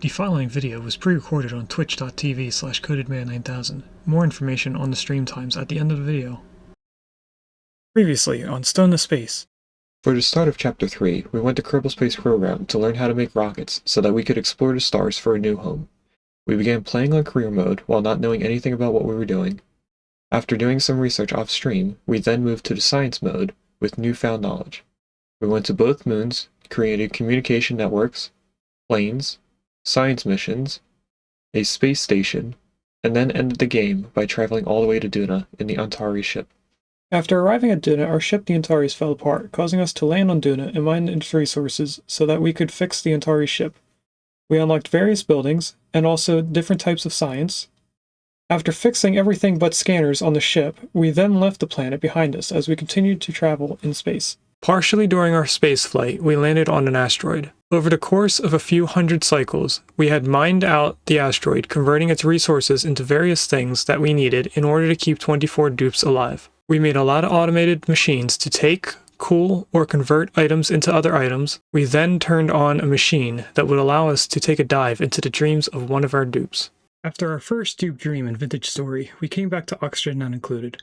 The following video was pre-recorded on twitch.tv/codedman9000. More information on the stream times at the end of the video. Previously on Stone to Space. For the start of Chapter 3, we went to Kerbal Space Program to learn how to make rockets so that we could explore the stars for a new home. We began playing on career mode while not knowing anything about what we were doing. After doing some research off-stream, we then moved to the science mode with newfound knowledge. We went to both moons, created communication networks, planes, science missions, a space station, and then ended the game by traveling all the way to Duna in the Antari ship. After arriving at Duna, our ship the Antares fell apart, causing us to land on Duna and mine its resources so that we could fix the Antari ship. We unlocked various buildings, and also different types of science. After fixing everything but scanners on the ship, we then left the planet behind us as we continued to travel in space. Partially during our space flight, we landed on an asteroid. Over the course of a few hundred cycles, we had mined out the asteroid, converting its resources into various things that we needed in order to keep 24 dupes alive. We made a lot of automated machines to take, cool, or convert items into other items. We then turned on a machine that would allow us to take a dive into the dreams of one of our dupes. After our first dupe dream in Vintage Story, we came back to Oxygen Not Included.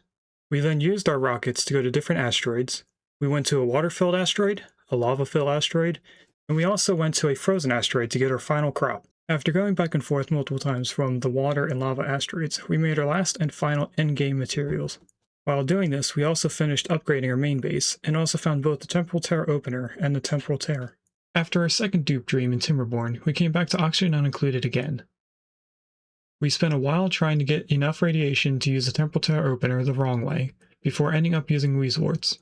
We then used our rockets to go to different asteroids. We went to a water-filled asteroid, a lava-filled asteroid, and we also went to a frozen asteroid to get our final crop. After going back and forth multiple times from the water and lava asteroids, we made our last and final endgame materials. While doing this, we also finished upgrading our main base, and also found both the Temporal Tear Opener and the Temporal Tear. After our second dupe dream in Timberborn, we came back to Oxygen Not Included again. We spent a while trying to get enough radiation to use the Temporal Tear Opener the wrong way, before ending up using Weaselworts.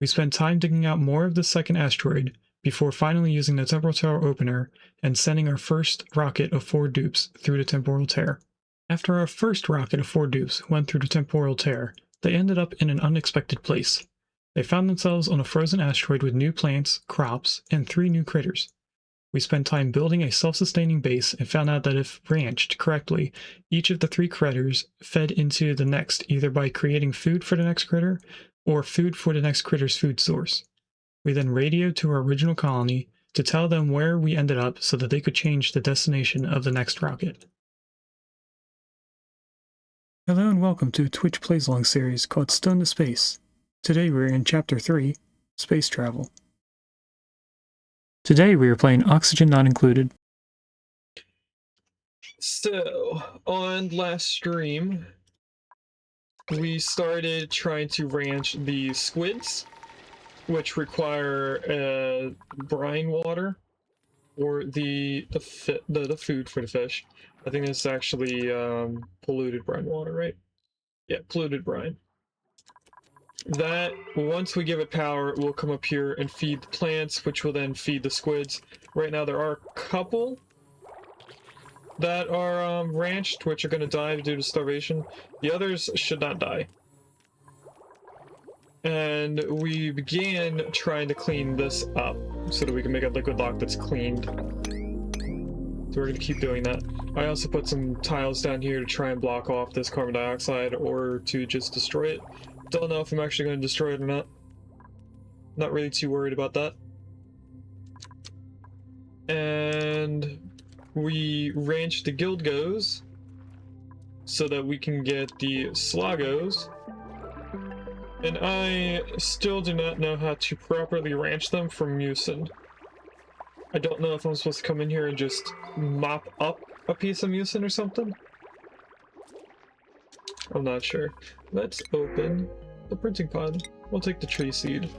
We spent time digging out more of the second asteroid, before finally using the Temporal Tear Opener and sending our first rocket of 4 dupes through the Temporal Tear. After our first rocket of 4 dupes went through the Temporal Tear, they ended up in an unexpected place. They found themselves on a frozen asteroid with new plants, crops, and 3 new critters. We spent time building a self-sustaining base and found out that if ranched correctly, each of the 3 critters fed into the next either by creating food for the next critter or food for the next critter's food source. We then radioed to our original colony to tell them where we ended up so that they could change the destination of the next rocket. Hello and welcome to a Twitch Plays Along series called Stone to Space. Today we're in Chapter 3, Space Travel. Today we are playing Oxygen Not Included. So, on last stream, we started trying to ranch the squids, which require brine water, or the food for the fish. I think it's actually polluted brine water, right? Yeah, polluted brine. That, once we give it power, it will come up here and feed the plants, which will then feed the squids. Right now there are a couple that are ranched, which are going to die due to starvation. The others should not die. And we began trying to clean this up so that we can make a liquid lock that's cleaned. So we're going to keep doing that. I also put some tiles down here to try and block off this carbon dioxide or to just destroy it. Don't know if I'm actually going to destroy it or not. Not really too worried about that. And we ranched the Guildgos so that we can get the Slogos. And I still do not know how to properly ranch them from Mucin. I don't know if I'm supposed to come in here and just mop up a piece of Mucin or something. I'm not sure. Let's open the printing pod. We'll take the tree seed.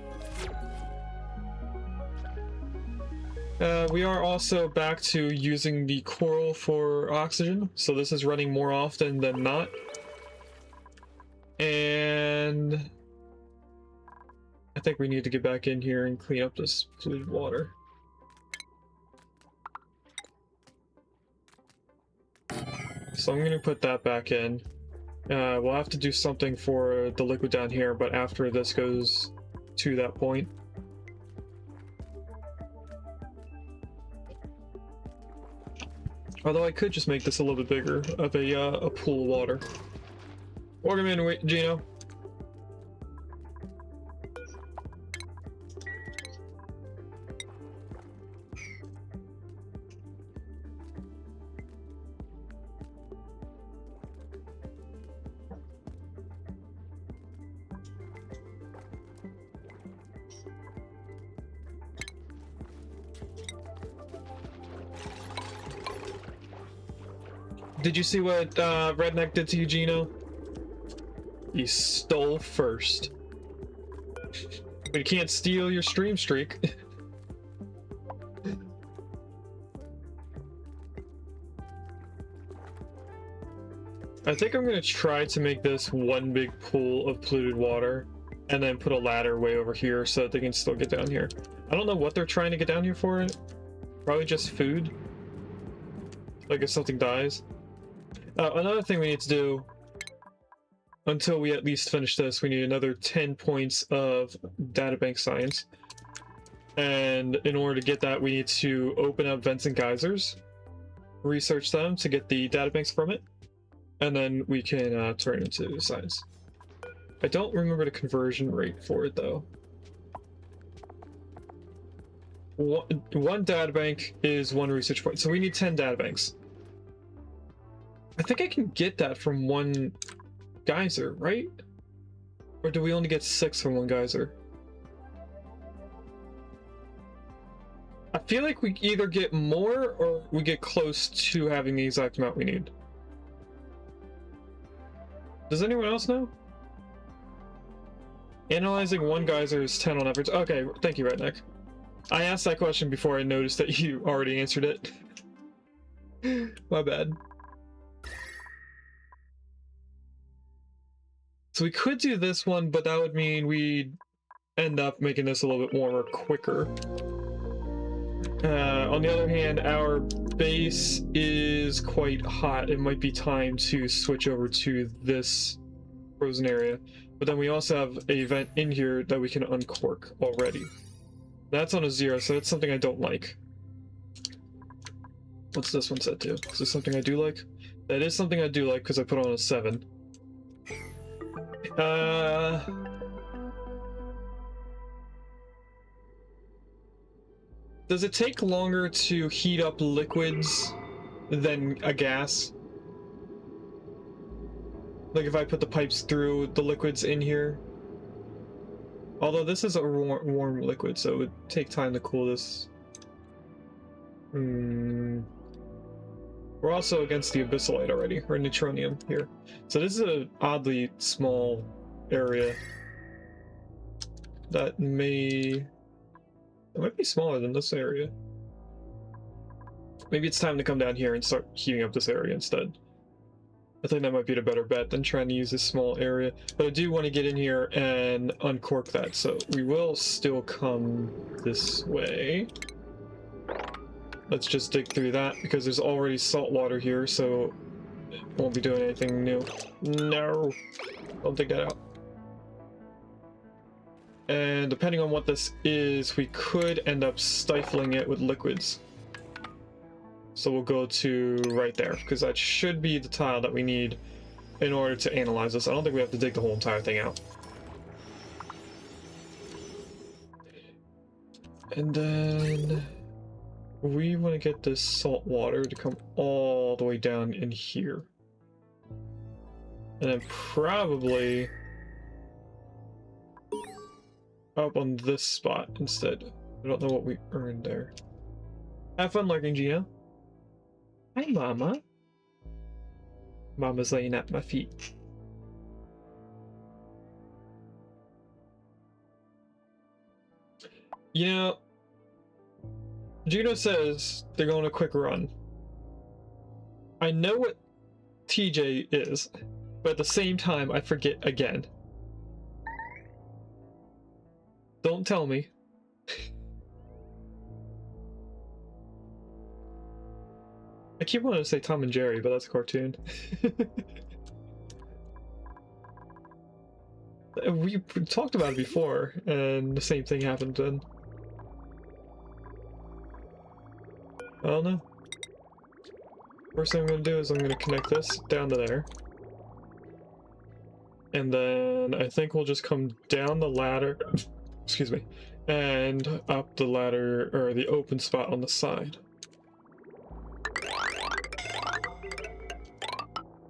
We are also back to using the coral for oxygen, so this is running more often than not. And I think we need to get back in here and clean up this polluted water. So I'm going to put that back in. We'll have to do something for the liquid down here, but after this goes to that point. Although I could just make this a little bit bigger of a pool of water. Welcome in, Gino. Did you see what Redneck did to you, Gino? He stole first. But you can't steal your stream streak. I think I'm gonna try to make this one big pool of polluted water and then put a ladder way over here so that they can still get down here. I don't know what they're trying to get down here for. Probably just food. Like if something dies. Another thing we need to do, until we at least finish this, we need another 10 points of databank science. And in order to get that, we need to open up vents and geysers, research them to get the databanks from it, and then we can turn it into science. I don't remember the conversion rate for it though. One databank is 1 research point, so we need 10 databanks. I think I can get that from 1 geyser, right? Or do we only get 6 from 1 geyser? I feel like we either get more or we get close to having the exact amount we need. Does anyone else know? Analyzing 1 geyser is 10 on average. Okay, thank you, Redneck. I asked that question before I noticed that you already answered it. My bad. So we could do this one, but that would mean we'd end up making this a little bit warmer quicker. On the other hand, our base is quite hot. It might be time to switch over to this frozen area. But then we also have a vent in here that we can uncork already. That's on a 0, so that's something I don't like. What's this one set to? Is this something I do like? That is something I do like because I put on a 7. Does it take longer to heat up liquids than a gas? Like if I put the pipes through the liquids in here? Although this is a warm liquid, so it would take time to cool this. We're also against the abyssalite already, or neutronium here. So this is an oddly small area that might be smaller than this area. Maybe it's time to come down here and start heating up this area instead. I think that might be the better bet than trying to use this small area. But I do want to get in here and uncork that, so we will still come this way. Let's just dig through that, because there's already salt water here, so it won't be doing anything new. No! Don't dig that out. And depending on what this is, we could end up stifling it with liquids. So we'll go to right there, because that should be the tile that we need in order to analyze this. I don't think we have to dig the whole entire thing out. And then we want to get this salt water to come all the way down in here. And then probably up on this spot instead. I don't know what we earned there. Have fun lurking, Gino. Hi, Mama. Mama's laying at my feet. You know, Gino says they're going a quick run. I know what TJ is, but at the same time, I forget again. Don't tell me. I keep wanting to say Tom and Jerry, but that's a cartoon. We talked about it before, and the same thing happened then. I don't know. First thing I'm going to do is I'm going to connect this down to there. And then I think we'll just come down the ladder, excuse me, and up the ladder, or the open spot on the side.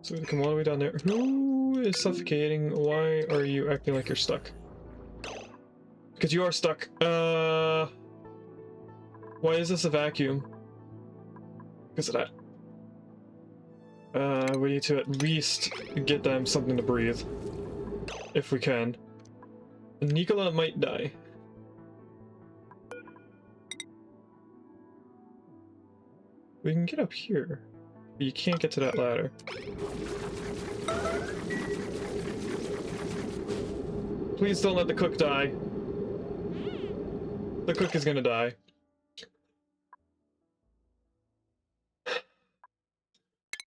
So we come all the way down there. Who is suffocating? Why are you acting like you're stuck? Because you are stuck. Why is this a vacuum? Because of that. We need to at least get them something to breathe. If we can. Nicola might die. We can get up here, but you can't get to that ladder. Please don't let the cook die. The cook is gonna die.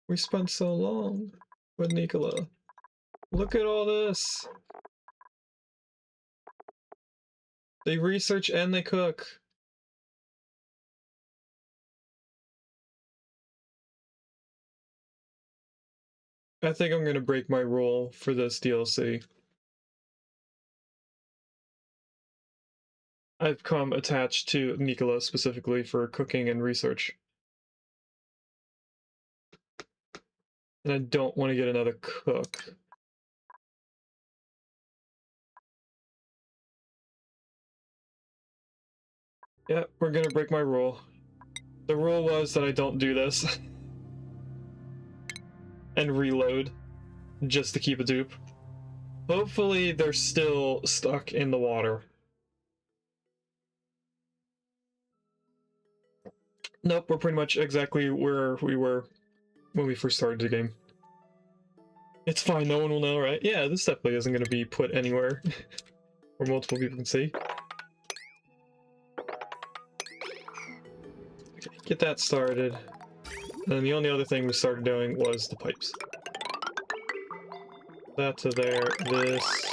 We spent so long with Nicola. Look at all this. They research and they cook. I think I'm gonna break my rule for this DLC. I've come attached to Nicola specifically for cooking and research. And I don't want to get another cook. Yeah, we're gonna break my rule. The rule was that I don't do this. And reload. Just to keep a dupe. Hopefully they're still stuck in the water. Nope, we're pretty much exactly where we were when we first started the game. It's fine, no one will know, right? Yeah, this definitely isn't going to be put anywhere where multiple people can see. Okay, get that started. And then the only other thing we started doing was the pipes. That to there, this.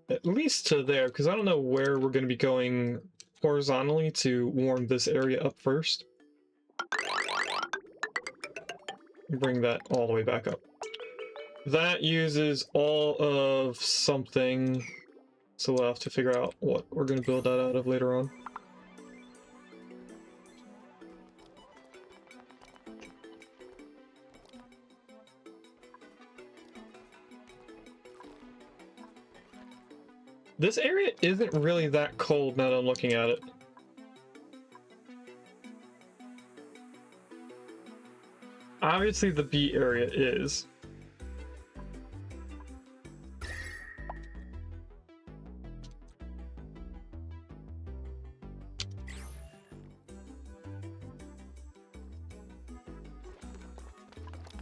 At least to there, because I don't know where we're going to be going horizontally to warm this area up first. Bring that all the way back up. That uses all of something, so we'll have to figure out what we're going to build that out of later on. This area isn't really that cold now that I'm looking at it. Obviously the B area is.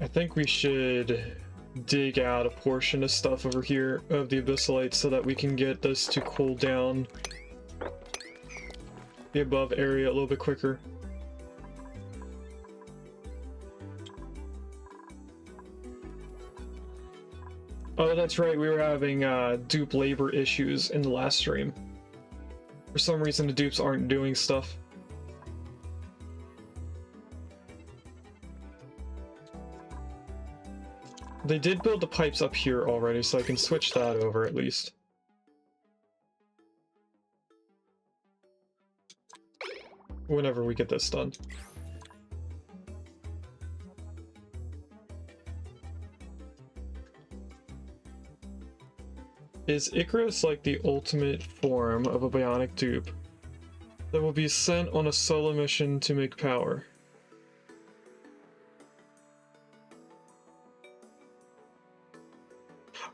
I think we should dig out a portion of stuff over here of the abyssalites so that we can get this to cool down the above area a little bit quicker. Oh, that's right, we were having dupe labor issues in the last stream. For some reason the dupes aren't doing stuff. They did build the pipes up here already, so I can switch that over at least. Whenever we get this done. Is Icarus like the ultimate form of a bionic dupe that will be sent on a solo mission to make power?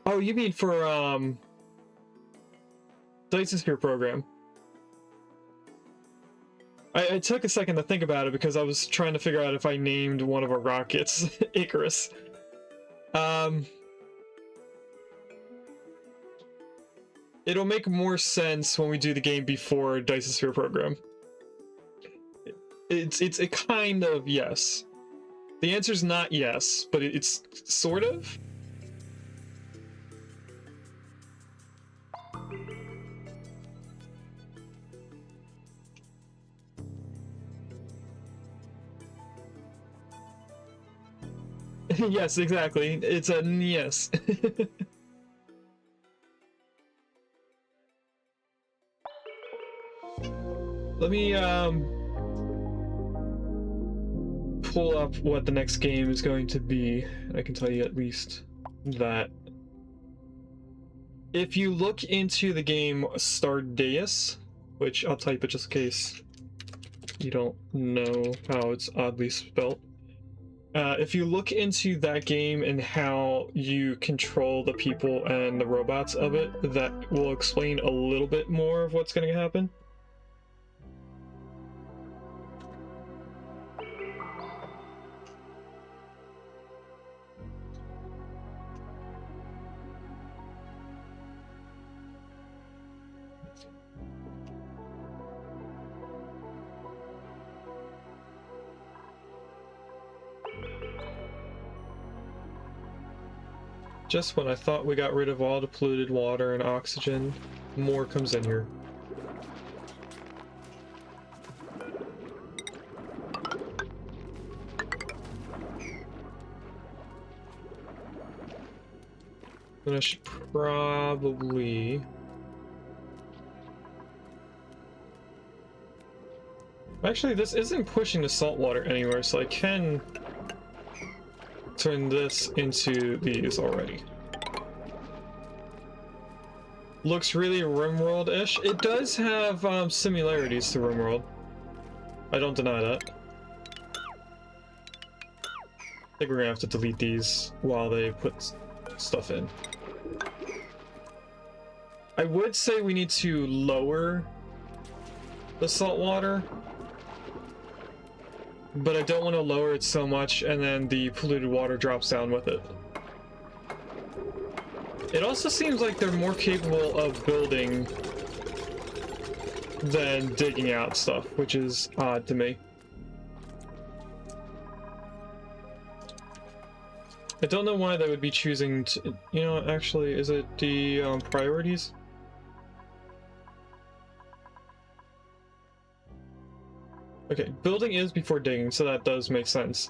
Oh, you mean for, DLC Sphere program. I took a second to think about it because I was trying to figure out if I named one of our rockets Icarus. It'll make more sense when we do the game before DLC Sphere program. It's a kind of yes. The answer's not yes, but it's sort of. Yes, exactly. It's a yes. Let me pull up what the next game is going to be. I can tell you at least that. If you look into the game Stardeus, which I'll type it just in case you don't know how it's oddly spelt. If you look into that game and how you control the people and the robots of it, that will explain a little bit more of what's going to happen. Just when I thought we got rid of all the polluted water and oxygen, more comes in here. And I should probably... Actually, this isn't pushing the salt water anywhere, so I can turn this into these already. Looks really RimWorld-ish. It does have similarities to RimWorld. I don't deny that. I think we're gonna have to delete these while they put stuff in. I would say we need to lower the salt water, but I don't want to lower it so much and then the polluted water drops down with it. It also seems like they're more capable of building than digging out stuff, which is odd to me. I don't know why they would be choosing to, you know, actually, is it the priorities? Okay, building is before digging, so that does make sense.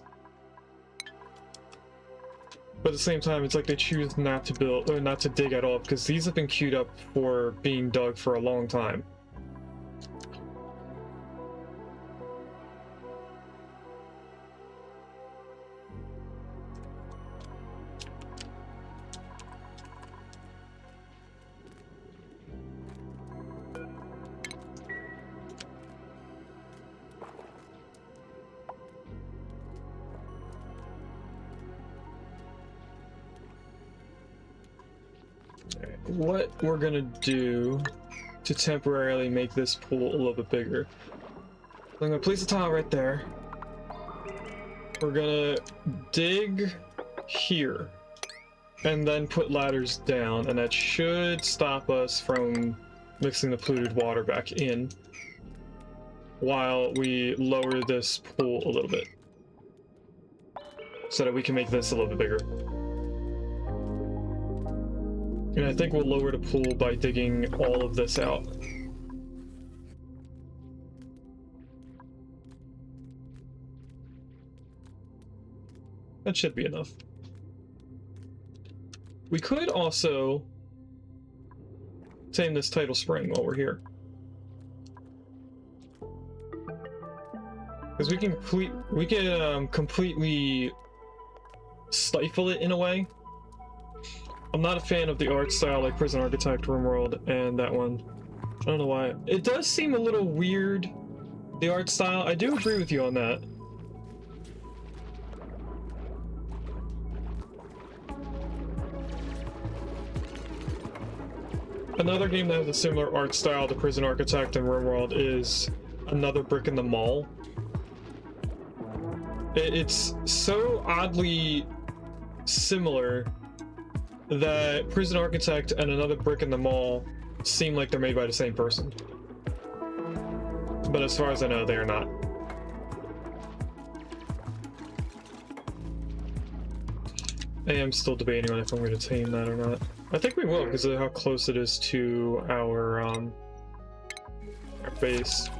But at the same time, it's like they choose not to build, or not to dig at all, because these have been queued up for being dug for a long time. What we're gonna do to temporarily make this pool a little bit bigger, I'm gonna place a tile right there. We're gonna dig here and then put ladders down, and that should stop us from mixing the polluted water back in while we lower this pool a little bit so that we can make this a little bit bigger. And I think we'll lower the pool by digging all of this out. That should be enough. We could also tame this tidal spring while we're here, because we can completely stifle it in a way. I'm not a fan of the art style like Prison Architect, RimWorld, and that one. I don't know why. It does seem a little weird, the art style. I do agree with you on that. Another game that has a similar art style to Prison Architect and RimWorld is Another Brick in the Mall. It's so oddly similar that Prison Architect and Another Brick in the Mall seem like they're made by the same person. But as far as I know, they are not. I am still debating on if I'm going to tame that or not. I think we will, because of how close it is to our base.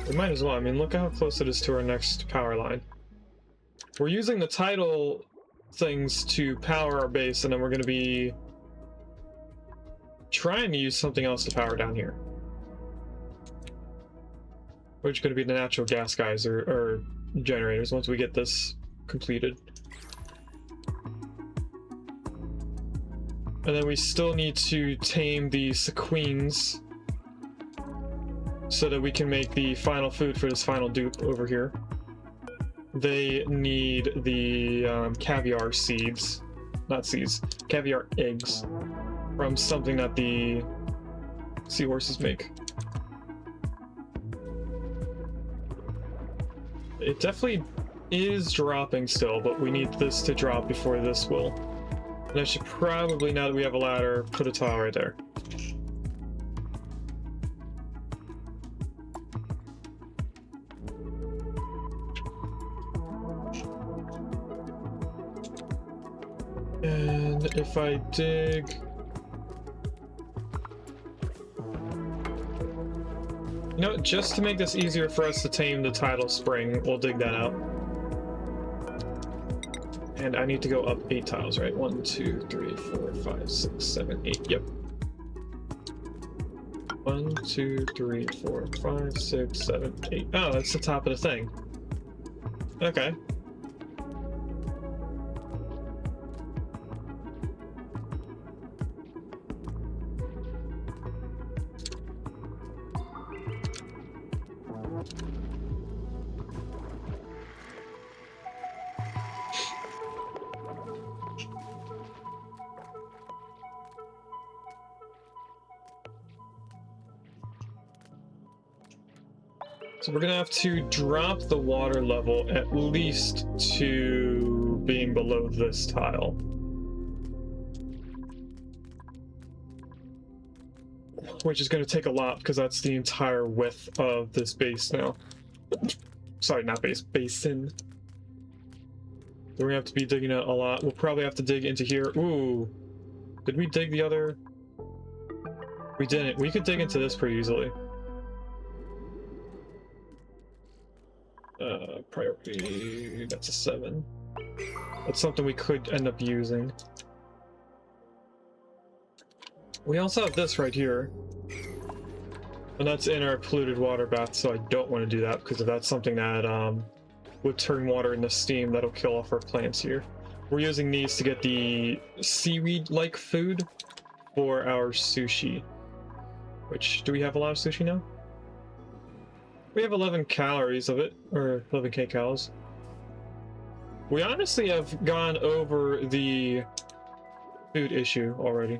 We might as well. I mean, look how close it is to our next power line. We're using the tidal things to power our base, and then we're going to be trying to use something else to power down here, which is going to be the natural gas guys or generators once we get this completed. And then we still need to tame the sequins so that we can make the final food for this final dupe over here. They need the caviar seeds, not seeds, caviar eggs from something that the seahorses make. It definitely is dropping still, but we need this to drop before this will. And I should probably, now that we have a ladder, put a tile right there. And if I dig... You know, just to make this easier for us to tame the tidal spring, we'll dig that out. And I need to go up 8 tiles, right? 1, 2, 3, 4, 5, 6, 7, 8. Yep. 1, 2, 3, 4, 5, 6, 7, 8. Oh, that's the top of the thing. Okay. So we're gonna have to drop the water level at least to being below this tile. Which is gonna take a lot because that's the entire width of this base now. Sorry, not base, basin. We're gonna have to be digging out a lot. We'll probably have to dig into here. Ooh. Did we dig the other? We didn't. We could dig into this pretty easily. Priority, that's a 7. That's something we could end up using. We also have this right here. And that's in our polluted water bath, so I don't want to do that because if that's something that would turn water into steam, that'll kill off our plants here. We're using these to get the seaweed-like food for our sushi. Which, do we have a lot of sushi now? We have 11 calories of it, or 11 kcals. We honestly have gone over the food issue already.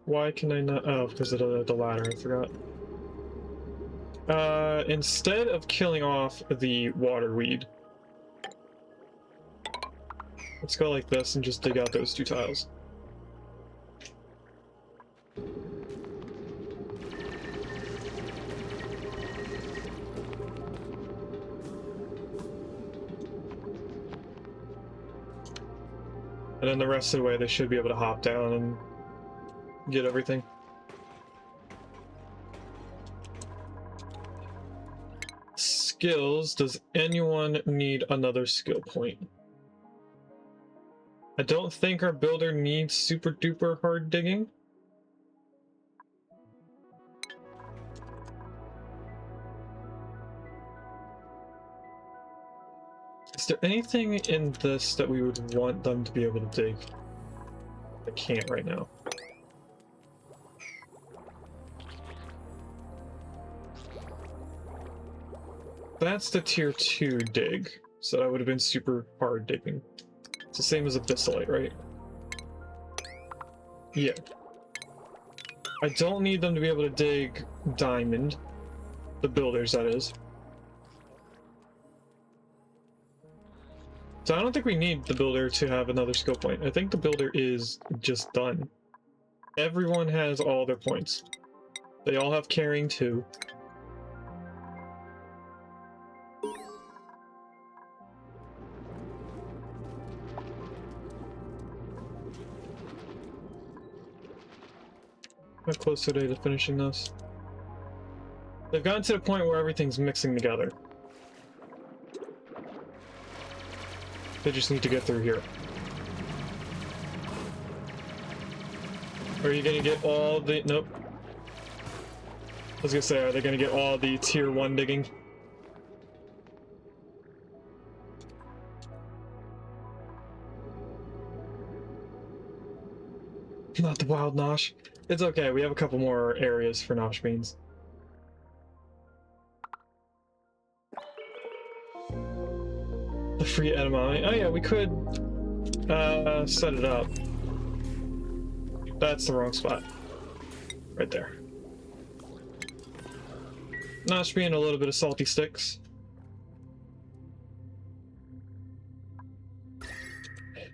Why can I not? Oh, because of the ladder, I forgot. Instead of killing off the water weed, let's go like this and just dig out those 2 tiles. And then the rest of the way they should be able to hop down and get everything. Skills. Does anyone need another skill point? I don't think our builder needs super duper hard digging. Is there anything in this that we would want them to be able to dig? I can't right now. That's the tier 2 dig, so that would have been super hard digging. It's the same as abyssalite, right? Yeah. I don't need them to be able to dig diamond. The builders, that is. So I don't think we need the builder to have another skill point. I think the builder is just done. Everyone has all their points. They all have carrying 2. How close are they to finishing this? They've gotten to the point where everything's mixing together. They just need to get through here. Are you gonna get all the... Nope. I was gonna say, are they gonna get all the tier 1 digging? Not the wild nosh. It's okay, we have a couple more areas for nosh beans. The free edamame. Oh yeah, we could set it up. That's the wrong spot. Right there. Nosh bean, a little bit of salty sticks.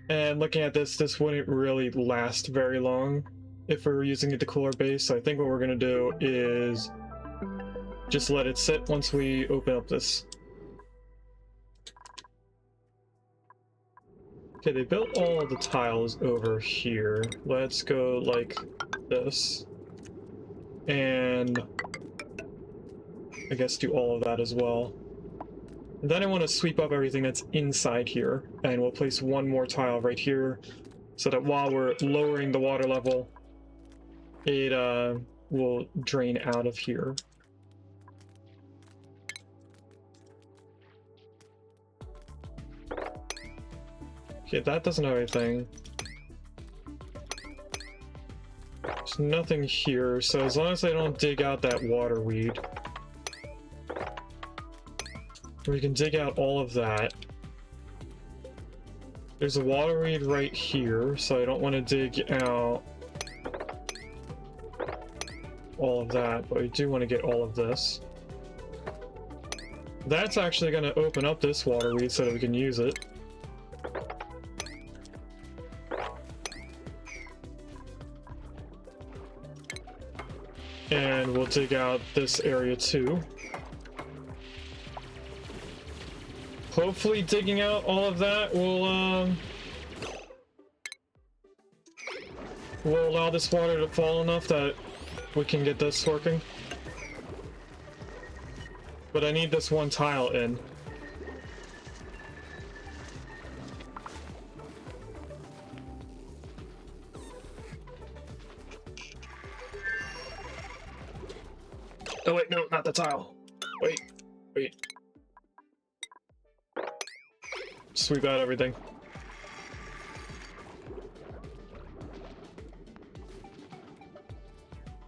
And looking at this, this wouldn't really last very long if we were using it to cool our base. So I think what we're gonna do is just let it sit once we open up this. Okay, they built all the tiles over here. Let's go like this. And I guess do all of that as well. And then I want to sweep up everything that's inside here, and we'll place one more tile right here so that while we're lowering the water level, it will drain out of here. Okay, that doesn't have anything. There's nothing here, so as long as I don't dig out that water weed, we can dig out all of that. There's a water weed right here, so I don't want to dig out all of that, but I do want to get all of this. That's actually going to open up this water weed so that we can use it. And we'll dig out this area too. Hopefully digging out all of that will allow this water to fall enough that we can get this working. But I need this one tile in. Oh wait, no, not the tile. Wait. Sweep out everything.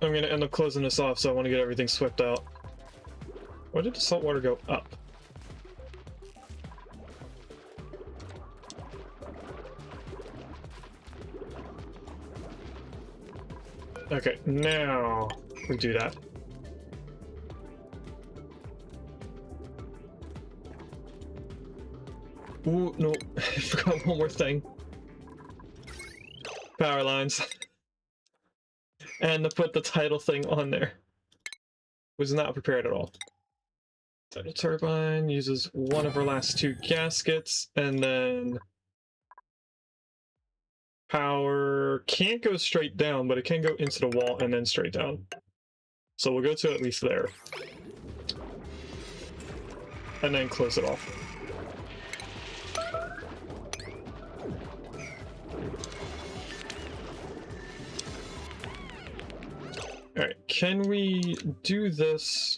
I'm gonna end up closing this off, so I want to get everything swept out. Why did the salt water go up? Okay, now we do that. Ooh, no, I forgot one more thing. Power lines. And to put the title thing on there. Was not prepared at all. Tidal turbine uses one of our last two gaskets, and then power can't go straight down, but it can go into the wall and then straight down. So we'll go to at least there. And then close it off. Alright, can we do this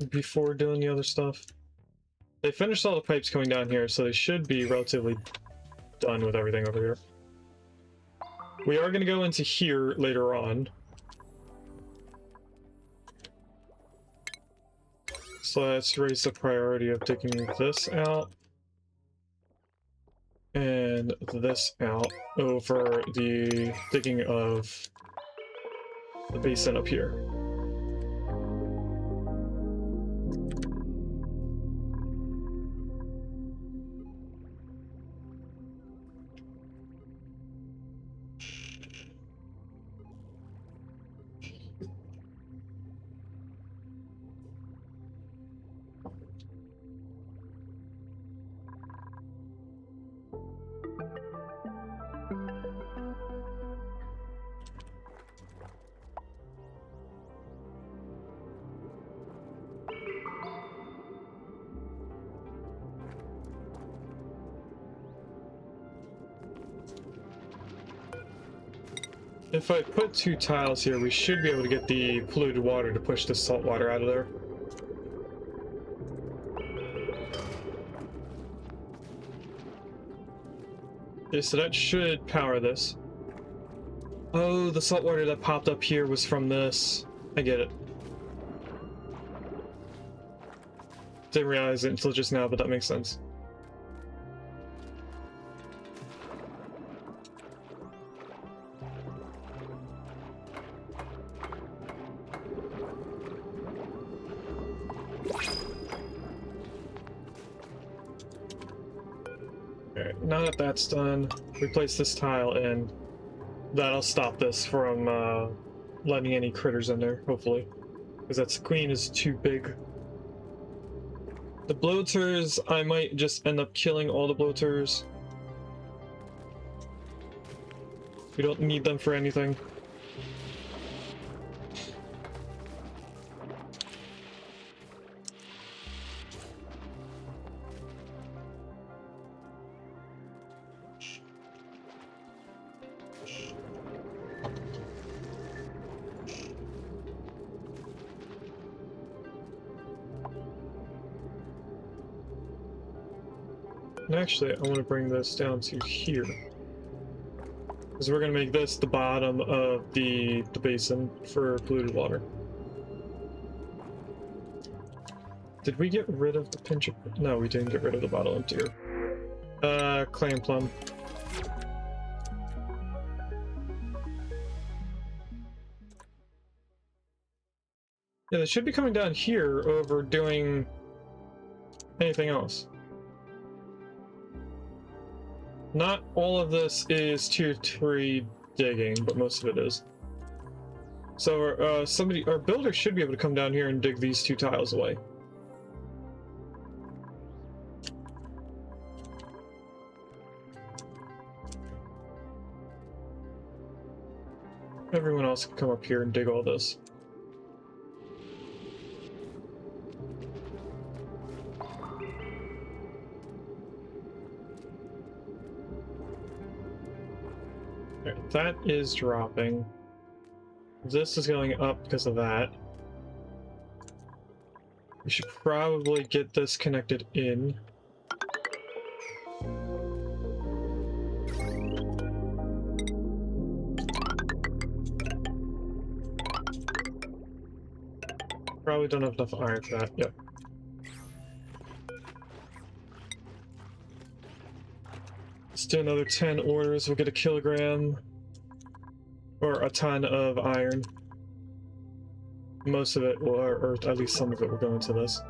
before doing the other stuff? They finished all the pipes coming down here, so they should be relatively done with everything over here. We are going to go into here later on. So let's raise the priority of digging this out. And this out over the digging of the basin up here. If I put two tiles here, we should be able to get the polluted water to push the salt water out of there. Okay, so that should power this. Oh, the salt water that popped up here was from this. I get it. Didn't realize it until just now, but that makes sense. Alright, now that that's done, replace this tile in. That'll stop this from letting any critters in there, hopefully. Because that queen is too big. The bloaters, I might just end up killing all the bloaters. We don't need them for anything. And actually, I want to bring this down to here. Because we're going to make this the bottom of the basin for polluted water. Did we get rid of the pincher? No, we didn't get rid of the bottle emptier. Clam plum. Yeah, they should be coming down here over doing anything else. Not all of this is tier 3 digging, but most of it is. So our builder should be able to come down here and dig these 2 tiles away. Everyone else can come up here and dig all this. That is dropping. This is going up because of that. We should probably get this connected in. Probably don't have enough iron for that. Yep. Let's do another 10 orders. We'll get a kilogram. Or a ton of iron. Most of it will, or at least some of it will go into this.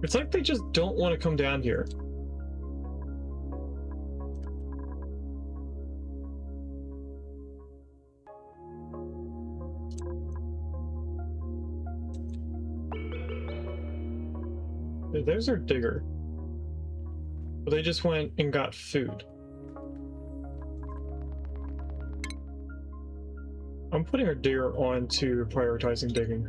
It's like they just don't want to come down here. There's our digger. But they just went and got food. I'm putting our digger on to prioritizing digging.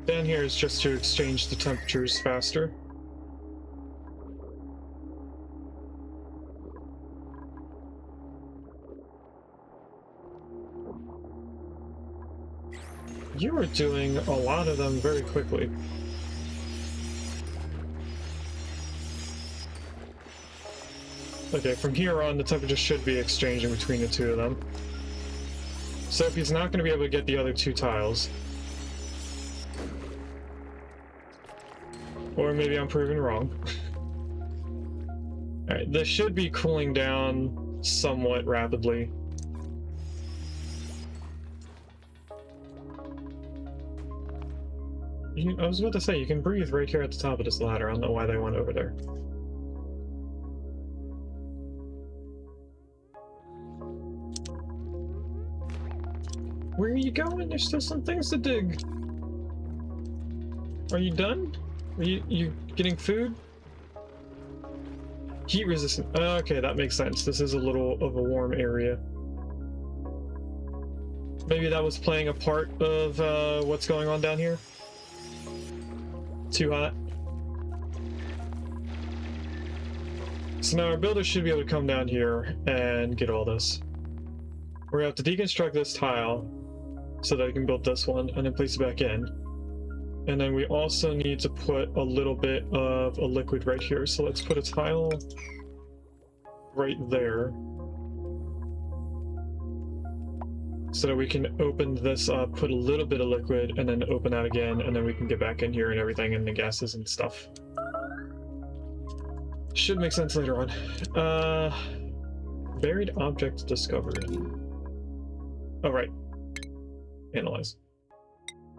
Down here is just to exchange the temperatures faster. You are doing a lot of them very quickly. Okay, from here on, the temperature should be exchanging between the 2 of them. Sophie's not going to be able to get the other 2 tiles. Or maybe I'm proven wrong. Alright, this should be cooling down somewhat rapidly. I was about to say, you can breathe right here at the top of this ladder. I don't know why they went over there. Where are you going? There's still some things to dig. Are you done? Are you getting food? Heat resistant. Okay, that makes sense. This is a little of a warm area. Maybe that was playing a part of what's going on down here. Too hot. So now our builders should be able to come down here and get all this. We're gonna have to deconstruct this tile so that we can build this one and then place it back in. And then we also need to put a little bit of a liquid right here. So let's put a tile right there so that we can open this up, put a little bit of liquid, and then open that again, and then we can get back in here and everything and the gases and stuff. Should make sense later on. Buried object discovered. Oh, right. Analyze.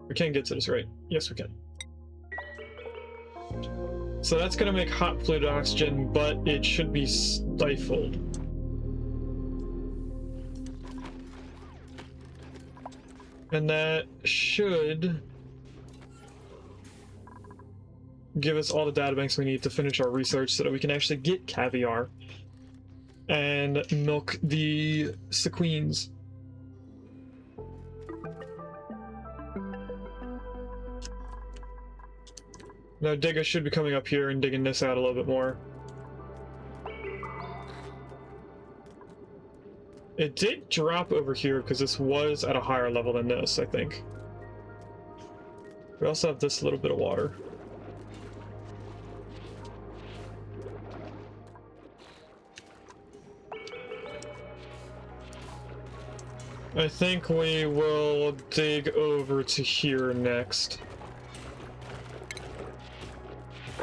We can get to this, right? Yes, we can. So that's going to make hot fluid oxygen, but it should be stifled. And that should give us all the databanks we need to finish our research so that we can actually get Caviar and milk the Squids. Now Digger should be coming up here and digging this out a little bit more. It did drop over here because this was at a higher level than this, I think. We also have this little bit of water. I think we will dig over to here next.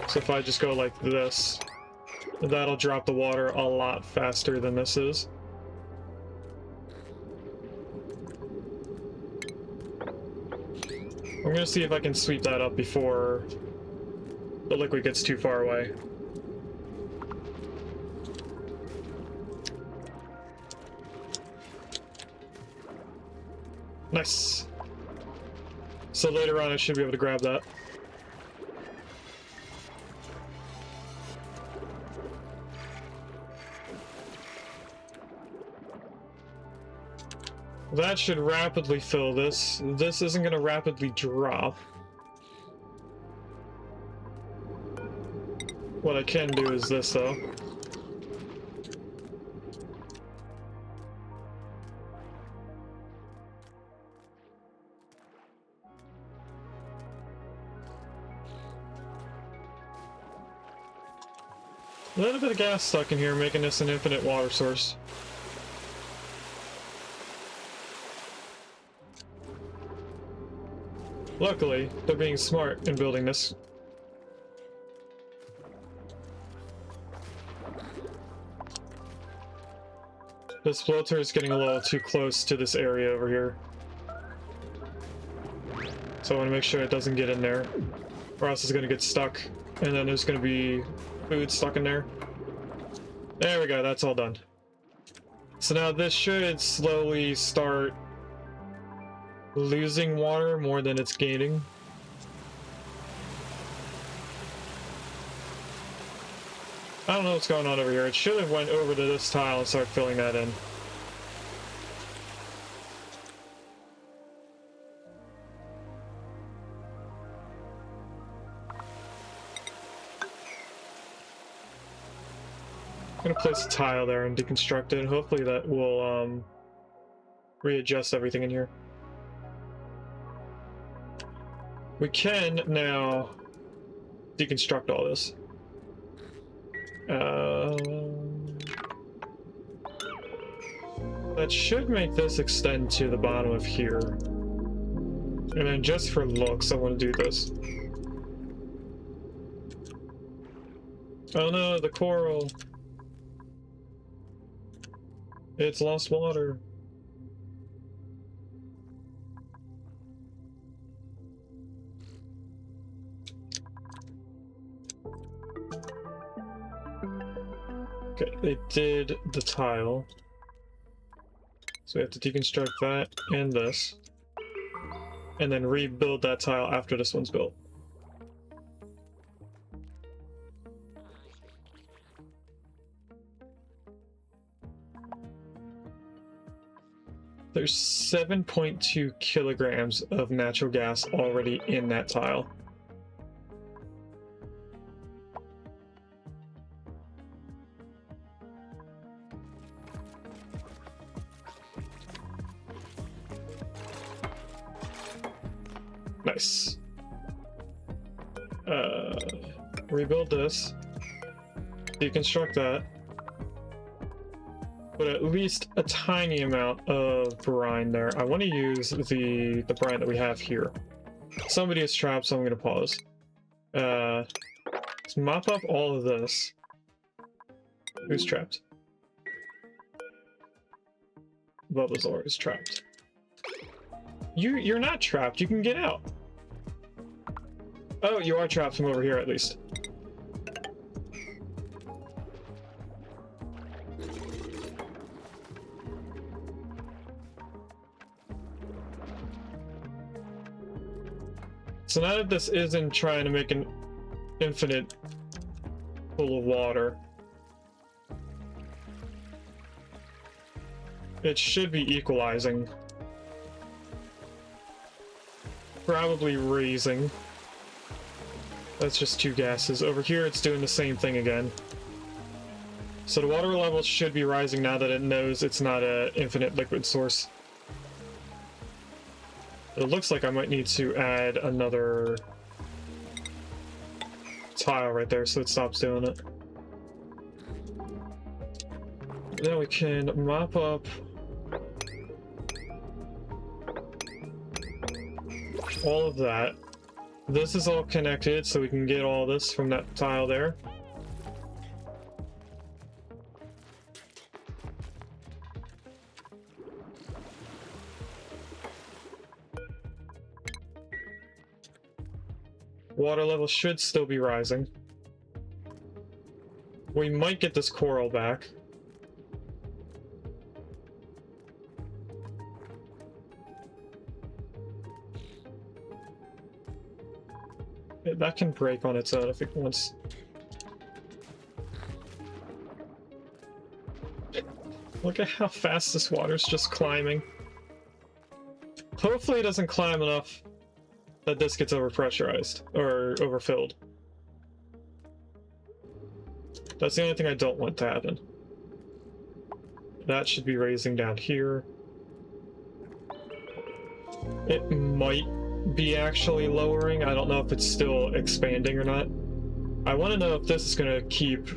So if I just go like this, that'll drop the water a lot faster than this is. I'm gonna see if I can sweep that up before the liquid gets too far away. Nice. So later on I should be able to grab that. That should rapidly fill this. This isn't going to rapidly drop. What I can do is this, though. A little bit of gas stuck in here, making this an infinite water source. Luckily, they're being smart in building this. This floater is getting a little too close to this area over here. So I want to make sure it doesn't get in there, or else it's going to get stuck, and then there's going to be food stuck in there. There we go, that's all done. So now this should slowly start losing water more than it's gaining. I don't know what's going on over here. It should have went over to this tile and started filling that in. I'm gonna place a tile there and deconstruct it. Hopefully that will readjust everything in here. We can now deconstruct all this. That should make this extend to the bottom of here. And then just for looks, I want to do this. Oh no, the coral. It's lost water. Okay, they did the tile. So we have to deconstruct that and this. And then rebuild that tile after this one's built. There's 7.2 kilograms of natural gas already in that tile. Nice. Rebuild this. Deconstruct that. But at least a tiny amount of brine there. I want to use the brine that we have here. Somebody is trapped, so I'm going to pause. Let's mop up all of this. Who's trapped? Bulbasaur is trapped. You're not trapped. You can get out. Oh, you are trapped from over here at least. So now that this isn't trying to make an infinite pool of water, it should be equalizing. Probably raising. That's just two gases. Over here, it's doing the same thing again. So the water level should be rising now that it knows it's not an infinite liquid source. It looks like I might need to add another tile right there so it stops doing it. Then we can mop up all of that. This is all connected, so we can get all this from that tile there. Water level should still be rising. We might get this coral back. That can break on its own if it wants. Look at how fast this water's just climbing. Hopefully it doesn't climb enough that this gets overpressurized or overfilled. That's the only thing I don't want to happen. That should be raising down here. It might be actually lowering. I don't know if it's still expanding or not. I want to know if this is going to keep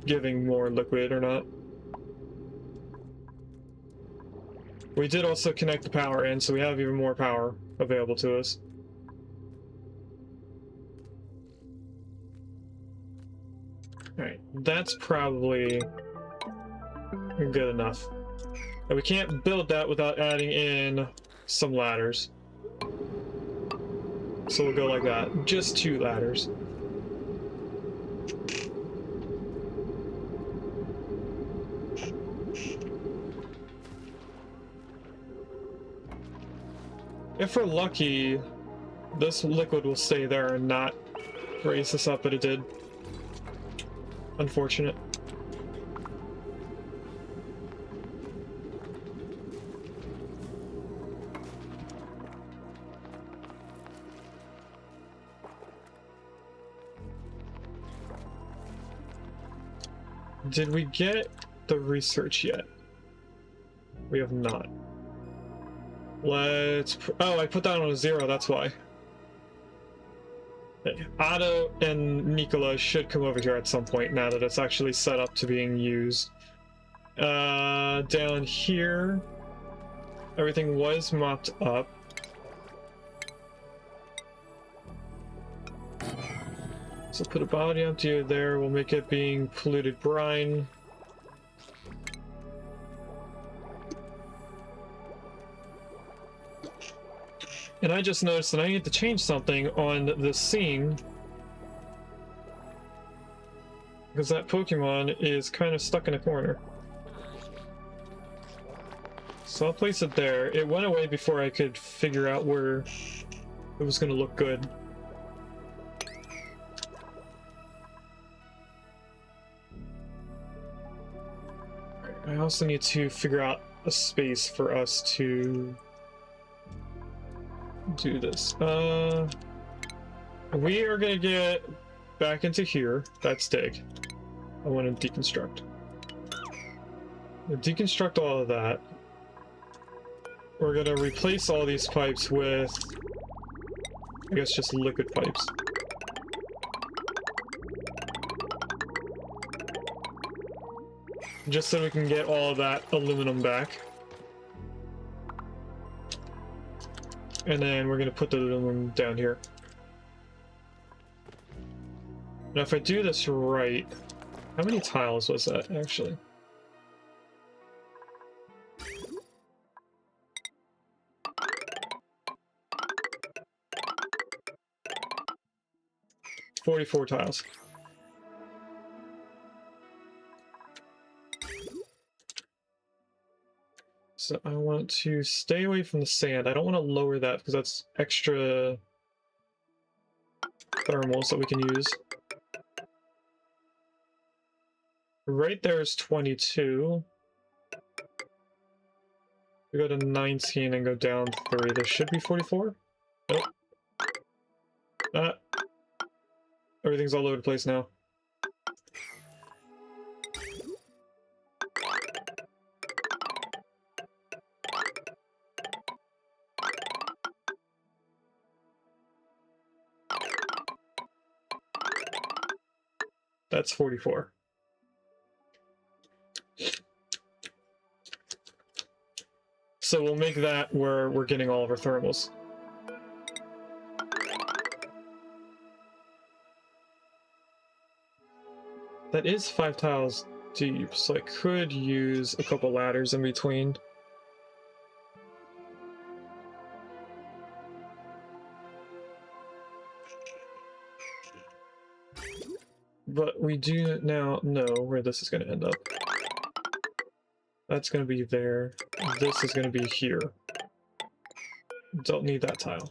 giving more liquid or not. We did also connect the power in, so we have even more power available to us. Alright, that's probably good enough. And we can't build that without adding in some ladders. So we'll go like that. Just 2 ladders. If we're lucky, this liquid will stay there and not raise this up, but it did. Unfortunate. Did we get the research yet? We have not. Let's... Oh, I put that on a 0, that's why. Otto and Nicola should come over here at some point now that it's actually set up to being used. Down here, everything was mopped up. So put a body empty there, we'll make it being polluted brine. And I just noticed that I need to change something on the scene, because that Pokemon is kind of stuck in a corner. So I'll place it there. It went away before I could figure out where it was going to look good. I also need to figure out a space for us to do this. We are gonna get back into here. That's dig. I want to deconstruct. We'll deconstruct all of that. We're gonna replace all these pipes with, I guess, just liquid pipes. Just so we can get all of that aluminum back. And then we're gonna put the aluminum down here. Now if I do this right, how many tiles was that actually? "44 tiles. So I want to stay away from the sand. I don't want to lower that because that's extra thermals that we can use. Right there is 22. We go to 19 and go down 3. This should be 44. Nope. Everything's all over the place now. That's 44. So we'll make that where we're getting all of our thermals. That is 5 tiles deep, so I could use a couple ladders in between. But we do now know where this is going to end up. That's going to be there. This is going to be here. Don't need that tile.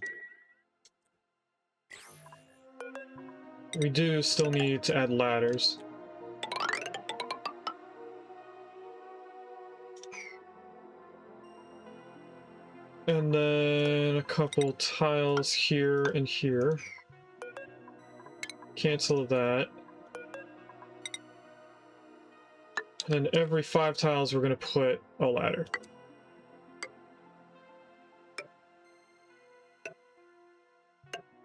We do still need to add ladders. And then a couple tiles here and here. Cancel that. And every 5 tiles we're going to put a ladder.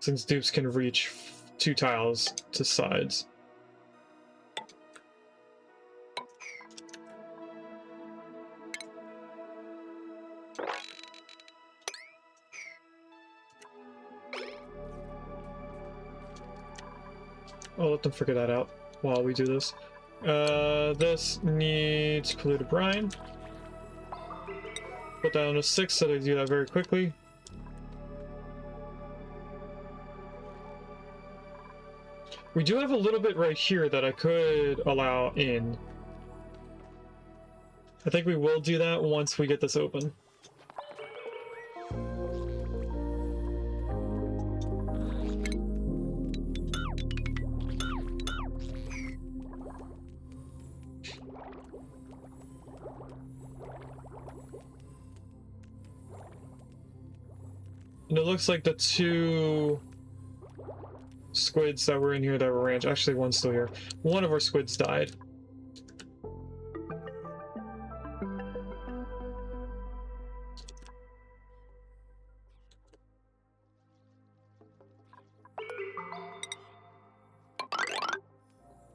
Since dupes can reach 2 tiles to sides. I'll let them figure that out while we do this. This needs polluted brine. Put that on a 6 so they do that very quickly. We do have a little bit right here that I could allow in. I think we will do that once we get this open. And it looks like the 2 squids that were in here that were ranch. Actually, one's still here. One of our squids died.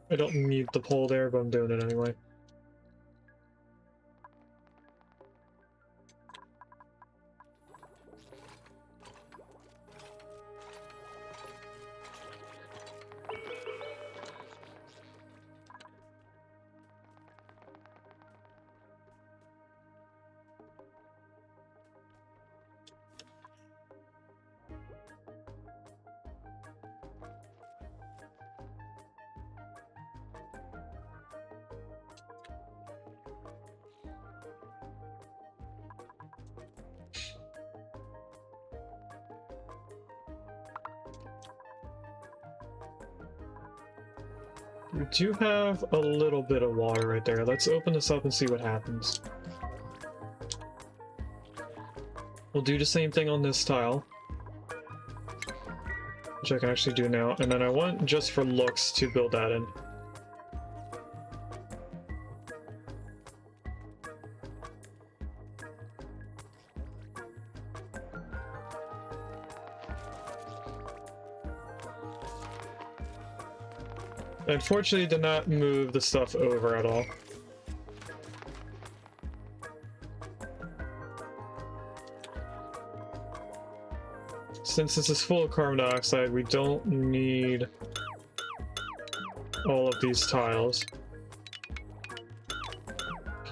I don't need the pole there, but I'm doing it anyway. We do have a little bit of water right there. Let's open this up and see what happens. We'll do the same thing on this tile, which I can actually do now. And then I want, just for looks, to build that in. Unfortunately, did not move the stuff over at all. Since this is full of carbon dioxide, we don't need all of these tiles.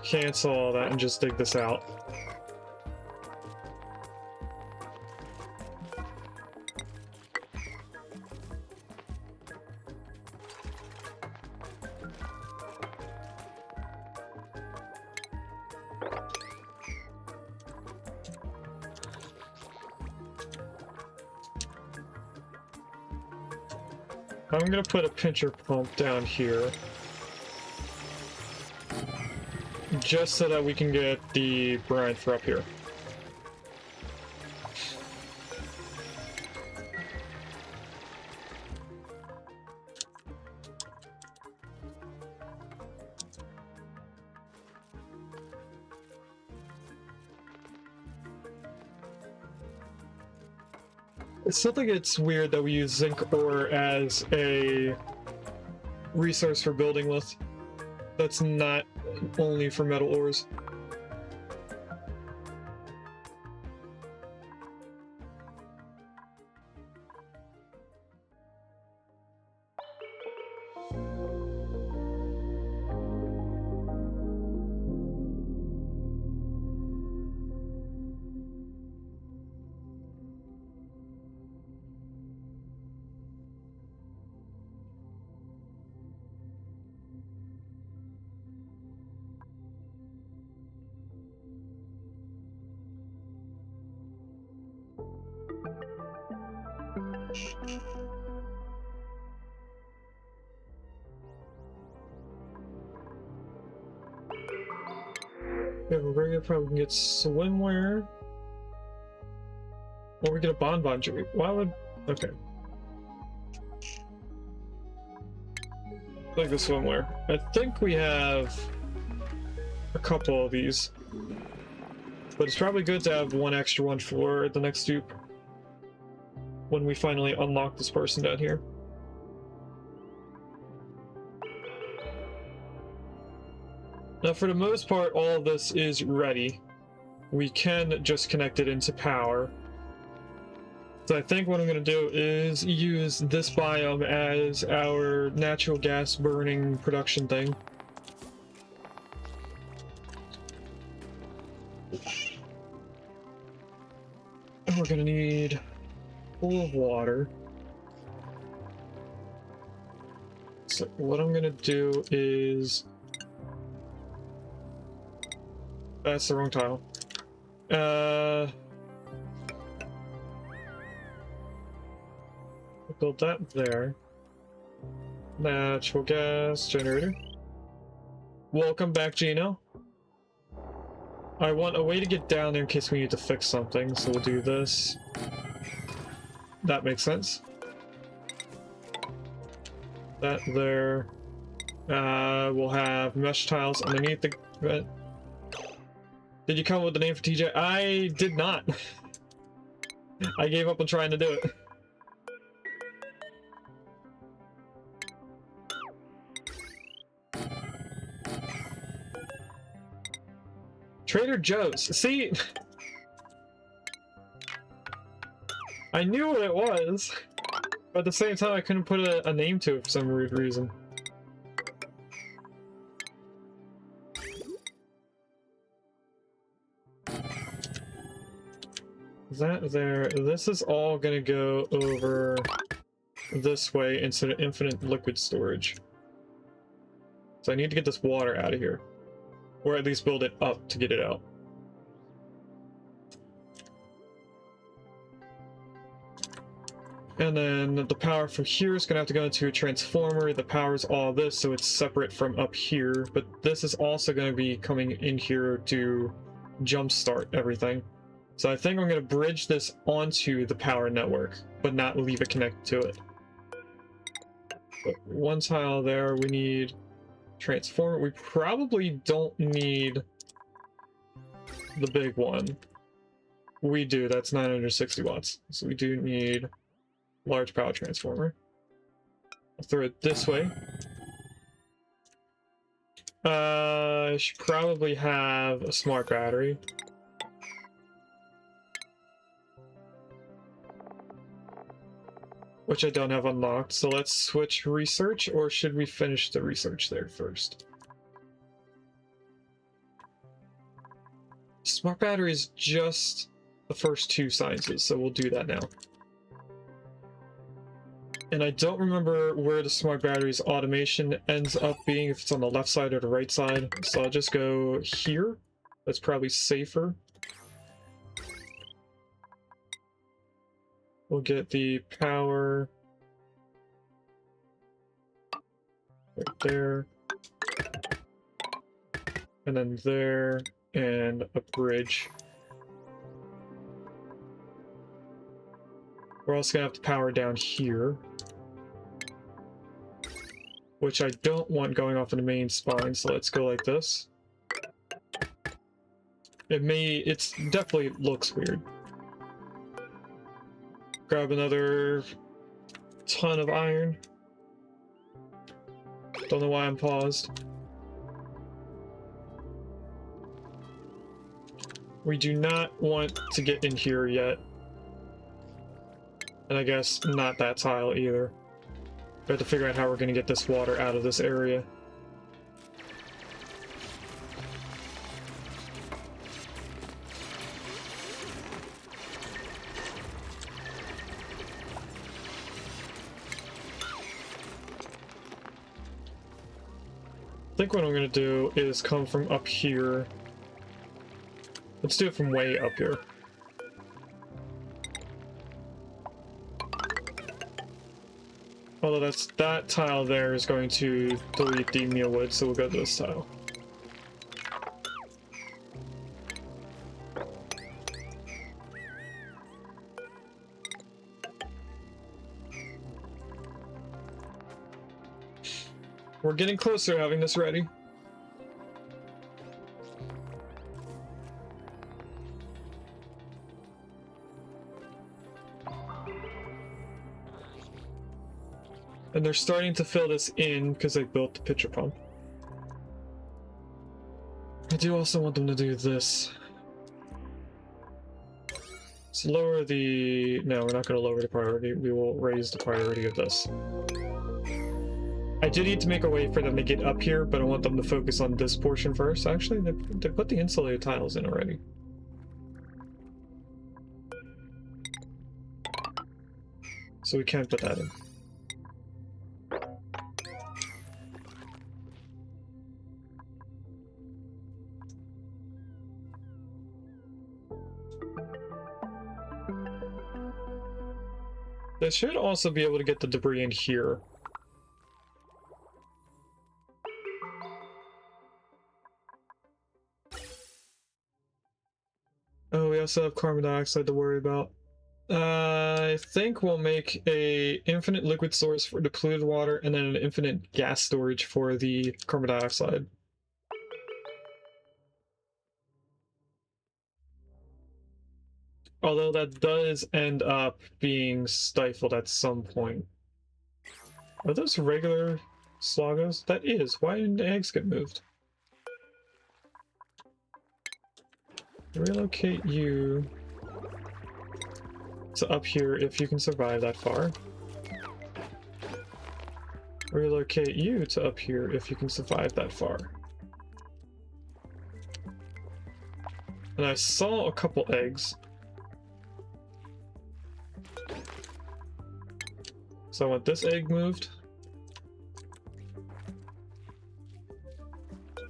Cancel all that and just dig this out. I'm gonna put a pincher pump down here, just so that we can get the brine for up here. I still think it's weird that we use zinc ore as a resource for building with. That's not only for metal ores. Yeah, we're gonna probably get swimwear. Or we get a bonbon jewelry. Why would... Okay. Like the swimwear. I think we have a couple of these. But it's probably good to have one extra one for the next dupe. When we finally unlock this person down here. Now, for the most part, all of this is ready. We can just connect it into power. So I think what I'm going to do is use this biome as our natural gas burning production thing. And we're going to need full of water. So what I'm going to do is... That's the wrong tile. Build that there. Natural gas generator. Welcome back, Gino. I want a way to get down there in case we need to fix something, so we'll do this. That makes sense. That there. We'll have mesh tiles underneath the vent. Did you come up with the name for TJ? I did not. I gave up on trying to do it. Trader Joe's. See? I knew what it was, but at the same time I couldn't put a name to it for some weird reason. That there, this is all gonna go over this way instead of infinite liquid storage. So I need to get this water out of here. Or at least build it up to get it out. And then the power from here is gonna have to go into a transformer. The power's all this, so it's separate from up here. But this is also gonna be coming in here to jumpstart everything. So I think I'm going to bridge this onto the power network, but not leave it connected to it. But one tile there, we need transformer. We probably don't need the big one. We do, that's 960 watts. So we do need large power transformer. I'll throw it this way. I should probably have a smart battery. Which I don't have unlocked, so let's switch research, or should we finish the research there first? Smart battery is just the first 2 sciences, so we'll do that now. And I don't remember where the smart battery's automation ends up being, if it's on the left side or the right side, so I'll just go here. That's probably safer. We'll get the power right there, and then there, and a bridge. We're also gonna have to power down here, which I don't want going off in the main spine, so let's go like this. It's definitely looks weird. Grab another ton of iron. Don't know why I'm paused. We do not want to get in here yet. And I guess not that tile either. We have to figure out how we're going to get this water out of this area. I think what I'm going to do is come from up here. Let's do it from way up here. Although that tile there is going to delete the mealwood, so we'll go to this tile. We're getting closer to having this ready. And they're starting to fill this in because they built the pitcher pump. I do also want them to do this. Let's lower the... No, we're not going to lower the priority. We will raise the priority of this. I do need to make a way for them to get up here, but I want them to focus on this portion first. Actually, they put the insulated tiles in already. So we can't put that in. They should also be able to get the debris in here. Oh, we also have carbon dioxide to worry about. I think we'll make a infinite liquid source for the polluted water and then an infinite gas storage for the carbon dioxide. Although that does end up being stifled at some point. Are those regular sloggos? That is. Why didn't the eggs get moved? Relocate you to up here if you can survive that far. Relocate you to up here if you can survive that far. And I saw a couple eggs. So I want this egg moved.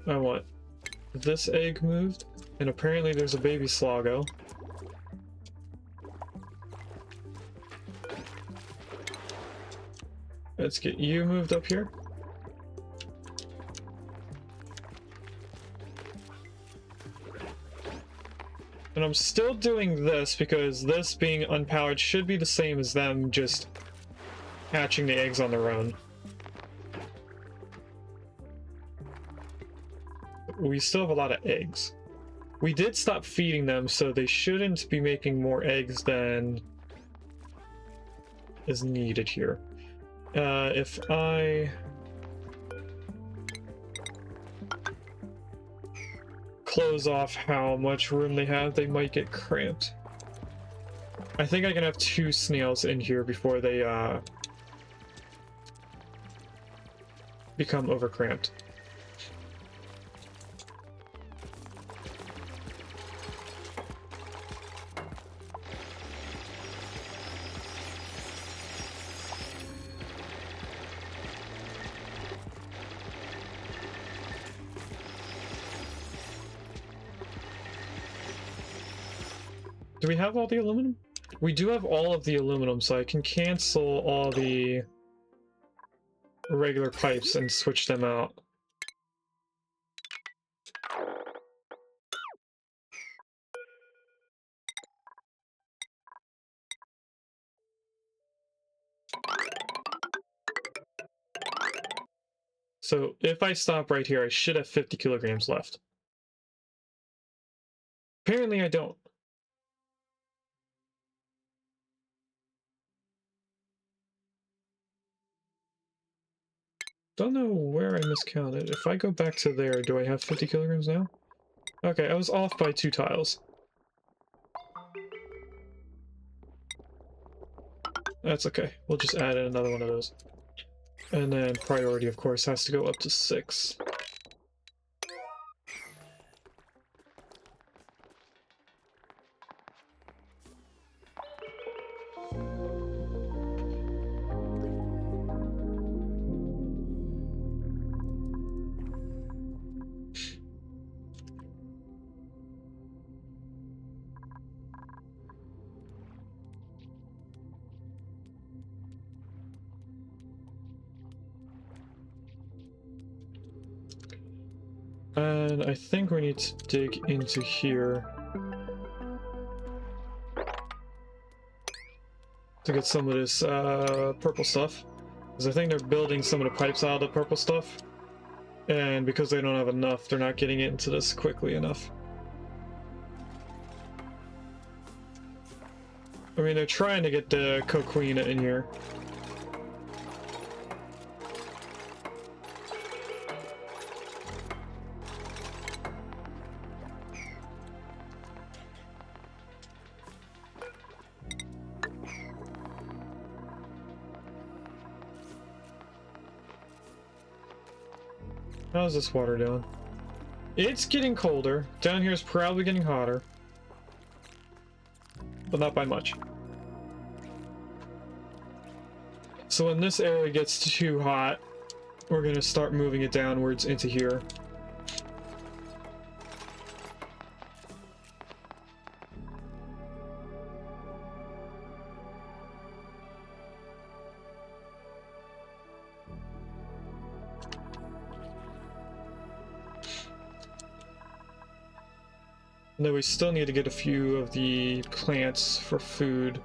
I want this egg moved. And apparently there's a baby sloggo. Let's get you moved up here. And I'm still doing this because this being unpowered should be the same as them just hatching the eggs on their own. We still have a lot of eggs. We did stop feeding them, so they shouldn't be making more eggs than is needed here. If I close off how much room they have, they might get cramped. I think I can have 2 snails in here before they become overcramped. Do we have all the aluminum? We do have all of the aluminum, so I can cancel all the regular pipes and switch them out. So if I stop right here, I should have 50 kilograms left. Apparently I don't. Don't know where I miscounted. If I go back to there, do I have 50 kilograms now? Okay, I was off by 2 tiles. That's okay. We'll just add in another one of those. And then priority, of course, has to go up to 6. And I think we need to dig into here to get some of this purple stuff. Because I think they're building some of the pipes out of the purple stuff. And because they don't have enough, they're not getting it into this quickly enough. I mean, they're trying to get the coquina in here. How's this water doing? It's getting colder. Down here is probably getting hotter. But not by much. So when this area gets too hot, we're going to start moving it downwards into here. And then we still need to get a few of the plants for food.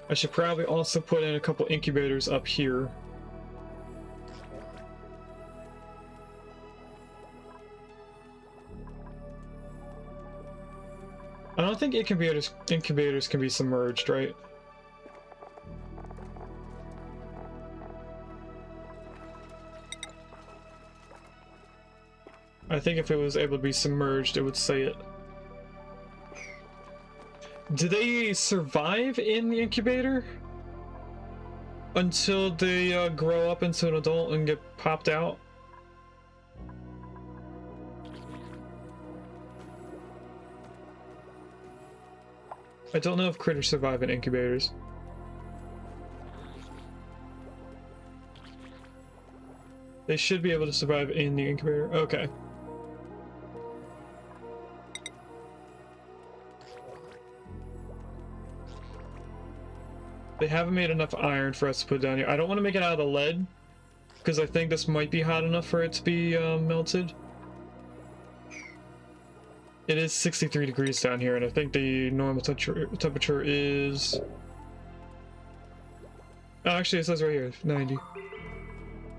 I should probably also put in a couple incubators up here. I don't think incubators can be submerged, right? I think if it was able to be submerged, it would say it. Do they survive in the incubator until they grow up into an adult and get popped out? I don't know if critters survive in incubators. They should be able to survive in the incubator. Okay. They haven't made enough iron for us to put down here. I don't want to make it out of lead, because I think this might be hot enough for it to be melted. It is 63 degrees down here, and I think the normal temperature is... Oh, actually, it says right here, 90.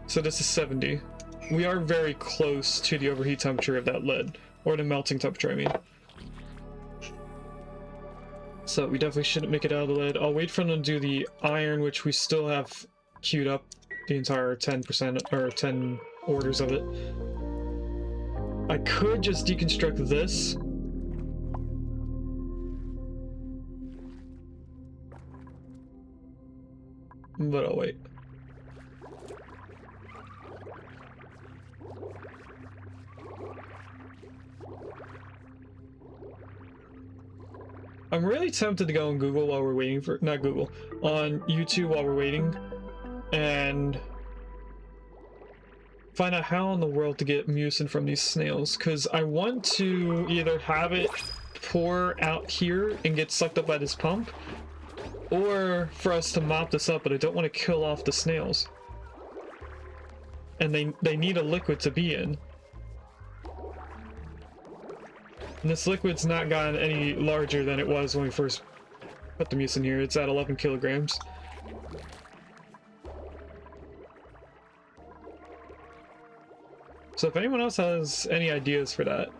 So this is 70. We are very close to the overheat temperature of that lead, or the melting temperature, I mean. So we definitely shouldn't make it out of the lead. I'll wait for them to do the iron, which we still have queued up the entire 10% or 10 orders of it. I could just deconstruct this. But I'll wait. I'm really tempted to go on Google while we're waiting for, not Google, on YouTube while we're waiting, and find out how in the world to get mucin from these snails, because I want to either have it pour out here and get sucked up by this pump, or for us to mop this up, but I don't want to kill off the snails. And they need a liquid to be in. And this liquid's not gotten any larger than it was when we first put the mucin here. It's at 11 kilograms. So if anyone else has any ideas for that.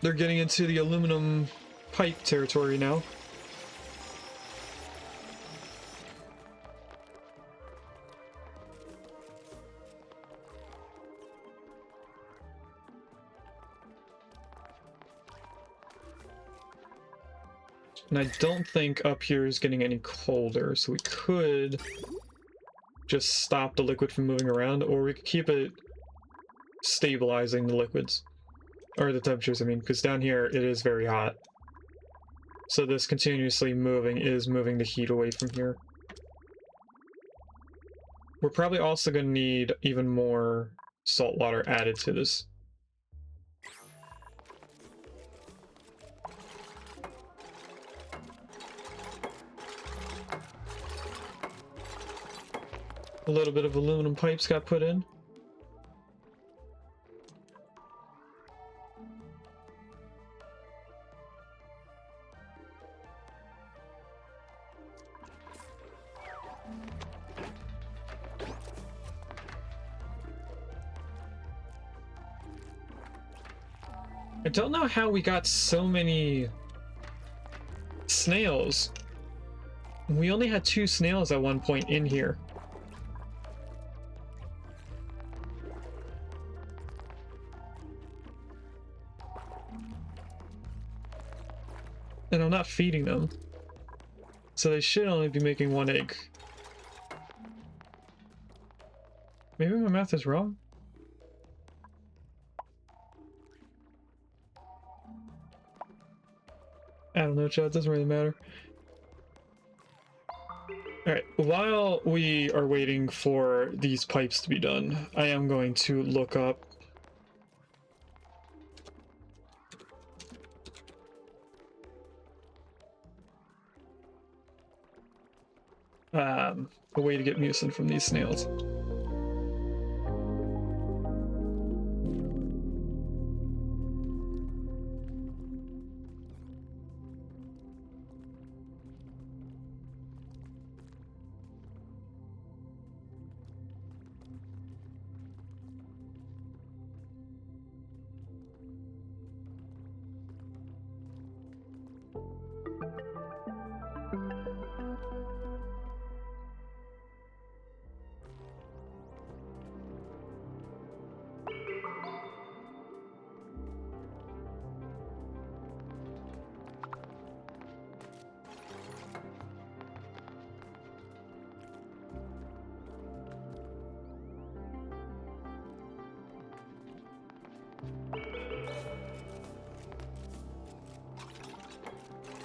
They're getting into the aluminum pipe territory now. And I don't think up here is getting any colder, so we could just stop the liquid from moving around, or we could keep it stabilizing the liquids. Or the temperatures, I mean, because down here it is very hot. So this continuously moving is moving the heat away from here. We're probably also going to need even more salt water added to this. A little bit of aluminum pipes got put in. I don't know how we got so many snails. We only had 2 snails at one point in here. And I'm not feeding them. So they should only be making 1 egg. Maybe my math is wrong? I don't know, Chad, it doesn't really matter. Alright, while we are waiting for these pipes to be done, I am going to look up a way to get mucin from these snails.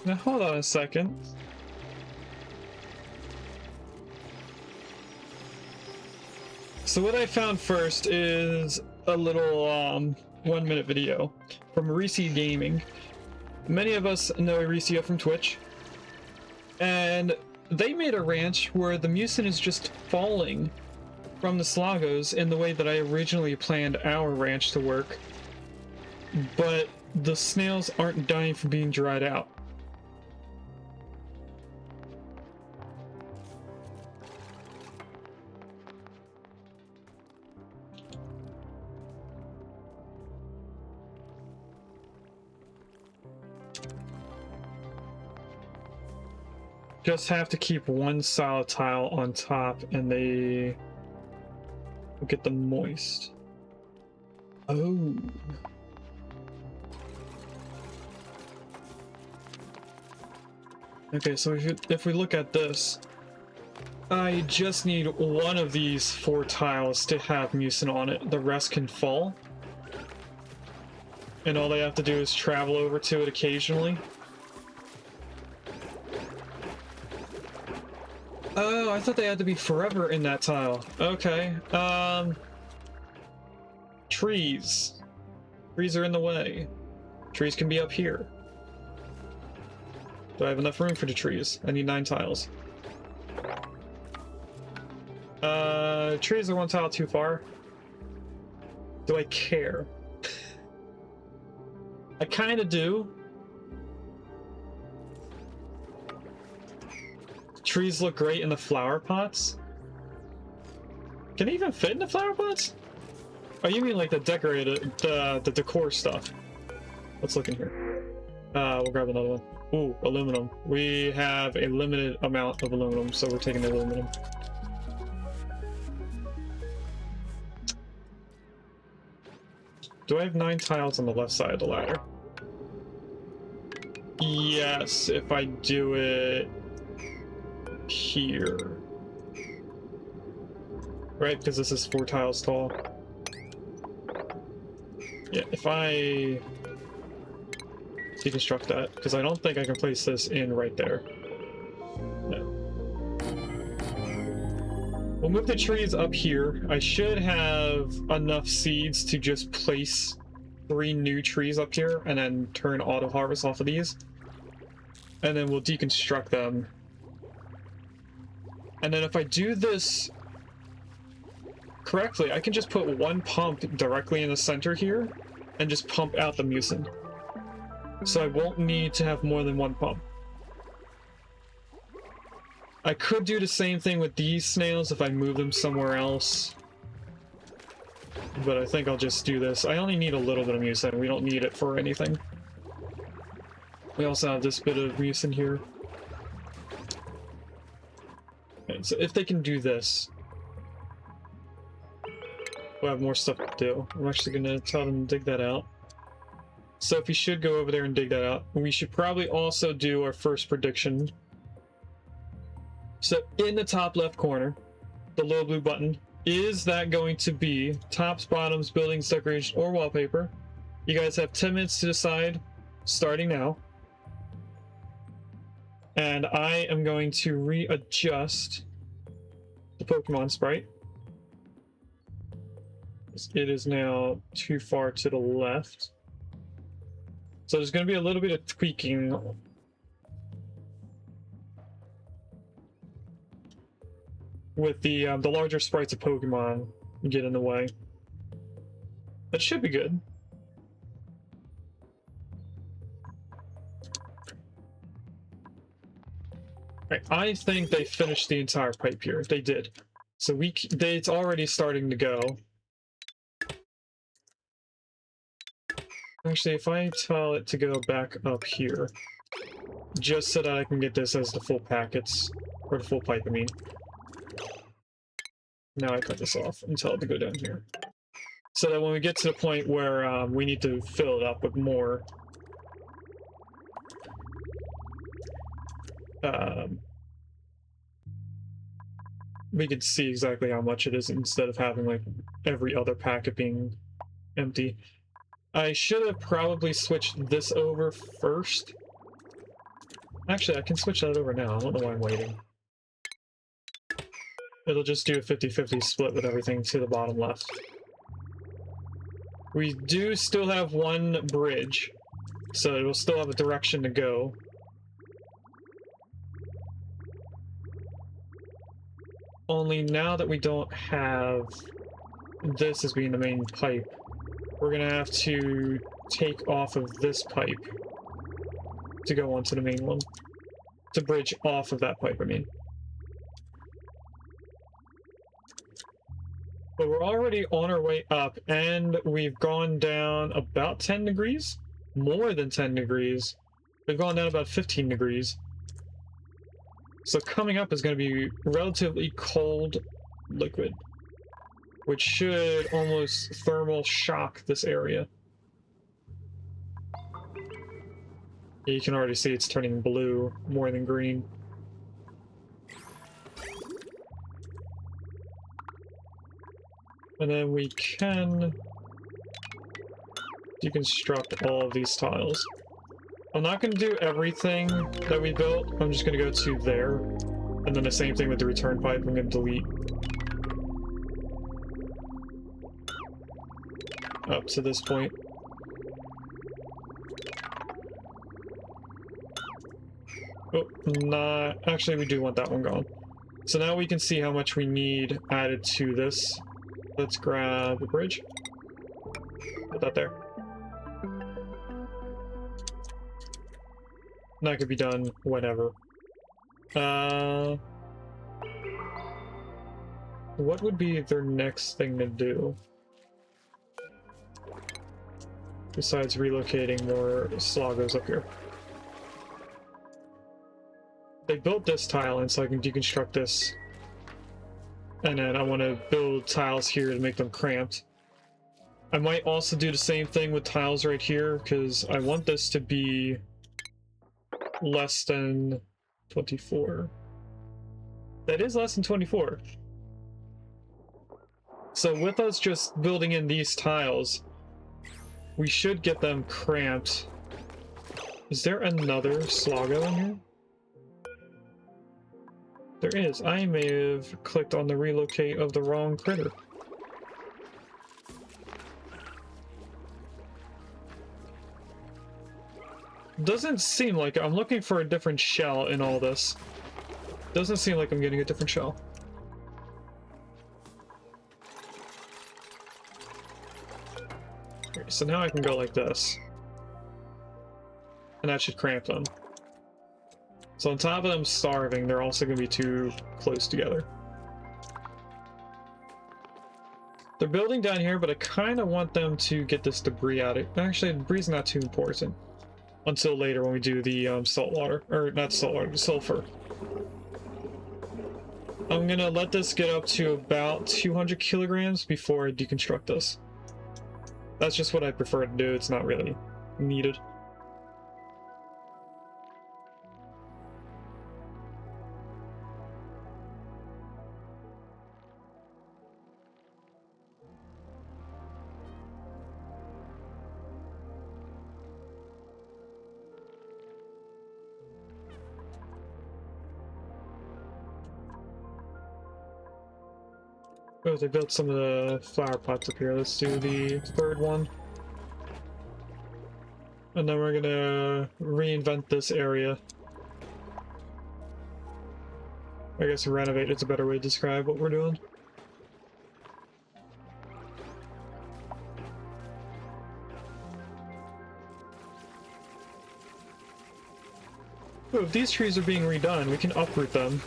Now hold on a second. So what I found first is a little 1-minute video from Reese Gaming. Many of us know Reese from Twitch, and they made a ranch where the mucin is just falling from the slagos in the way that I originally planned our ranch to work, but the snails aren't dying from being dried out. Just have to keep one solid tile on top and they will get them moist. Oh. Okay, so if we look at this, I just need one of these 4 tiles to have mucin on it. The rest can fall. And all they have to do is travel over to it occasionally. Oh, I thought they had to be forever in that tile. Okay. Trees. Trees are in the way. Trees can be up here. Do I have enough room for the trees? I need 9 tiles. Trees are 1 tile too far. Do I care? I kind of do. Trees look great in the flower pots. Can they even fit in the flower pots? Oh, you mean like the decorated, the decor stuff. Let's look in here. We'll grab another one. Ooh, aluminum. We have a limited amount of aluminum, so we're taking the aluminum. Do I have 9 tiles on the left side of the ladder? Yes, if I do it here. Right, because this is 4 tiles tall. Yeah, if I deconstruct that, because I don't think I can place this in right there. No. We'll move the trees up here. I should have enough seeds to just place 3 new trees up here and then turn auto harvest off of these. And then we'll deconstruct them. And then if I do this correctly, I can just put 1 pump directly in the center here and just pump out the mucin. So I won't need to have more than 1 pump. I could do the same thing with these snails if I move them somewhere else. But I think I'll just do this. I only need a little bit of mucin. We don't need it for anything. We also have this bit of mucin here. Okay, so if they can do this, we'll have more stuff to do. I'm actually going to tell them to dig that out. So if we should go over there and dig that out, we should probably also do our first prediction. So in the top left corner, the little blue button, is that going to be tops, bottoms, buildings, decoration, or wallpaper? You guys have 10 minutes to decide, starting now. And I am going to readjust the Pokemon sprite. It is now too far to the left. So there's going to be a little bit of tweaking. With the larger sprites of Pokemon get in the way. That should be good. Right, I think they finished the entire pipe here. They did. So it's already starting to go. Actually, if I tell it to go back up here, just so that I can get this as the full packets, or the full pipe, I mean. Now I cut this off and tell it to go down here. So that when we get to the point where we need to fill it up with more, we can see exactly how much it is instead of having like every other packet being empty. I should have probably switched this over first. Actually, I can switch that over now. I don't know why I'm waiting. It'll just do a 50-50 split with everything to the bottom left. We do still have 1 bridge, so it will still have a direction to go. Only now that we don't have this as being the main pipe, we're gonna have to take off of this pipe to go onto the main one. To bridge off of that pipe, I mean. But we're already on our way up, and we've gone down about 10 degrees? More than 10 degrees. We've gone down about 15 degrees. So coming up is going to be relatively cold liquid, which should almost thermal shock this area. You can already see it's turning blue more than green. And then we can deconstruct all of these tiles. I'm not going to do everything that we built. I'm just going to go to there. And then the same thing with the return pipe. I'm going to delete up to this point. Oh, not... Actually, we do want that one gone. So now we can see how much we need added to this. Let's grab a bridge. Put that there. And that could be done whenever. What would be their next thing to do? Besides relocating more sloggos up here. They built this tile in so I can deconstruct this. And then I want to build tiles here to make them cramped. I might also do the same thing with tiles right here, because I want this to be less than 24. That is less than 24. So with us just building in these tiles, we should get them cramped. Is there another sloggo in here? There is. I may have clicked on the relocate of the wrong critter. Doesn't seem like it. I'm looking for a different shell in all this. Doesn't seem like I'm getting a different shell. Okay, so now I can go like this. And that should cramp them. So on top of them starving, they're also going to be too close together. They're building down here, but I kind of want them to get this debris out of it. Actually, debris not too important. Until later when we do the salt water. Or not salt water, sulfur. I'm going to let this get up to about 200 kilograms before I deconstruct this. That's just what I prefer to do. It's not really needed. Oh, they built some of the flower pots up here. Let's do the third one. And then we're gonna reinvent this area. I guess renovate is a better way to describe what we're doing. Oh, if these trees are being redone, we can uproot them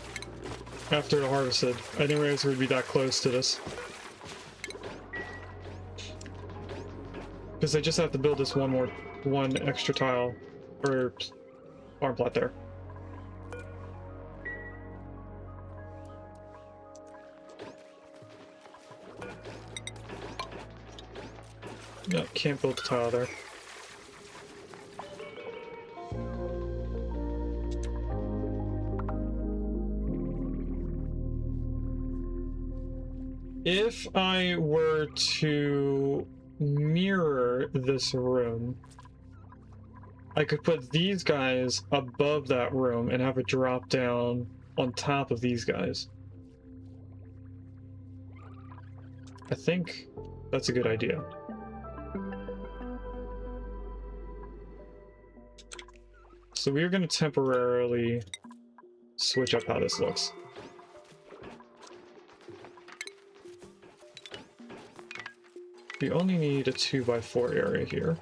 after they're harvested. I didn't realize we'd be that close to this. Because they just have to build this one extra tile, or farm plot there. No, can't build the tile there. If I were to mirror this room, I could put these guys above that room and have it drop down on top of these guys. I think that's a good idea. So we're going to temporarily switch up how this looks. We only need a 2x4 area here.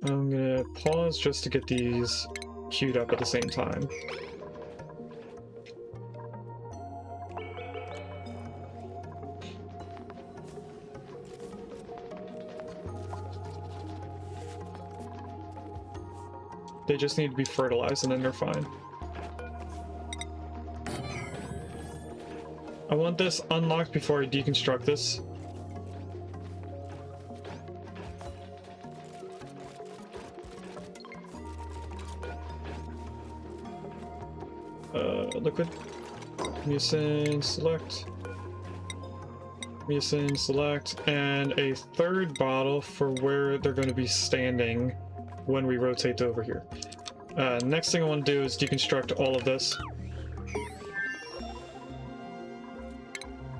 I'm gonna pause just to get these queued up at the same time. They just need to be fertilized and then they're fine. I want this unlocked before I deconstruct this. Liquid. Mucin, select. Mucin, select. And a third bottle for where they're going to be standing when we rotate over here. Next thing I want to do is deconstruct all of this.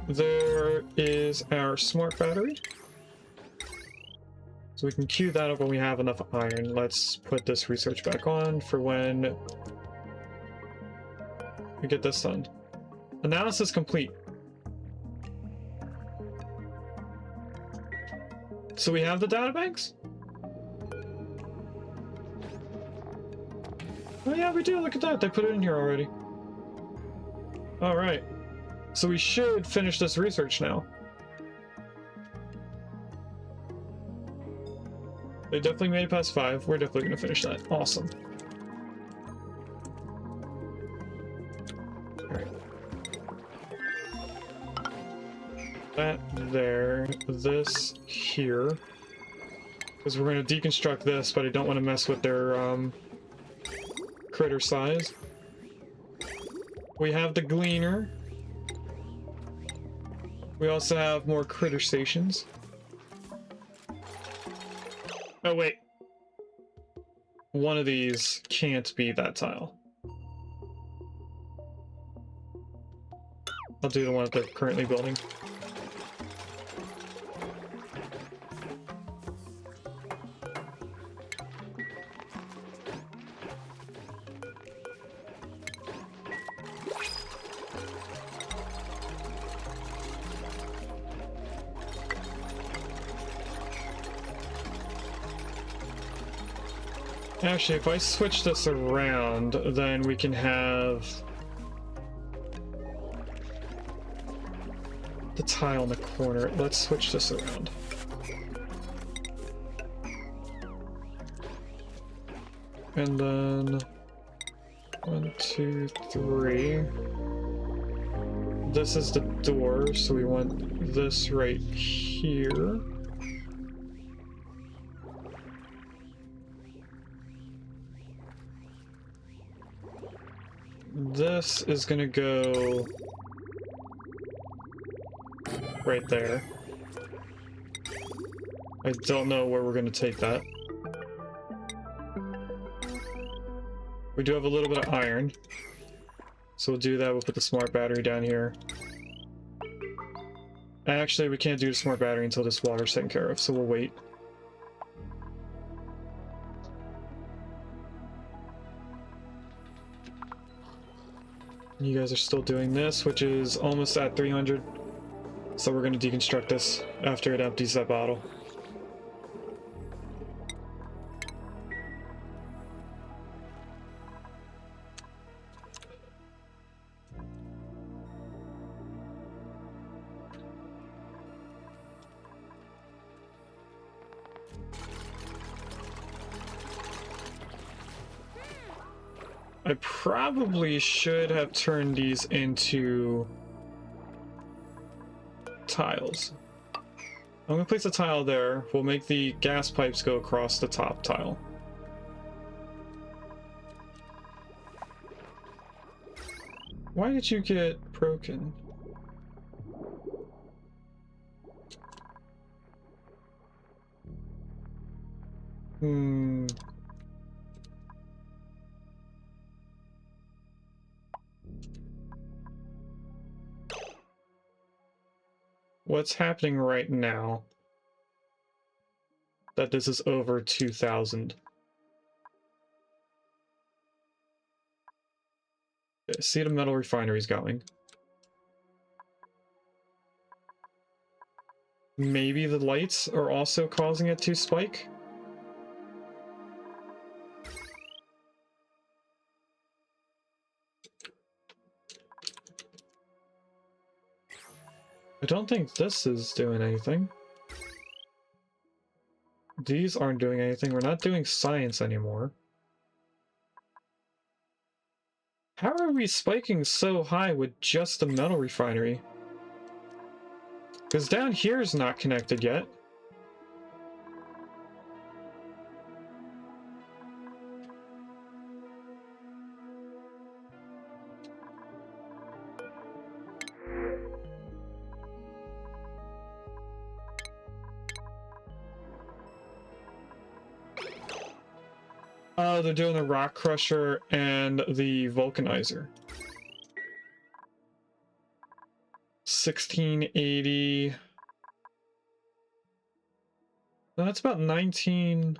There is our smart battery. So we can queue that up when we have enough iron. Let's put this research back on for when we get this done. Analysis complete. So we have the databanks? Oh yeah, we do. Look at that. They put it in here already. All right. So we should finish this research now. They definitely made it past 5. We're definitely going to finish that. Awesome. All right. That there. This here. Because we're going to deconstruct this, but I don't want to mess with their critter size. We have the gleaner. We also have more critter stations. Oh wait. One of these can't be that tile. I'll do the one that they're currently building. Actually, if I switch this around, then we can have the tile in the corner. Let's switch this around. And then 1, 2, 3. This is the door, so we want this right here. This is gonna go right there. I don't know where we're gonna take that. We do have a little bit of iron, so we'll do that. We'll put the smart battery down here. Actually, we can't do the smart battery until this water's taken care of, so we'll wait. You guys are still doing this, which is almost at 300. So we're going to deconstruct this after it empties that bottle. I probably should have turned these into tiles. I'm gonna place a tile there. We'll make the gas pipes go across the top tile. Why did you get broken? What's happening right now that this is over 2,000? See the metal refinery's going. maybe the lights are also causing it to spike. I don't think this is doing anything. These aren't doing anything. We're not doing science anymore. How are we spiking so high with just the metal refinery? Because down here is not connected yet. Oh, they're doing the rock crusher and the vulcanizer. 1680. No, that's about 19.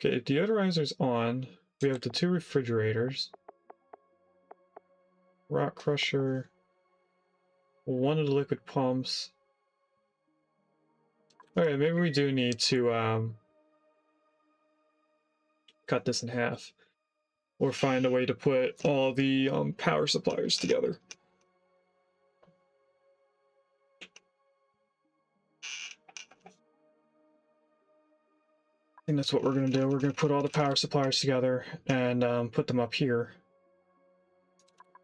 Okay, deodorizer's on. We have the 2 refrigerators. Rock crusher. 1 of the liquid pumps. Okay, maybe we do need to cut this in half. Or find a way to put all the power suppliers together. I think that's what we're going to do. We're going to put all the power suppliers together and put them up here.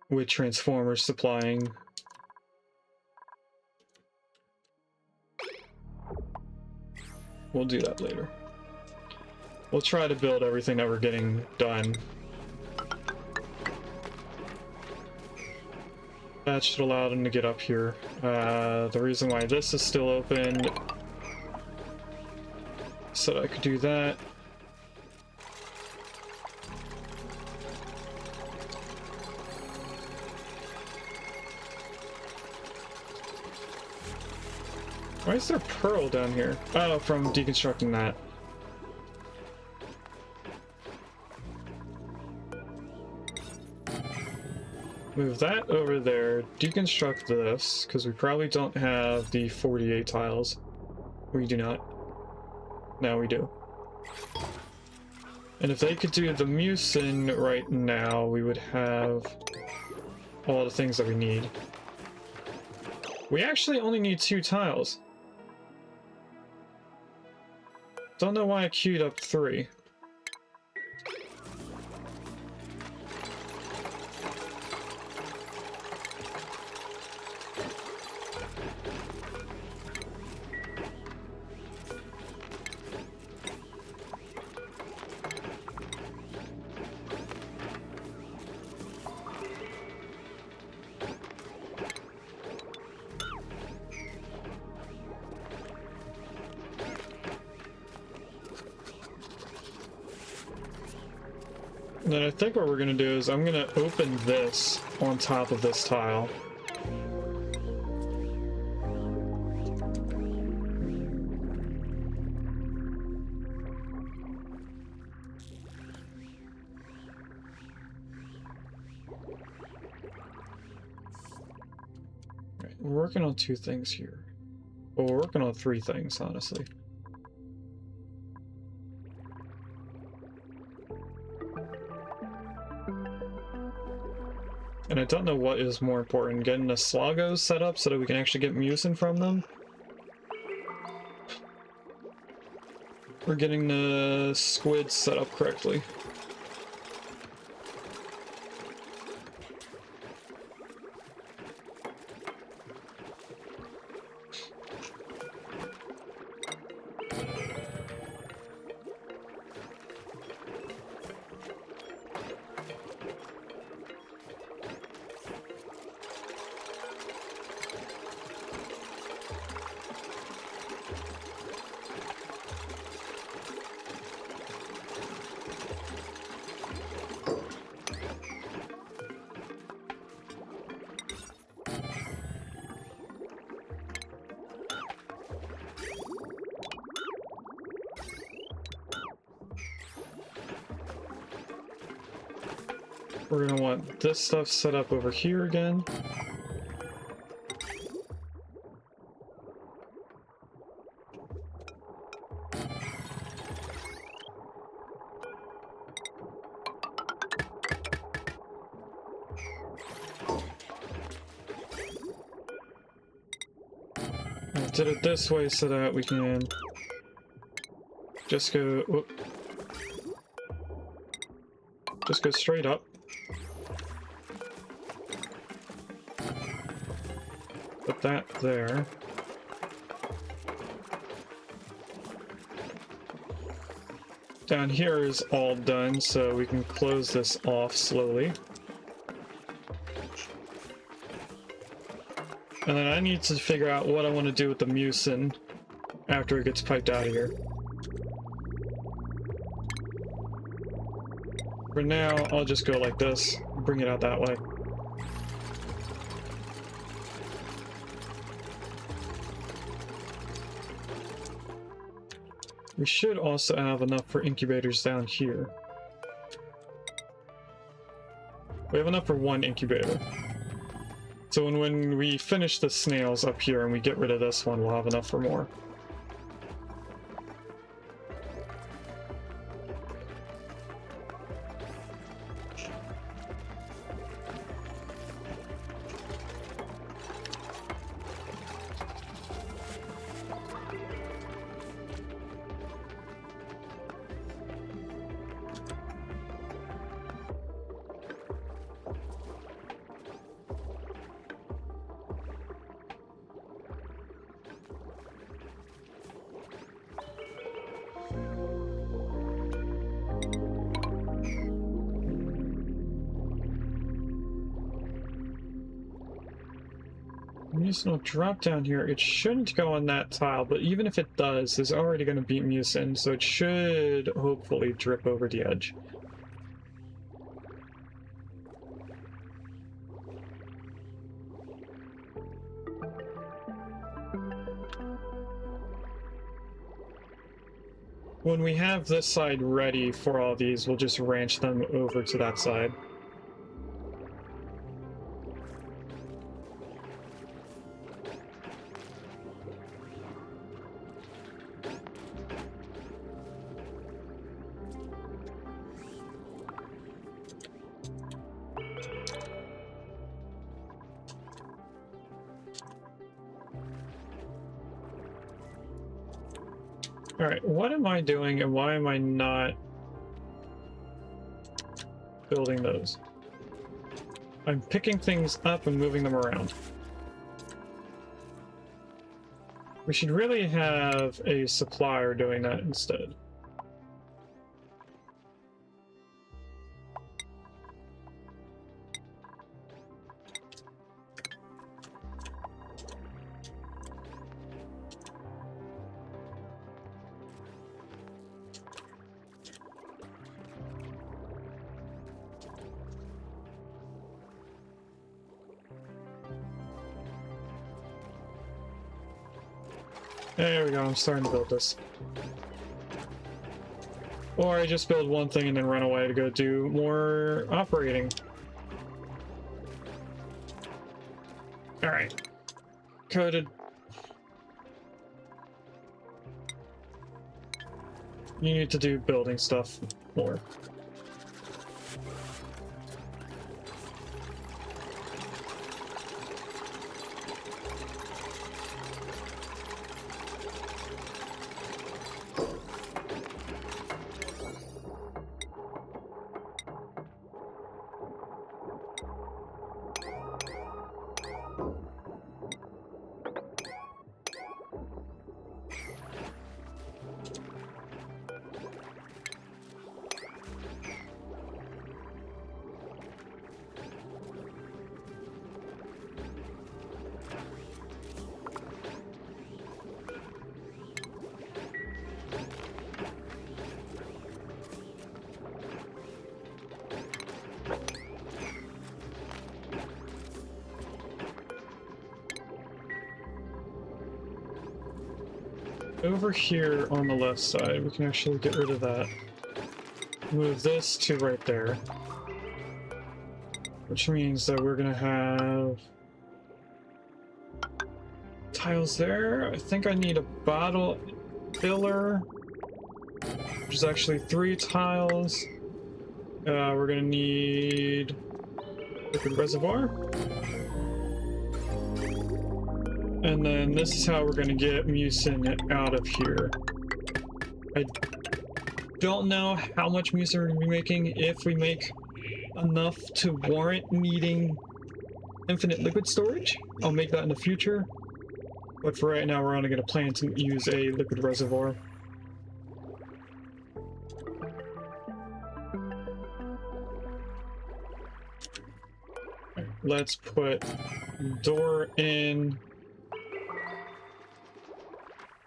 With transformers supplying. We'll do that later. We'll try to build everything that we're getting done. That should allow them to get up here. The reason why this is still open, so that I could do that. Why is there pearl down here? Oh, from deconstructing that. Move that over there, deconstruct this, because we probably don't have the 48 tiles. We do not. Now we do. And if they could do the mucin right now, we would have all the things that we need. We actually only need 2 tiles. Don't know why I queued up 3. And then I think what we're going to do is I'm going to open this on top of this tile. Right, we're working on 2 things here. Well, we're working on 3 things, honestly. And I don't know what is more important, getting the Slogos set up so that we can actually get mucin from them, or getting the Squids set up correctly. we're gonna want this stuff set up over here again. I did it this way so that we can just go, whoop. Just go straight up. Put that there. Down here is all done, so we can close this off slowly. And then I need to figure out what I want to do with the mucin after it gets piped out of here. For now, I'll just go like this, bring it out that way. We should also have enough for incubators down here. We have enough for one incubator. So when we finish the snails up here and we get rid of this one, we'll have enough for more. Mucin will drop down here. It shouldn't go on that tile, but even if it does, there's already going to be mucin, so it should hopefully drip over the edge. When we have this side ready for all these, we'll just ranch them over to that side. Alright, what am I doing and why am I not building those? I'm picking things up and moving them around. We should really have a supplier doing that instead. There we go, I'm starting to build this. Or I just build one thing and then run away to go do more operating. Alright. Coded. You need to do building stuff more. Over here on the left side, we can actually get rid of that. Move this to right there. which means that we're gonna have tiles there. I think I need a bottle filler, which is actually 3 tiles. We're gonna need liquid reservoir. And then this is how we're gonna get mucin out of here. I don't know how much mucin we're gonna be making. If we make enough to warrant needing infinite liquid storage, I'll make that in the future. But for right now, we're only gonna plan to use a liquid reservoir. Let's put door in,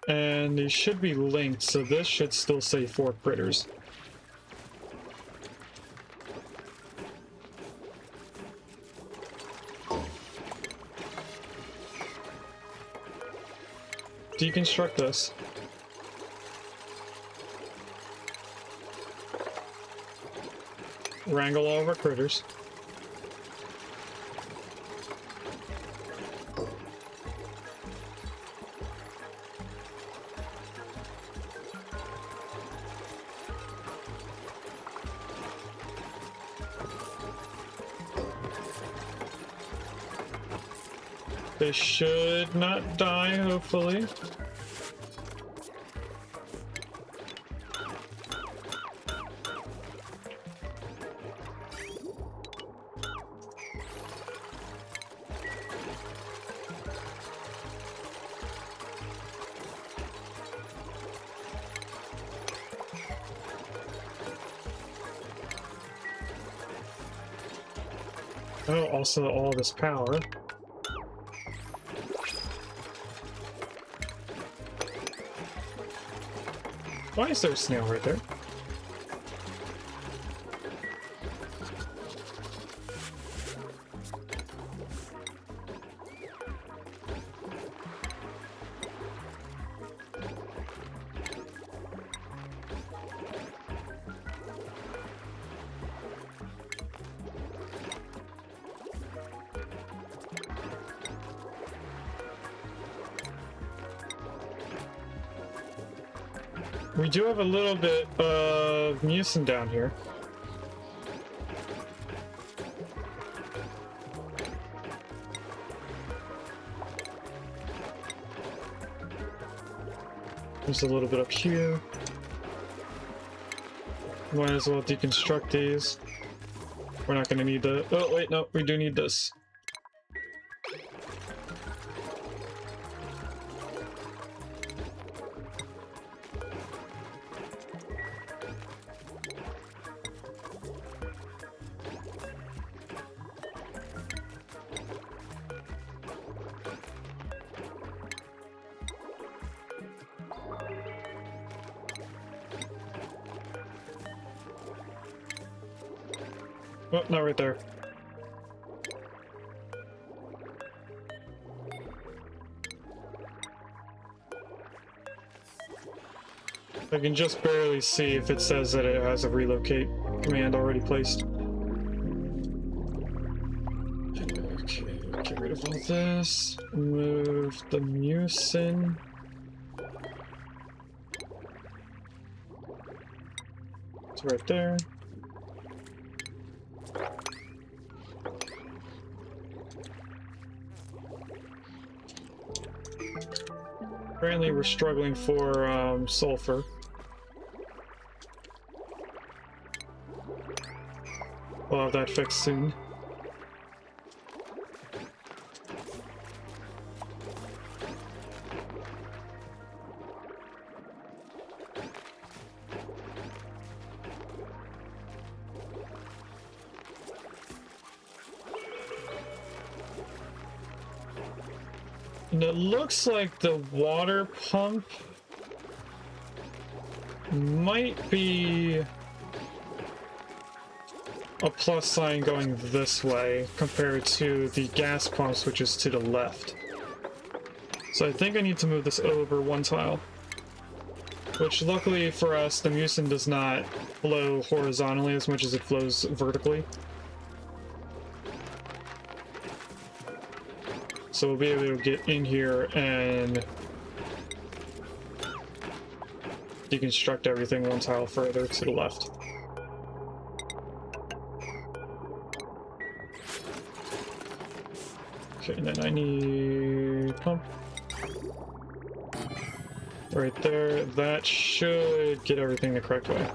and they should be linked, so this should still say 4 critters. Deconstruct this. Wrangle all of our critters. They should not die, hopefully. Oh, also all this power. Why is there a snail right there? We do have a little bit of mucin down here. There's a little bit up here. Might as well deconstruct these. We're not going to need the... Oh, wait, no, we do need this. Oh, not right there. I can just barely see if it says that it has a relocate command already placed. Okay, get rid of all this. Move the mucin. It's right there. Apparently we're struggling for sulfur. We'll have that fixed soon. And it looks like the water pump might be a plus sign going this way compared to the gas pumps, which is to the left. So I think I need to move this over 1 tile. Which luckily for us, the mucin does not flow horizontally as much as it flows vertically. So we'll be able to get in here and deconstruct everything one tile further to the left. Okay, and then I need pump. Right there. That should get everything the correct way.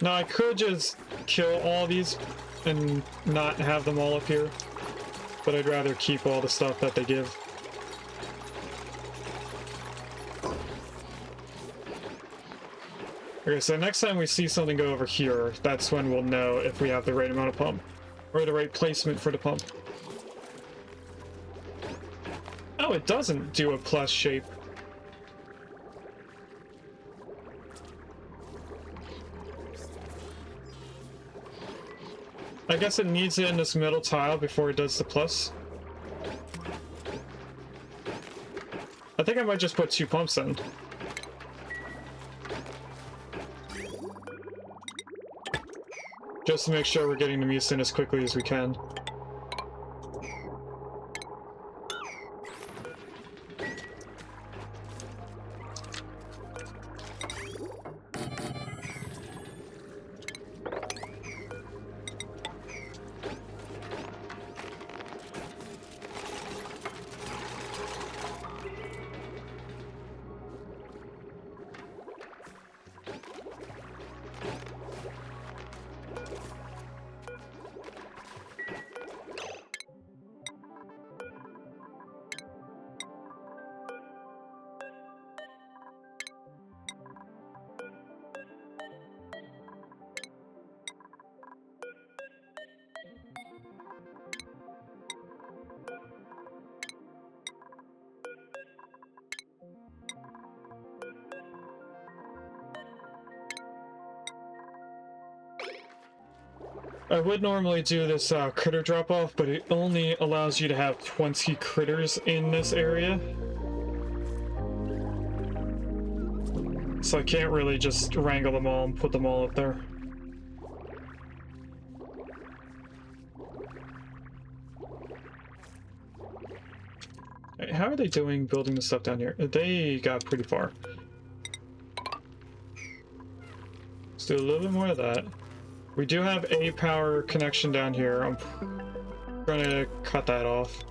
Now I could just kill all these and not have them all up here, but I'd rather keep all the stuff that they give. Okay, so next time we see something go over here, that's when we'll know if we have the right amount of pump, or the right placement for the pump. Oh, it doesn't do a plus shape. I guess it needs it in this middle tile before it does the plus. I think I might just put 2 pumps in. Just to make sure we're getting the muse in as quickly as we can. I would normally do this critter drop-off, but it only allows you to have 20 critters in this area. So I can't really just wrangle them all and put them all up there. Hey, how are they doing building the stuff down here? They got pretty far. Let's do a little bit more of that. We do have a power connection down here. I'm trying to cut that off.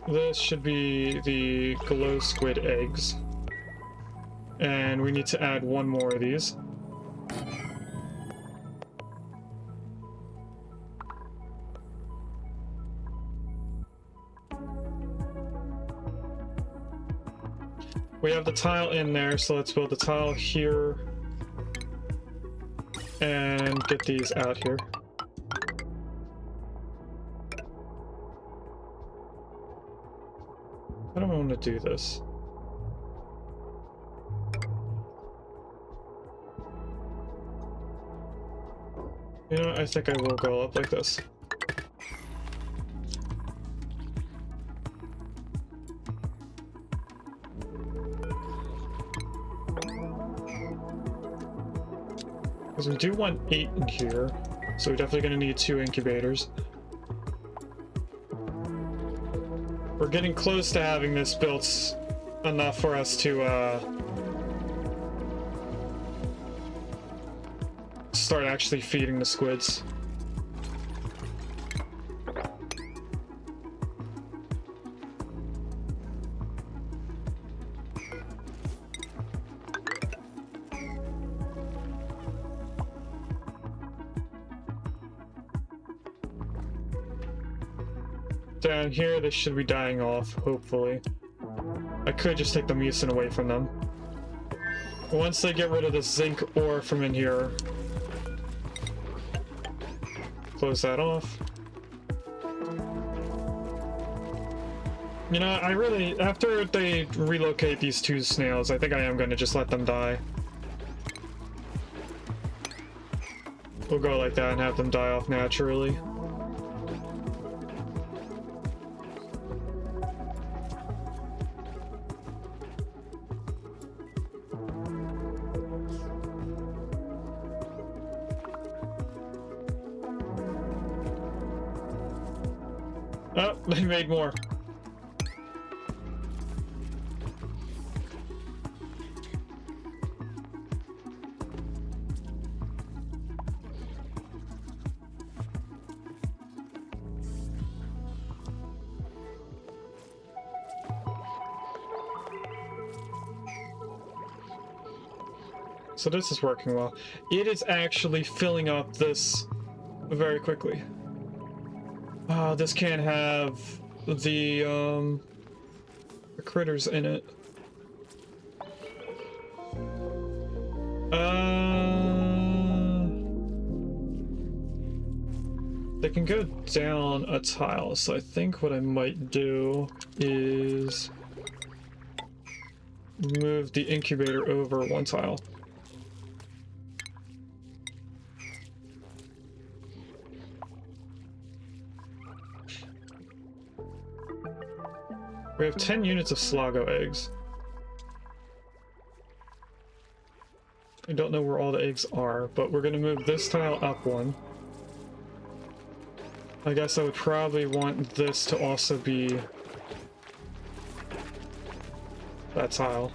This should be the glow squid eggs. And we need to add 1 more of these. We have the tile in there, so let's build the tile here. And get these out here. I don't want to do this. You know, I think I will go up like this. Because we do want 8 in here, so we're definitely going to need 2 incubators. We're getting close to having this built enough for us to start actually feeding the squids. Down here, they should be dying off, hopefully. I could just take the mucin away from them. Once they get rid of the zinc ore from in here, close that off. You know, I really, after they relocate these 2 snails, I think I am going to just let them die. We'll go like that and have them die off naturally. Oh, they made more. So this is working well. It is actually filling up this very quickly. This can't have the critters in it. They can go down a tile, so I think what I might do is move the incubator over one tile. We have 10 units of Slago eggs. I don't know where all the eggs are, but we're going to move this tile up one. I guess I would probably want this to also be that tile.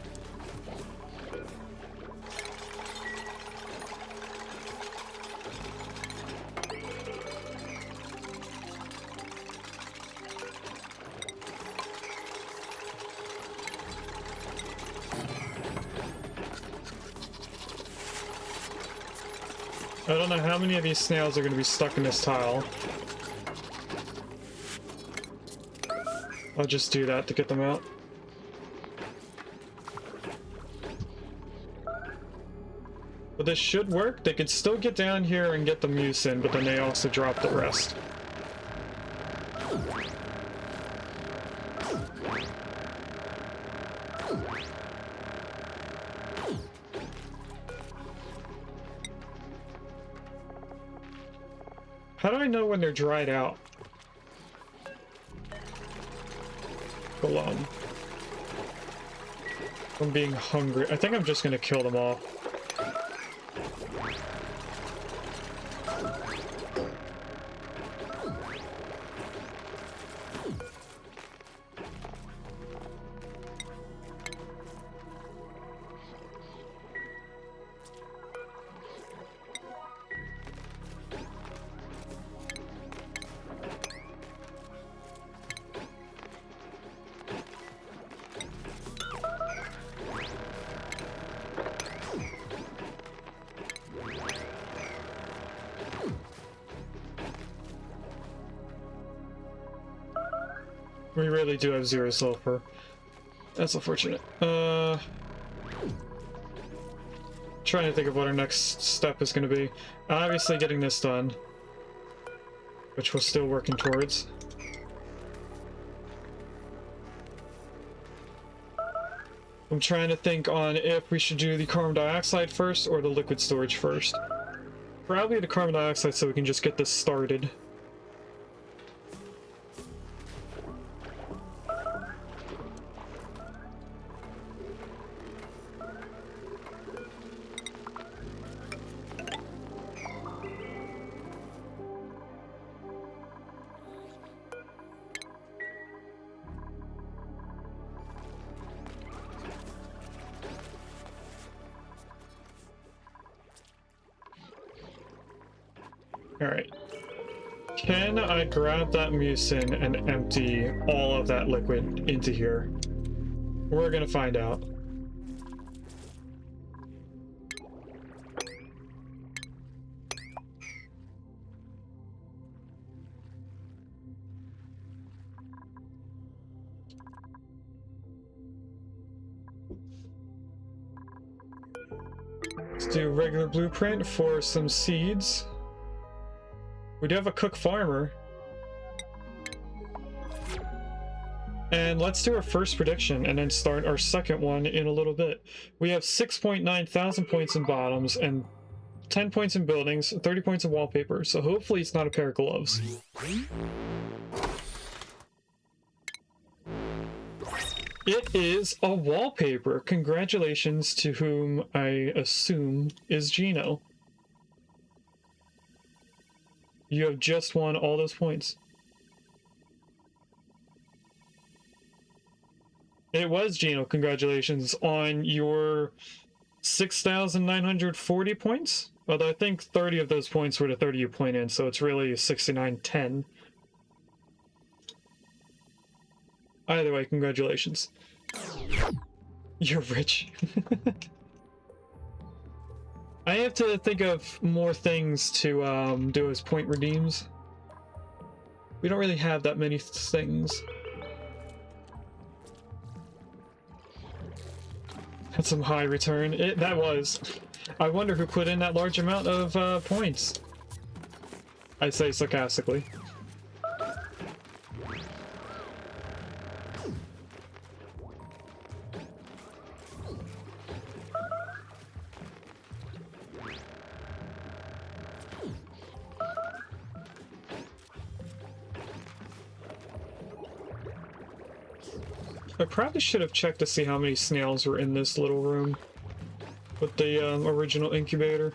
I don't know how many of these snails are going to be stuck in this tile. I'll just do that to get them out. But this should work. They can still get down here and get the muse in, but then they also drop the rest. How do I know when they're dried out? Hold on. I'm being hungry. I think I'm just gonna kill them all. We really do have 0 sulfur. That's unfortunate. Trying to think of what our next step is going to be. Obviously getting this done, which we're still working towards. I'm trying to think on if we should do the carbon dioxide first or the liquid storage first. Probably the carbon dioxide so we can just get this started. Alright. Can I grab that mucin and empty all of that liquid into here? We're gonna find out. Let's do regular blueprint for some seeds. We do have a cook farmer. And let's do our first prediction and then start our second one in a little bit. We have 6.9 thousand points in bottoms and 10 points in buildings, 30 points in wallpaper. So hopefully it's not a pair of gloves. It is a wallpaper. Congratulations to whom I assume is Gino. You have just won all those points. It was, Gino. Congratulations on your 6,940 points. Although I think 30 of those points were the 30 you point in, so it's really 6910. Either way, congratulations. You're rich. I have to think of more things to do as point redeems. We don't really have that many things. That's some high return. That was. I wonder who put in that large amount of points. I say sarcastically. I probably should have checked to see how many snails were in this little room with the original incubator.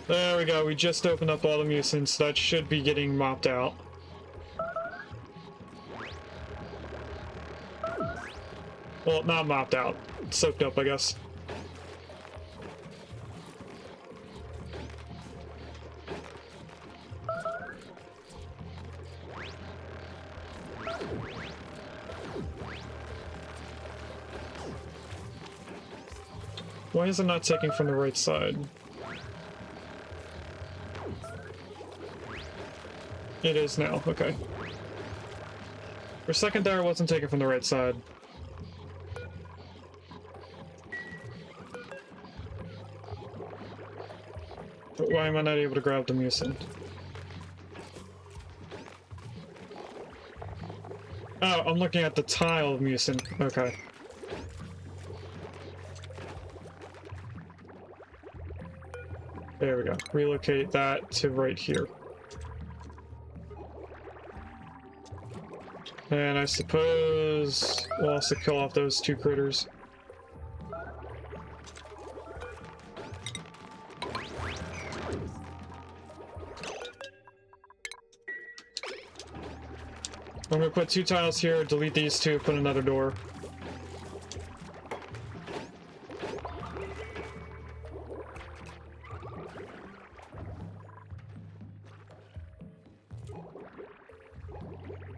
There we go, we just opened up all the mucins. That should be getting mopped out. Well, not mopped out. Soaked up, I guess. Why is it not taking from the right side? It is now, okay. For a second there, it wasn't taken from the right side. But why am I not able to grab the mucin? Oh, I'm looking at the tile of mucin. Okay. There we go. Relocate that to right here. And I suppose we'll also kill off those two critters. I'm gonna put two tiles here, delete these two, put another door.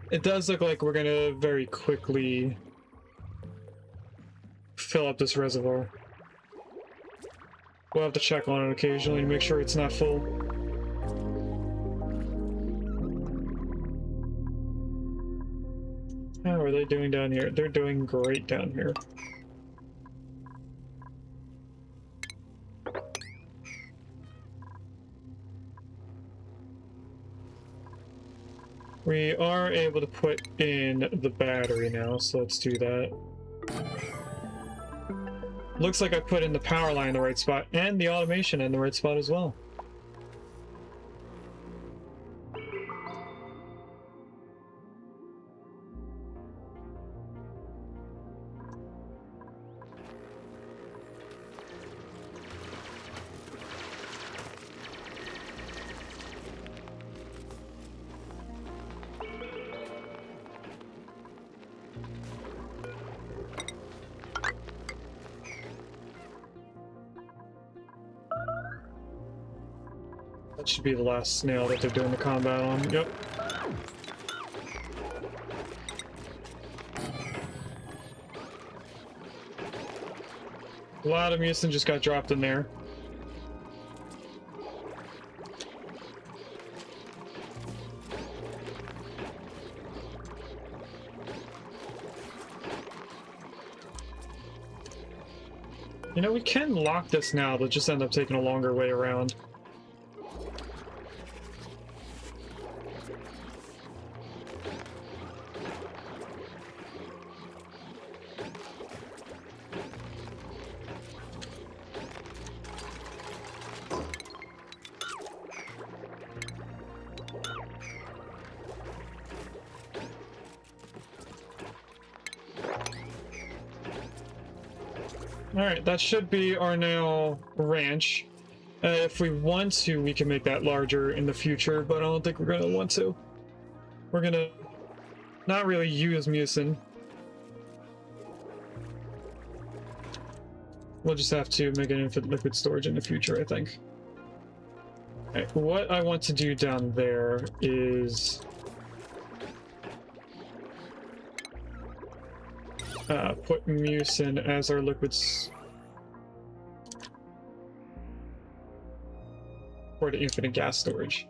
It does look like we're gonna very quickly fill up this reservoir. We'll have to check on it occasionally to make sure it's not full. How are they doing down here? They're doing great down here. We are able to put in the battery now, so let's do that. Looks like I put in the power line in the right spot and the automation in the right spot as well. That should be the last snail that they're doing the combat on. Yep. A lot of mucin just got dropped in there. You know, we can lock this now, but just end up taking a longer way around. Alright, that should be our now ranch. If we want to, we can make that larger in the future, but I don't think we're gonna want to. We're gonna not really use mucin. We'll just have to make an infinite liquid storage in the future, I think. Alright, what I want to do down there is put mucin as our liquids for the infinite gas storage.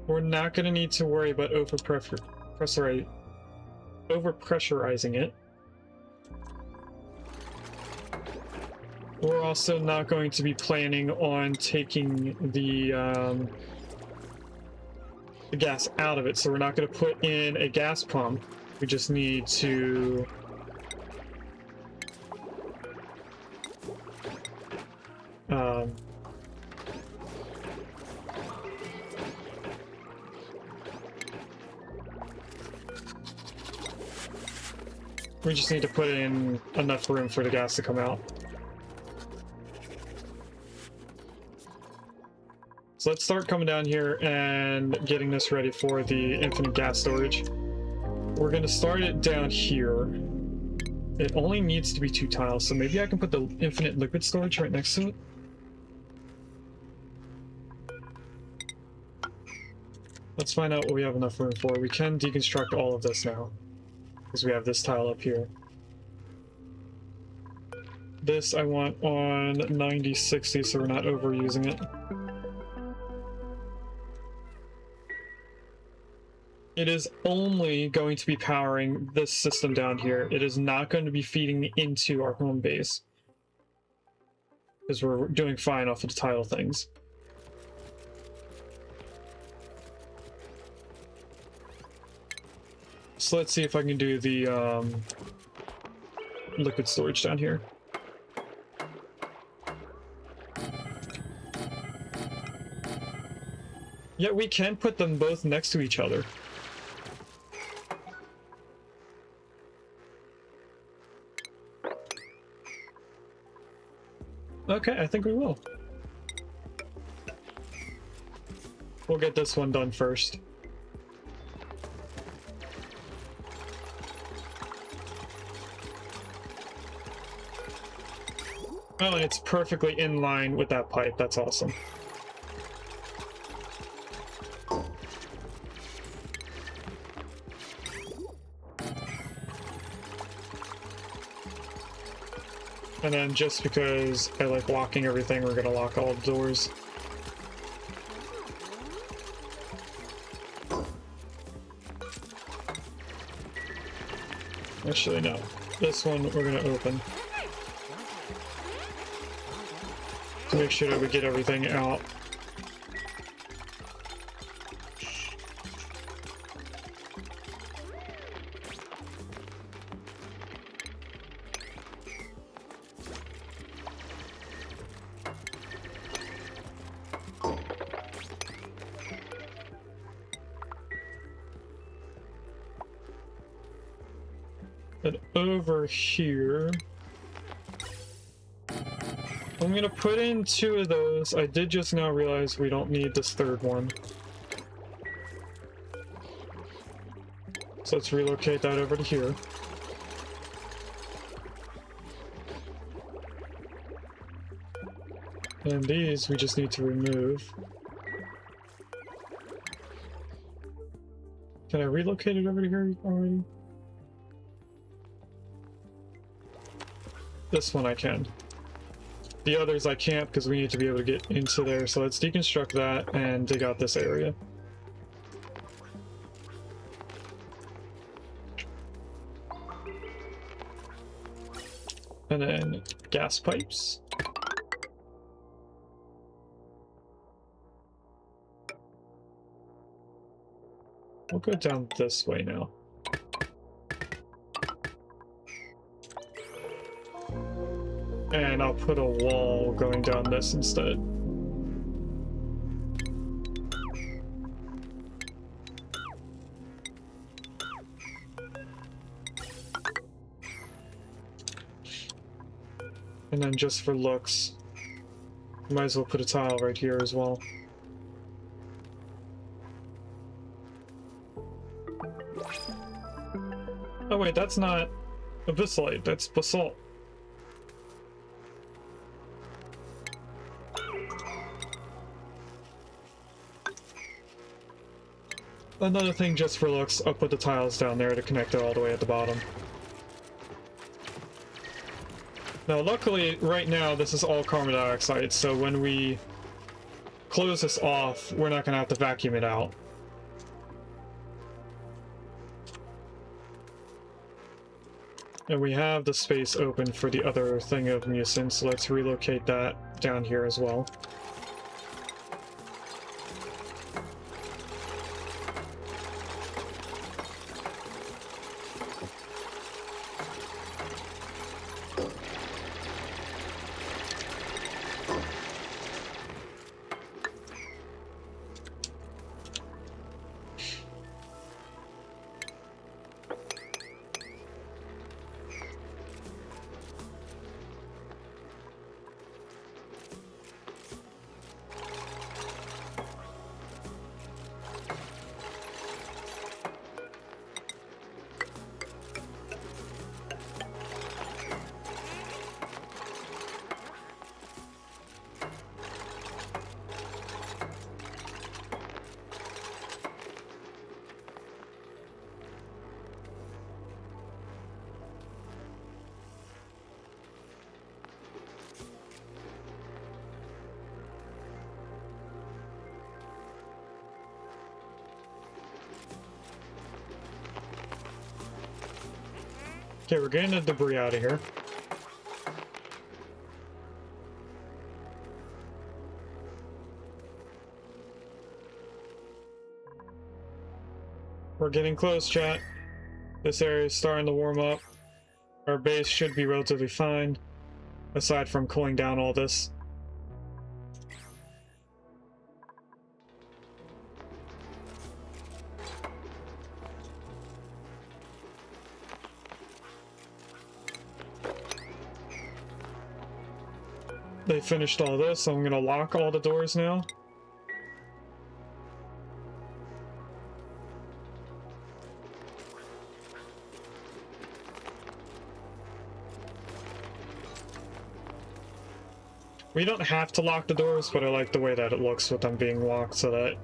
We're not going to need to worry about overpressurizing it. We're also not going to be planning on taking the gas out of it, so we're not going to put in a gas pump. We just need to we just need to put in enough room for the gas to come out. So let's start coming down here and getting this ready for the infinite gas storage. We're going to start it down here. It only needs to be 2 tiles, so maybe I can put the infinite liquid storage right next to it. Let's find out what we have enough room for. We can deconstruct all of this now, because we have this tile up here. This I want on 90-60, so we're not overusing it. It is only going to be powering this system down here. It is not going to be feeding into our home base, because we're doing fine off of the tile things. So let's see if I can do the liquid storage down here. Yeah, we can put them both next to each other. Okay, I think we will. We'll get this one done first. Oh, and it's perfectly in line with that pipe. That's awesome. And then just because I like locking everything, we're gonna lock all the doors. Actually, no. This one we're gonna open. To make sure that we get everything out. But over here, I'm gonna put in 2 of those. I did just now realize we don't need this 3rd one. So let's relocate that over to here. And these we just need to remove. Can I relocate it over to here already? This one I can. The others I can't because we need to be able to get into there. So let's deconstruct that and dig out this area. And then gas pipes. We'll go down this way now. And I'll put a wall going down this instead. And then just for looks, might as well put a tile right here as well. Oh wait, that's not abyssalite, that's basalt. Another thing just for looks, I'll put the tiles down there to connect it all the way at the bottom. Now luckily, right now, this is all carbon dioxide, so when we close this off, we're not going to have to vacuum it out. And we have the space open for the other thing of mucin, so let's relocate that down here as well. Okay, we're getting the debris out of here. We're getting close, chat. This area is starting to warm up. Our base should be relatively fine, aside from cooling down all this. They finished all this, so I'm gonna lock all the doors now. We don't have to lock the doors, but I like the way that it looks with them being locked so that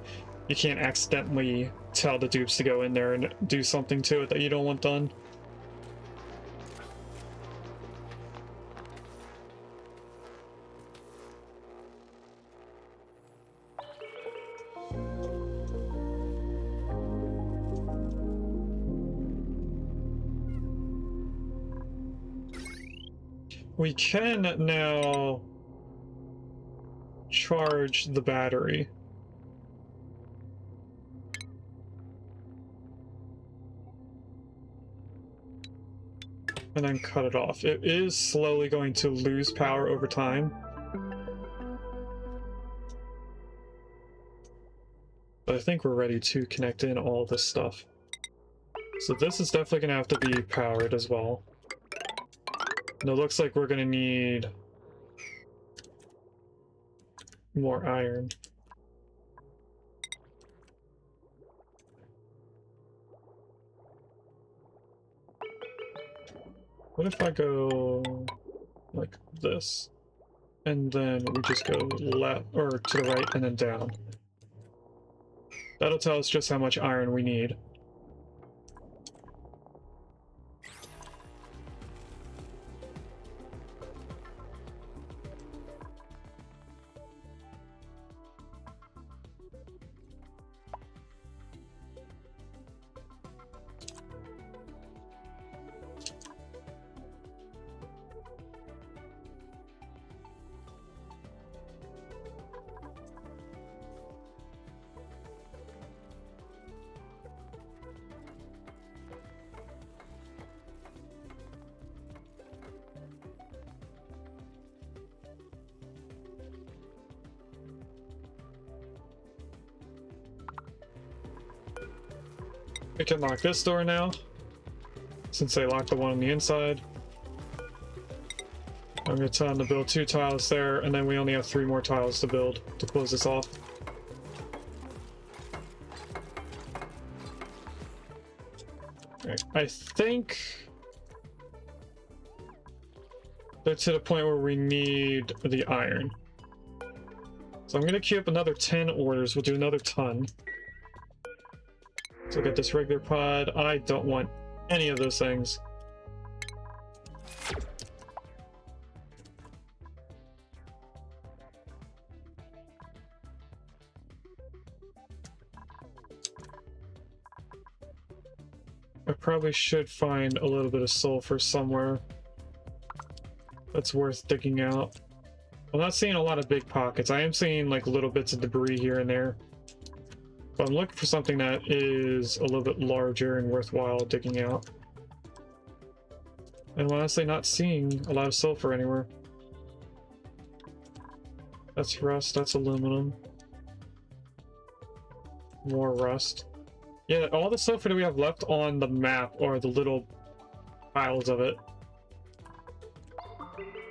you can't accidentally tell the dupes to go in there and do something to it that you don't want done. We can now charge the battery. And then cut it off. It is slowly going to lose power over time. But I think we're ready to connect in all this stuff. So this is definitely going to have to be powered as well. And it looks like we're going to need more iron. What if I go like this? And then we just go left or to the right and then down. That'll tell us just how much iron we need. We can lock this door now, since they locked the one on the inside. And I'm going to tell them to build 2 tiles there, and then we only have 3 more tiles to build to close this off. Right. I think they're to the point where we need the iron. So I'm going to queue up another 10 orders. We'll do another ton. So get this regular pod. I don't want any of those things. I probably should find a little bit of sulfur somewhere that's worth digging out. I'm not seeing a lot of big pockets. I am seeing like little bits of debris here and there. But I'm looking for something that is a little bit larger and worthwhile digging out. And I'm honestly not seeing a lot of sulfur anywhere. That's rust, that's aluminum. More rust. Yeah, all the sulfur that we have left on the map are the little piles of it.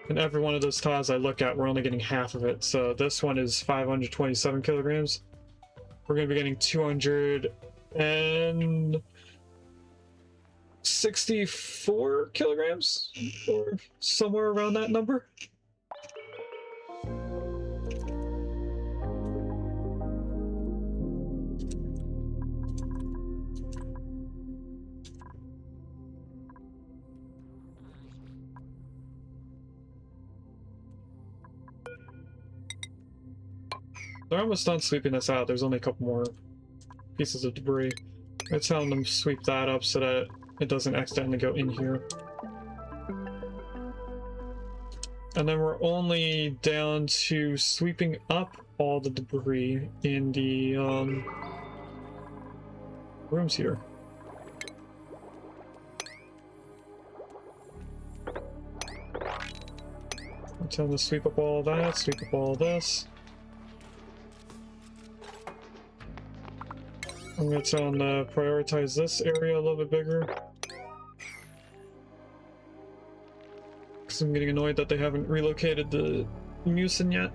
And every one of those tiles I look at, we're only getting half of it. So this one is 527 kilograms. We're going to be getting 264 kilograms, or somewhere around that number. They're almost done sweeping this out. There's only a couple more pieces of debris. I'm telling them to sweep that up so that it doesn't accidentally go in here. And then we're only down to sweeping up all the debris in the rooms here. I'm telling them to sweep up all that, sweep up all this. I'm going to tell them to prioritize this area a little bit bigger. Because I'm getting annoyed that they haven't relocated the mucin yet.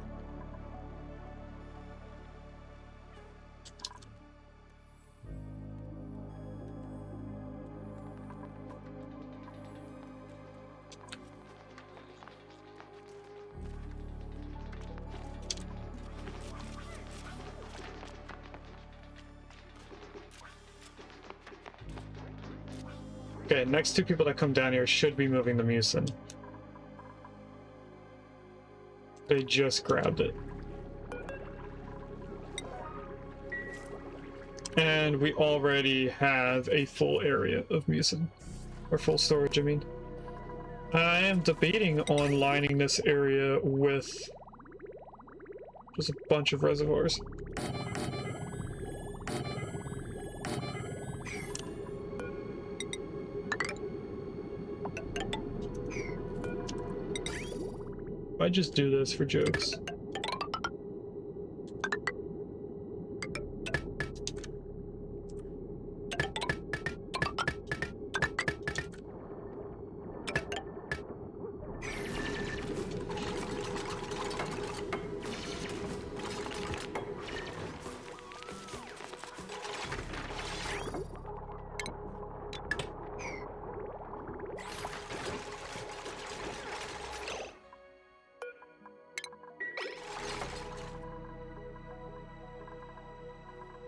Okay, next 2 people that come down here should be moving the mucin. They just grabbed it. And we already have a full area of mucin. Or full storage, I mean. I am debating on lining this area with just a bunch of reservoirs. I just do this for jokes.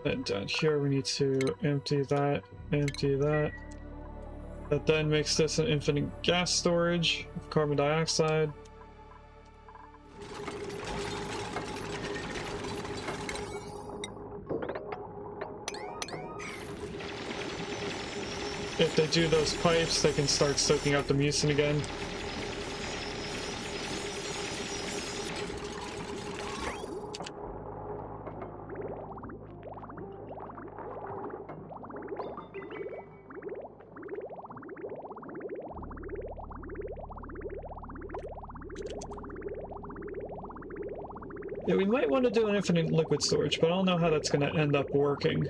And down here we need to empty that, empty that. That then makes this an infinite gas storage of carbon dioxide. If they do those pipes, they can start soaking up the mucin again. Yeah, we might want to do an infinite liquid storage, but I don't know how that's going to end up working.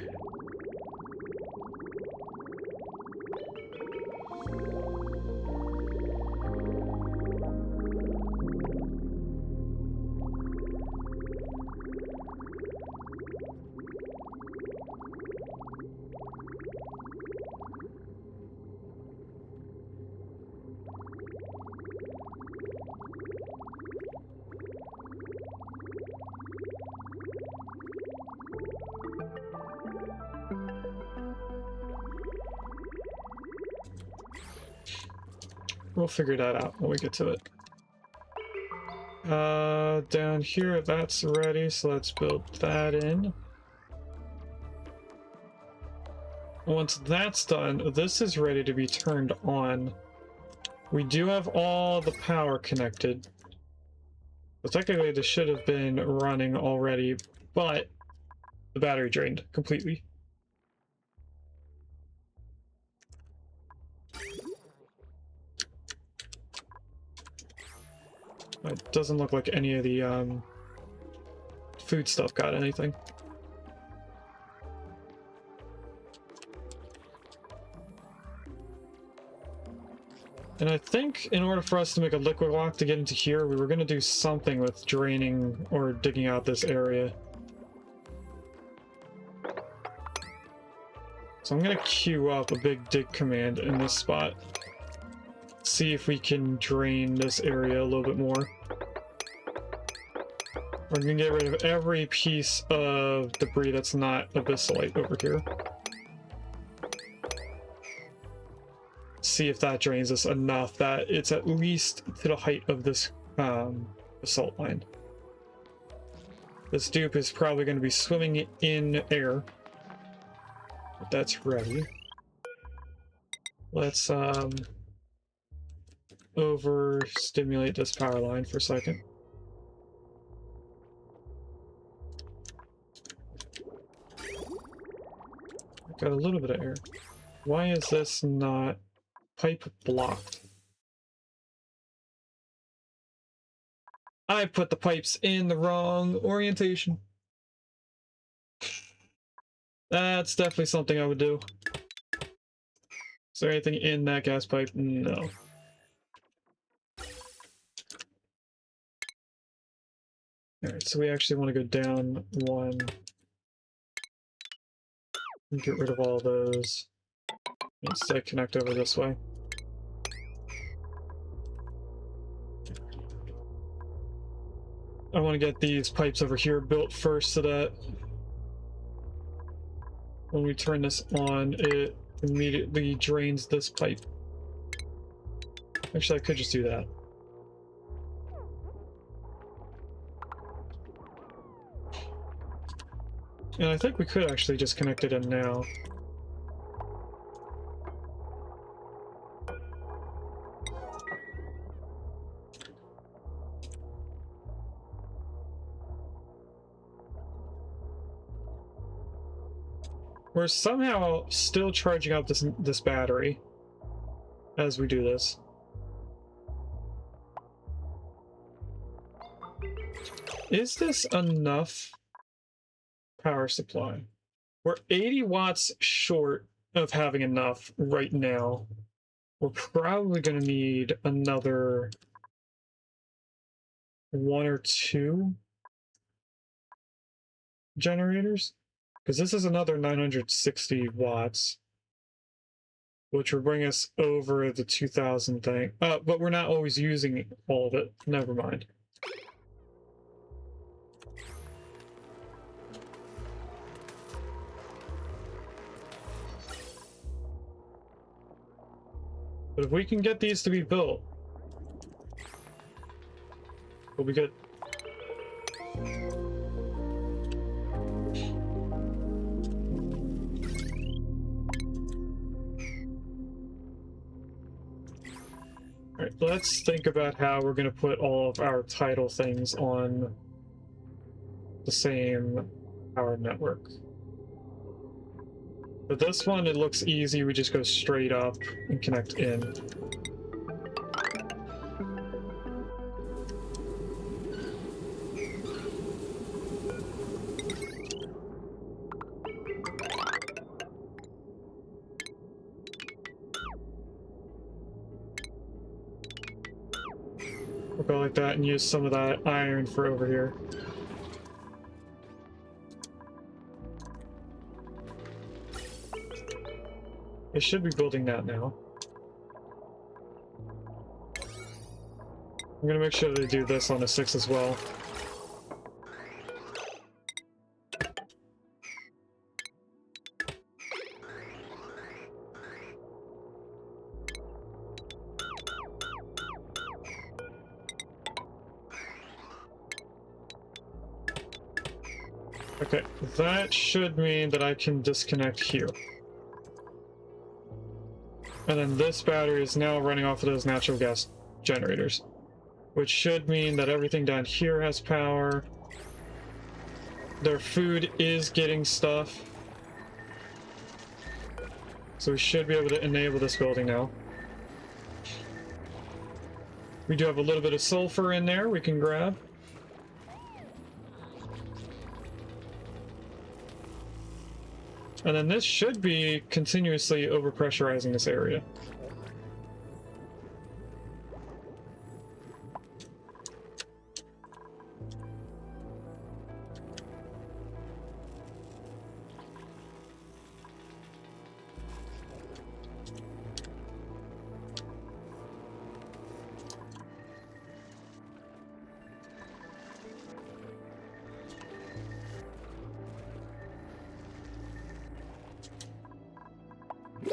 we'll figure that out when we get to it. Down here, that's ready, so let's build that in. Once that's done, this is ready to be turned on. We do have all the power connected. So technically this should have been running already, but the battery drained completely. It doesn't look like any of the food stuff got anything. And I think in order for us to make a liquid lock to get into here, we were going to do something with draining or digging out this area. So I'm going to queue up a big dig command in this spot. See if we can drain this area a little bit more. We're going to get rid of every piece of debris that's not abyssalite over here. See if that drains us enough that it's at least to the height of this basalt line. This dupe is probably going to be swimming in air. But that's ready. Let's overstimulate this power line for a second. Got a little bit of air. Why is this not pipe blocked? I put the pipes in the wrong orientation. That's definitely something I would do. Is there anything in that gas pipe? No. Alright, so we actually want to go down one. And get rid of all those. Instead, connect over this way. I want to get these pipes over here built first so that when we turn this on, it immediately drains this pipe. Actually, I could just do that. And I think we could actually just connect it in now. We're somehow still charging up this battery as we do this. Is this enough power supply? We're 80 watts short of having enough right now. We're probably going to need another 1 or 2 generators. Because this is another 960 watts, which will bring us over the 2000 thing. But we're not always using all of it. Never mind. But if we can get these to be built, we'll be good. Alright, let's think about how we're going to put all of our tidal things on the same power network. But this one, it looks easy. We just go straight up and connect in. We'll go like that and use some of that iron for over here. They should be building that now. I'm gonna make sure they do this on a 6 as well. Okay, that should mean that I can disconnect here. And then this battery is now running off of those natural gas generators, which should mean that everything down here has power. Their food is getting stuff. So we should be able to enable this building now. We do have a little bit of sulfur in there we can grab. And then this should be continuously overpressurizing this area.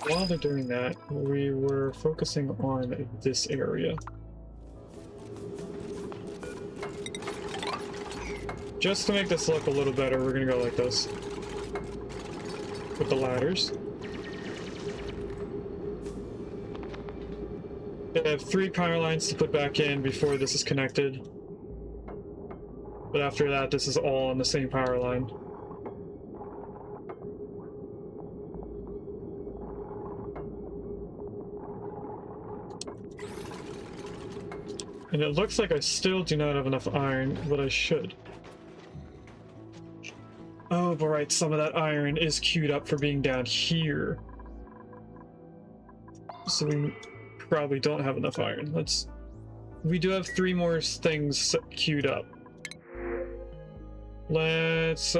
While they're doing that, we were focusing on this area. Just to make this look a little better, we're gonna go like this. With the ladders. I have 3 power lines to put back in before this is connected. But after that, this is all on the same power line. And it looks like I still do not have enough iron, but I should. Oh, but right, some of that iron is queued up for being down here. So we probably don't have enough iron. We do have 3 more things queued up. Let's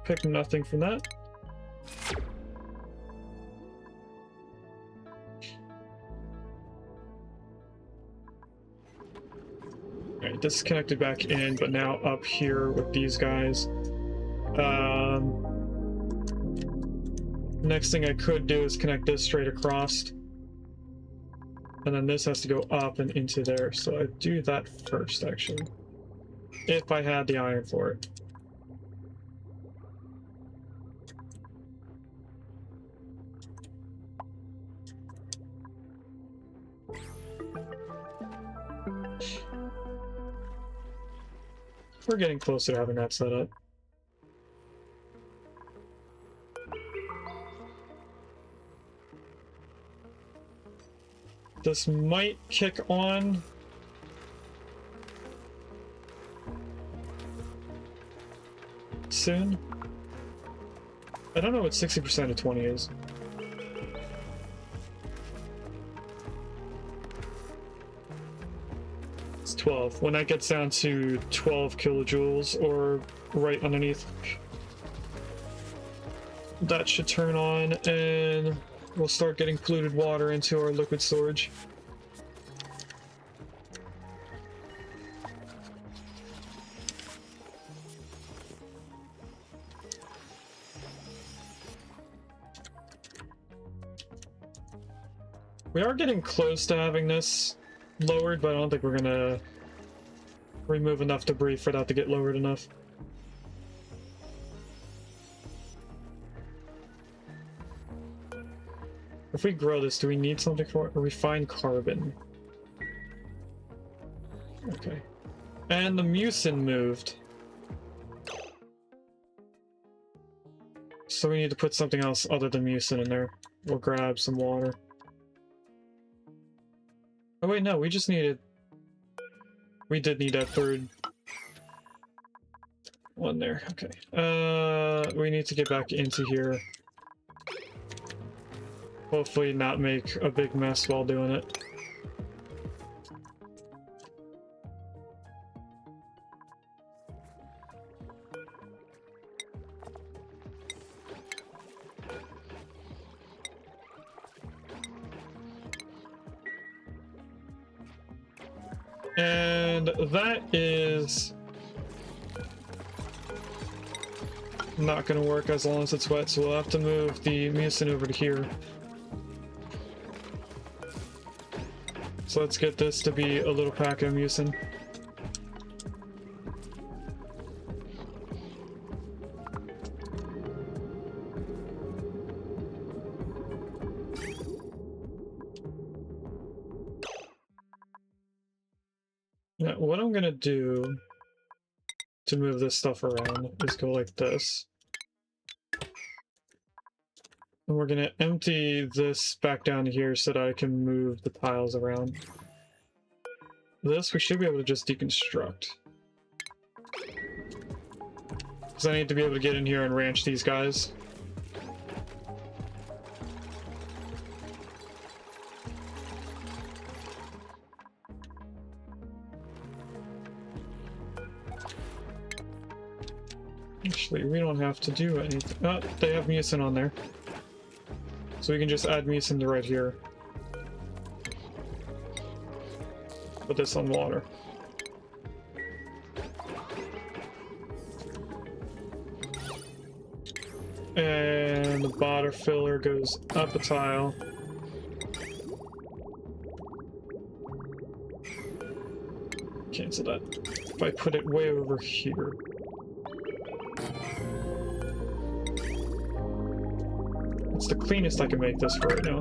pick nothing from that. Alright, this is connected back in, but now up here with these guys. Next thing I could do is connect this straight across. And then this has to go up and into there, so I'd do that first, actually. If I had the iron for it. We're getting closer to having that set up. This might kick on. Soon. I don't know what 60% of 20 is. It's 12. When that gets down to 12 kilojoules or right underneath, that should turn on and we'll start getting polluted water into our liquid storage. We are getting close to having this lowered, but I don't think we're gonna remove enough debris for that to get lowered enough. If we grow this, do we need something for it? Or refined carbon? Okay. And the mucin moved. So we need to put something else other than mucin in there. We'll grab some water. Oh wait, no, we just needed... We did need that third one there. Okay. We need to get back into here. Hopefully not make a big mess while doing it. And that is not going to work as long as it's wet, so we'll have to move the mucin over to here. So let's get this to be a little pack of mucin. what I'm gonna do to move this stuff around is go like this. And we're gonna empty this back down here so that I can move the tiles around. This we should be able to just deconstruct. Because I need to be able to get in here and ranch these guys. Actually, we don't have to do anything. Oh, they have mucin on there. So we can just add mucin to right here. Put this on water. And the bottom filler goes up a tile. Cancel that. If I put it way over here. It's the cleanest I can make this for right now.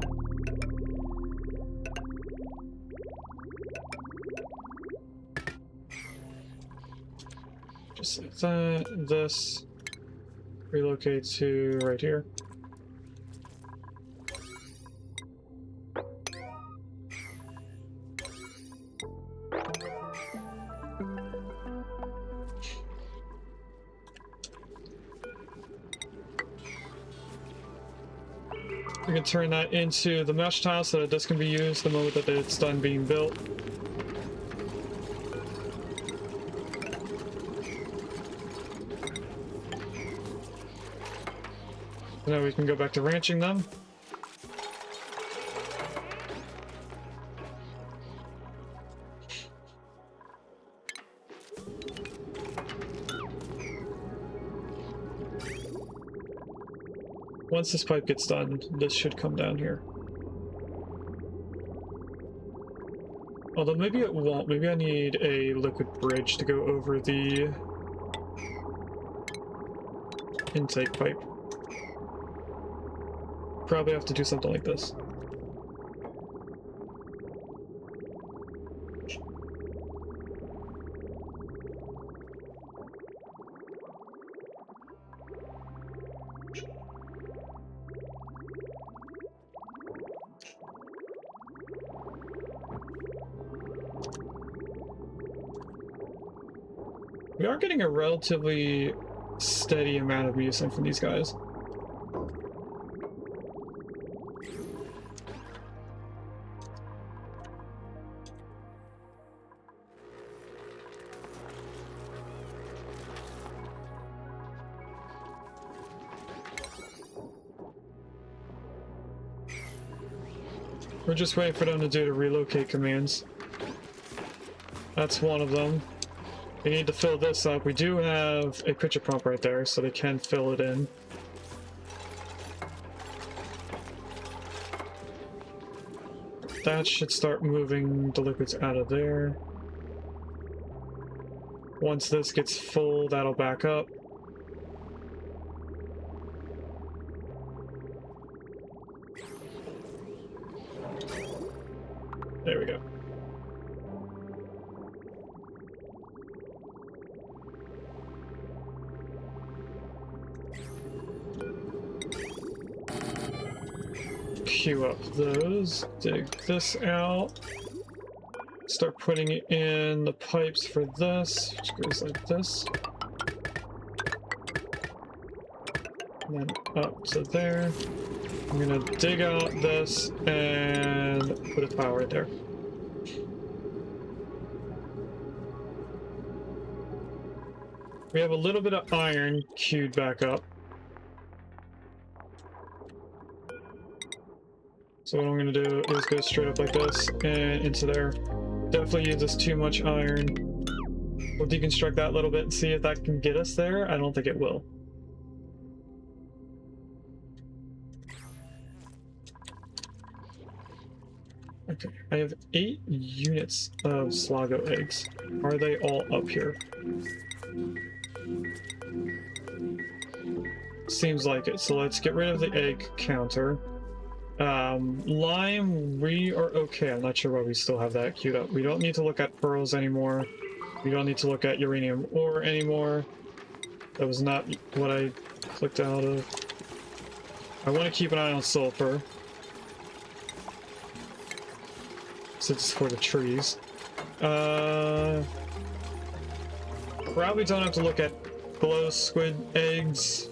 Just like that. This. Relocate to right here. We can turn that into the mesh tile so that this can be used the moment that it's done being built. Now we can go back to ranching them. Once this pipe gets done, this should come down here. Although maybe it won't. Maybe I need a liquid bridge to go over the intake pipe. Probably have to do something like this. We are getting a relatively steady amount of mucin from these guys. We're just waiting for them to do the relocate commands. That's one of them. We need to fill this up. We do have a pitcher pump right there, so they can fill it in. That should start moving the liquids out of there. Once this gets full, that'll back up. There we go. Queue up those, dig this out, start putting in the pipes for this, which goes like this, and then up to there. I'm gonna dig out this and put a tile right there. We have a little bit of iron queued back up. So what I'm gonna do is go straight up like this and into there. Definitely uses too much iron. We'll deconstruct that a little bit and see if that can get us there. I don't think it will. Okay, I have 8 units of Slago eggs. Are they all up here? Seems like it. So let's get rid of the egg counter. Lime, we are okay. I'm not sure why we still have that queued up. We don't need to look at pearls anymore. We don't need to look at uranium ore anymore. That was not what I clicked out of. I want to keep an eye on sulfur, since it's for the trees. Probably don't have to look at glow squid eggs.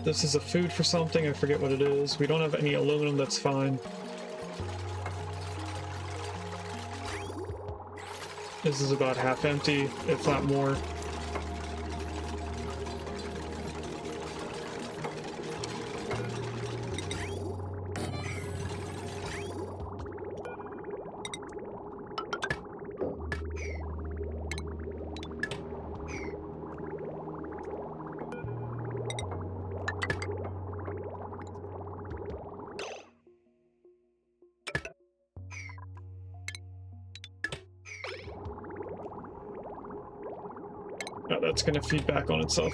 This is a food for something, I forget what it is. We don't have any aluminum, that's fine. This is about half empty, if not more. Now that's going to feed back on itself.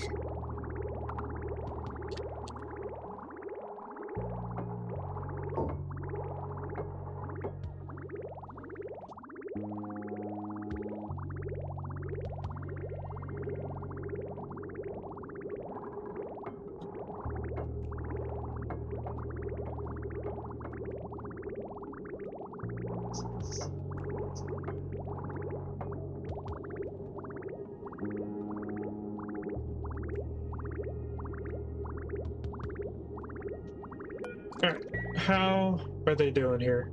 Alright, how are they doing here?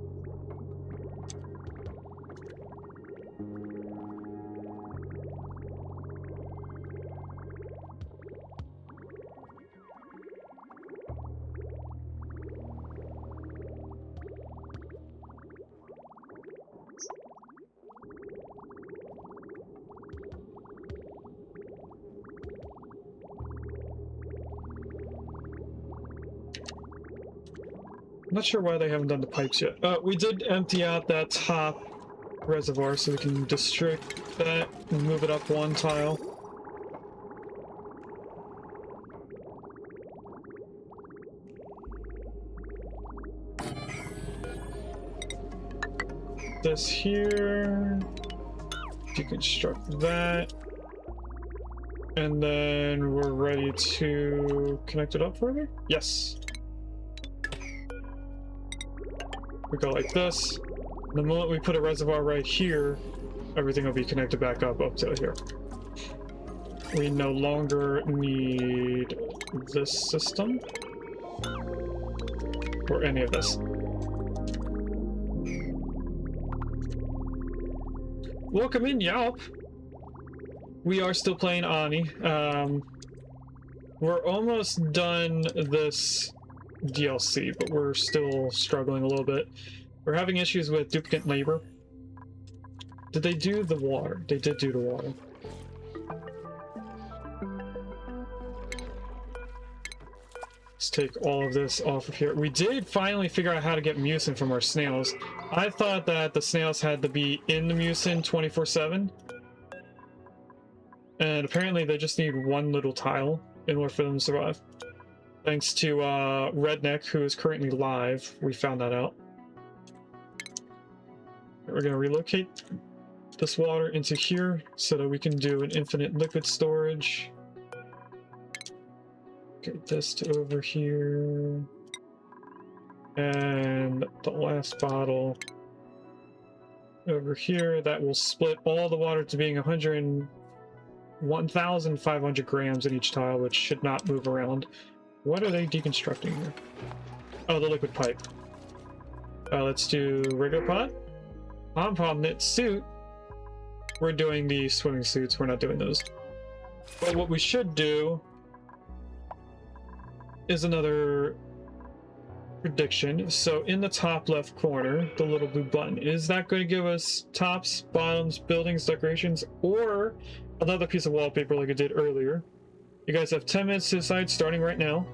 I'm not sure why they haven't done the pipes yet. We did empty out that top reservoir, so we can district that and move it up one tile. This here, deconstruct that, and then we're ready to connect it up further? Yes. We go like this. The moment we put a reservoir right here, everything will be connected back up to here. We no longer need this system or any of this. Welcome in, Yelp. We are still playing Ani. We're almost done this DLC, but we're still struggling a little bit. We're having issues with duplicate labor. Did they do the water? They did do the water. Let's take all of this off of here. We did finally figure out how to get mucin from our snails. I thought that the snails had to be in the mucin 24/7. And apparently they just need one little tile in order for them to survive. Thanks to Redneck, who is currently live, we found that out. We're going to relocate this water into here so that we can do an infinite liquid storage. Get this to over here. And the last bottle over here. That will split all the water to being 1,500 grams in each tile, which should not move around. What are they deconstructing here? Oh, the liquid pipe. Let's do regular pod. Pom-pom knit suit. We're doing the swimming suits. We're not doing those. But what we should do is another prediction. So in the top left corner, the little blue button, is that going to give us tops, bottoms, buildings, decorations, or another piece of wallpaper like I did earlier? You guys have 10 minutes to decide, starting right now.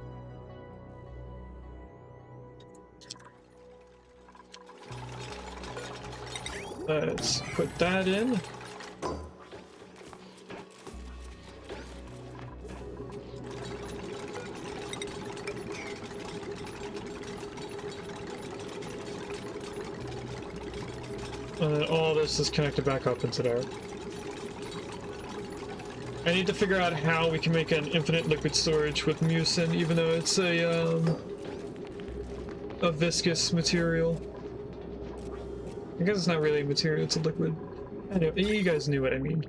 Let's put that in. And then all this is connected back up into there. I need to figure out how we can make an infinite liquid storage with mucin, even though it's a viscous material. I guess it's not really a material, it's a liquid. Anyway, you guys knew what I mean.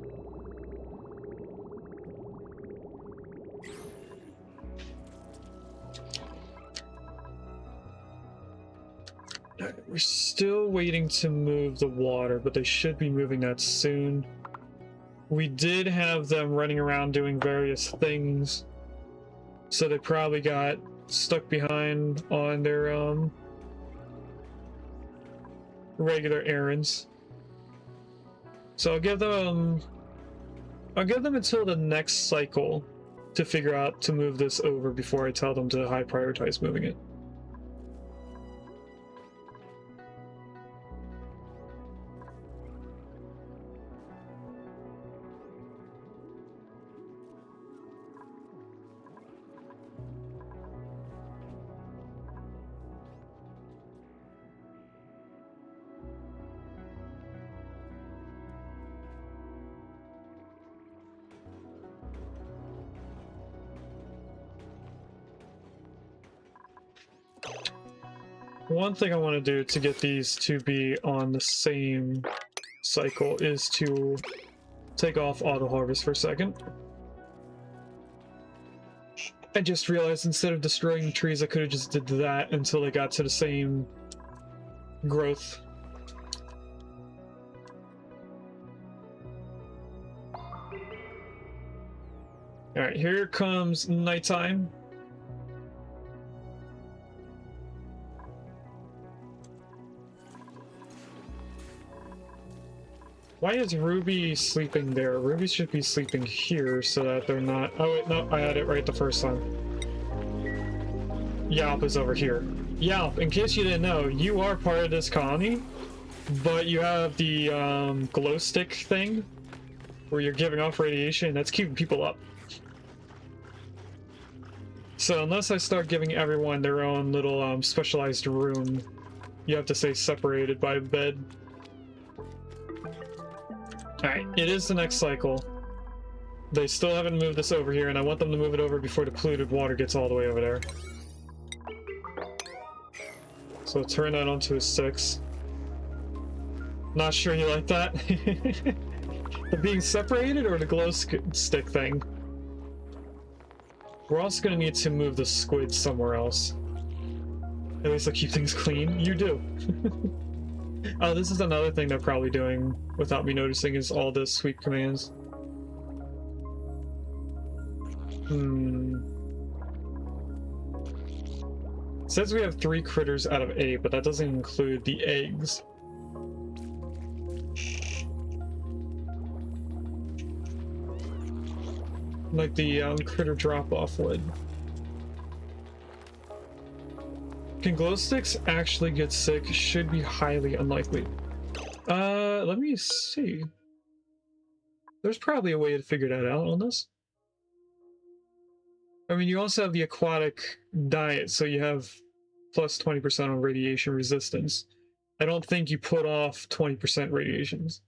We're still waiting to move the water, but they should be moving that soon. We did have them running around doing various things, so they probably got stuck behind on their regular errands. So I'll give them until the next cycle to figure out to move this over before I tell them to high prioritize moving it. One thing I want to do to get these to be on the same cycle is to take off auto harvest for a second. I just realized instead of destroying trees, I could have just did that until they got to the same growth. Alright, here comes nighttime. Why is Ruby sleeping there? Ruby should be sleeping here so that they're not... Oh wait, no, I had it right the first time. Yalp is over here. Yalp, in case you didn't know, you are part of this colony, but you have the glow stick thing where you're giving off radiation, that's keeping people up. So unless I start giving everyone their own little specialized room, you have to stay separated by bed. Alright, it is the next cycle. They still haven't moved this over here, and I want them to move it over before the polluted water gets all the way over there. So turn that onto a 6. Not sure you like that. The being separated or the glow stick thing? We're also going to need to move the squids somewhere else. At least I'll keep things clean. You do. Oh, this is another thing they're probably doing without me noticing is all the sweep commands. It says we have 3 critters out of 8, but that doesn't include the eggs. Like the critter drop-off would. Can glow sticks actually get sick? Should be highly unlikely. Let me see. There's probably a way to figure that out on this. I mean, you also have the aquatic diet, so you have plus 20% on radiation resistance. I don't think you put off 20% radiations.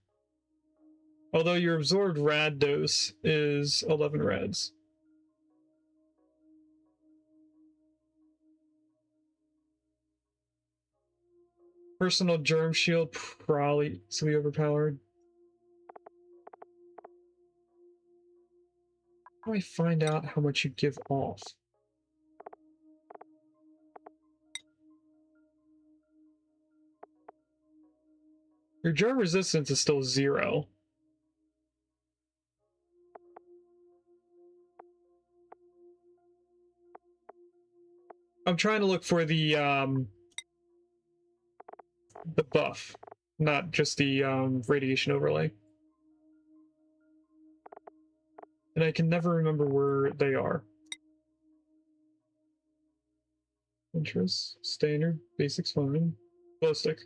Although your absorbed rad dose is 11 rads. Personal germ shield probably to be overpowered. How do I find out how much you give off? Your germ resistance is still 0. I'm trying to look for the buff, not just the radiation overlay. And I can never remember where they are. Interest, standard, basics, fine. Glow stick.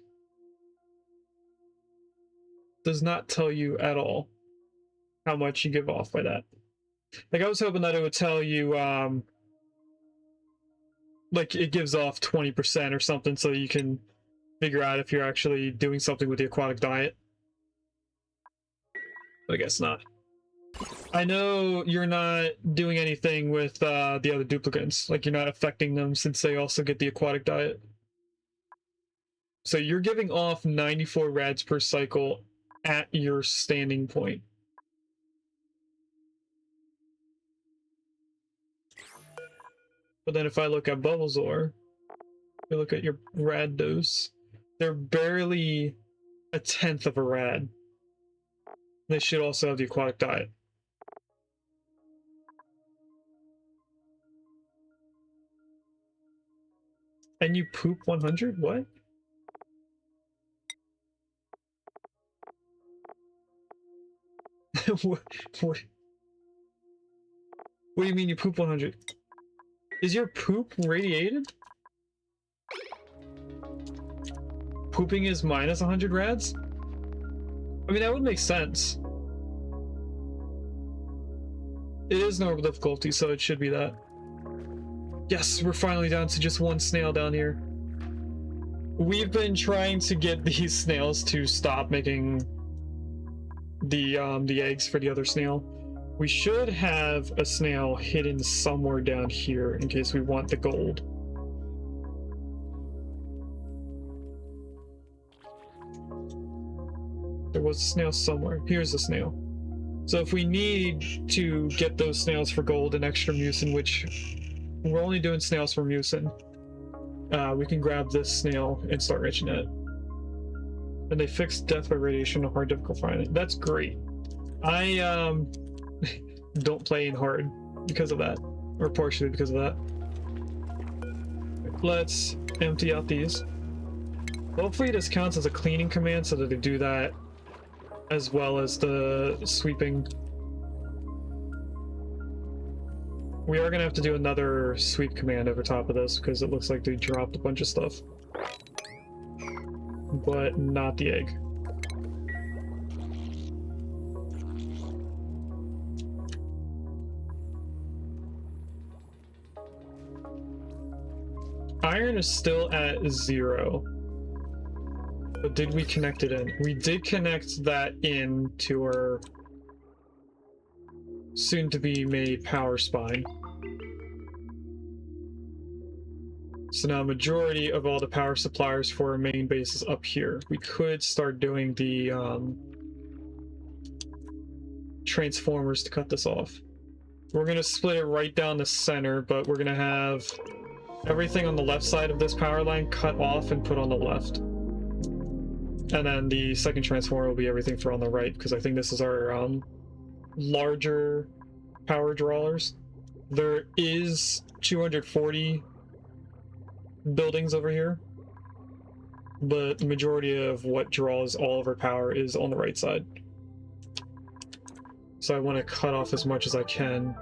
Does not tell you at all how much you give off by that. Like, I was hoping that it would tell you, like, it gives off 20% or something so you can figure out if you're actually doing something with the aquatic diet. I guess not. I know you're not doing anything with the other duplicants. Like, you're not affecting them since they also get the aquatic diet. So you're giving off 94 rads per cycle at your standing point. But then if I look at Bubblezor, if you look at your rad dose, they're barely a tenth of a rad. They should also have the aquatic diet. And you poop 100? What? what do you mean you poop 100? Is your poop radiated? Pooping is minus 100 rads? I mean, that would make sense. It is normal difficulty, so it should be that. Yes, we're finally down to just one snail down here. We've been trying to get these snails to stop making the eggs for the other snail. We should have a snail hidden somewhere down here in case we want the gold. There was a snail somewhere. Here's a snail. So if we need to get those snails for gold and extra mucin, which we're only doing snails for mucin, we can grab this snail and start enriching it. And they fixed death by radiation on hard difficult finding. That's great. I don't play in hard because of that, or partially because of that. Let's empty out these. Hopefully this counts as a cleaning command so that they do that as well as the sweeping. We are gonna have to do another sweep command over top of this because it looks like they dropped a bunch of stuff. But not the egg. Iron is still at 0. But did we connect it in? We did connect that in to our soon-to-be-made power spine. So now a majority of all the power suppliers for our main base is up here. We could start doing the transformers to cut this off. We're going to split it right down the center, but we're going to have everything on the left side of this power line cut off and put on the left. And then the second transformer will be everything for on the right, because I think this is our larger power drawers. There is 240 buildings over here, but the majority of what draws all of our power is on the right side. So I want to cut off as much as I can.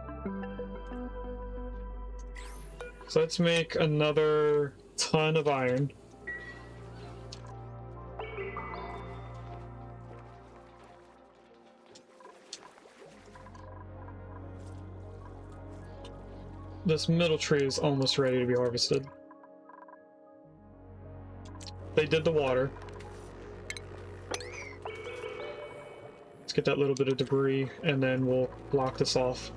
So let's make another ton of iron. This middle tree is almost ready to be harvested. They did the water. Let's get that little bit of debris and then we'll block this off.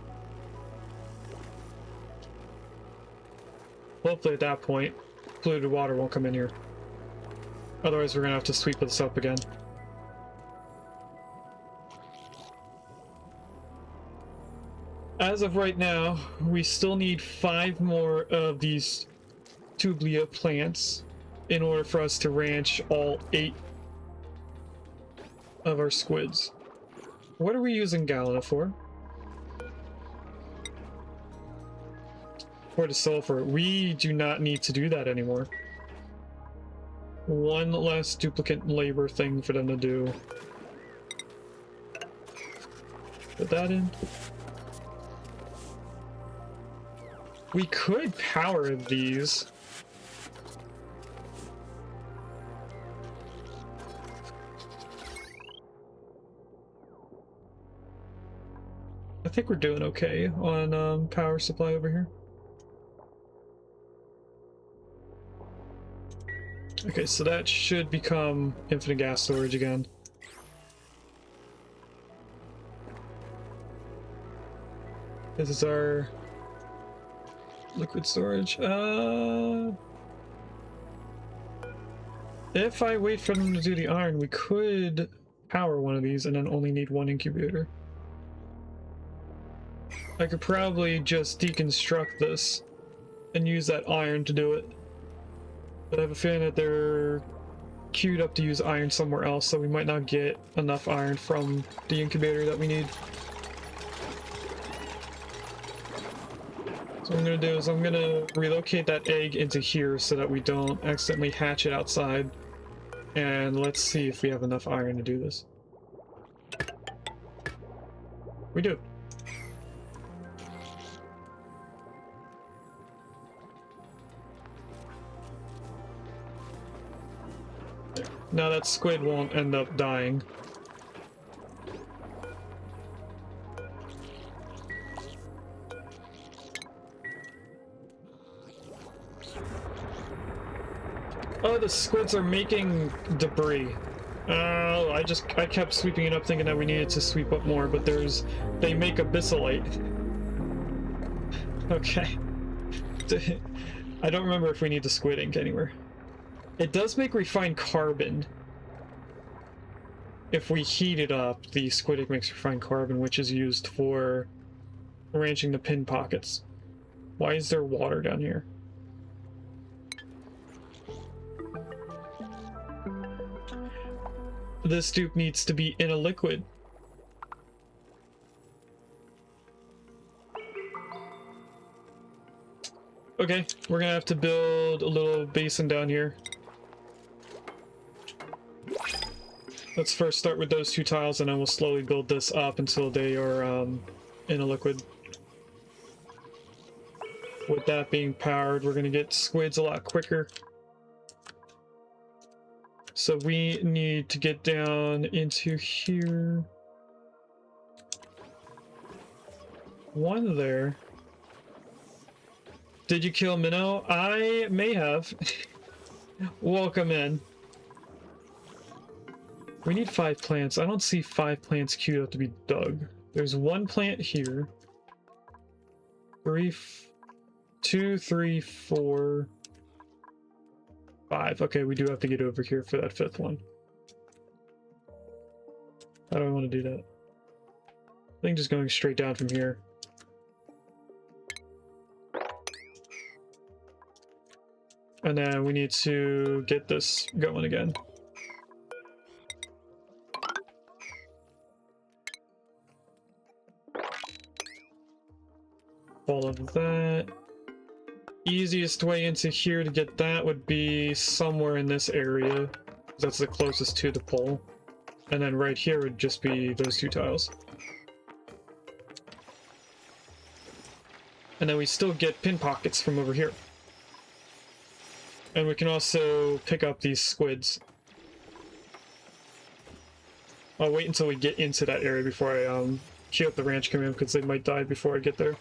Hopefully at that point, polluted water won't come in here. Otherwise we're gonna have to sweep this up again. As of right now, we still need 5 more of these tublia plants in order for us to ranch all 8 of our squids. What are we using Galena for? For the sulfur. We do not need to do that anymore. One less duplicate labor thing for them to do. Put that in. We could power these. I think we're doing okay on power supply over here. Okay, so that should become infinite gas storage again. This is our liquid storage. If I wait for them to do the iron, we could power one of these and then only need one incubator. I could probably just deconstruct this and use that iron to do it. But I have a feeling that they're queued up to use iron somewhere else, so we might not get enough iron from the incubator that we need. So what I'm gonna do is I'm gonna relocate that egg into here so that we don't accidentally hatch it outside. And let's see if we have enough iron to do this. We do. Now that squid won't end up dying. Oh, the squids are making debris. Oh, I kept sweeping it up thinking that we needed to sweep up more, but they make abyssalite. Okay. I don't remember if we need the squid ink anywhere. It does make refined carbon. If we heat it up, the squid ink makes refined carbon, which is used for arranging the pin pockets. Why is there water down here? This dupe needs to be in a liquid. Okay, we're gonna have to build a little basin down here. Let's first start with those two tiles and then we'll slowly build this up until they are in a liquid. With that being powered, we're gonna get squids a lot quicker. So we need to get down into here. One there. Did you kill Minnow? I may have. Welcome in. We need 5 plants. I don't see 5 plants queued up to be dug. There's 1 plant here. 2, 3, 4, 5. Okay, we do have to get over here for that 5th one. How do I want to do that? I think just going straight down from here. And then we need to get this going again. All of that. Easiest way into here to get that would be somewhere in this area. That's the closest to the pole. And then right here would just be those 2 tiles. And then we still get pin pockets from over here. And we can also pick up these squids. I'll wait until we get into that area before I queue up the ranch command because they might die before I get there.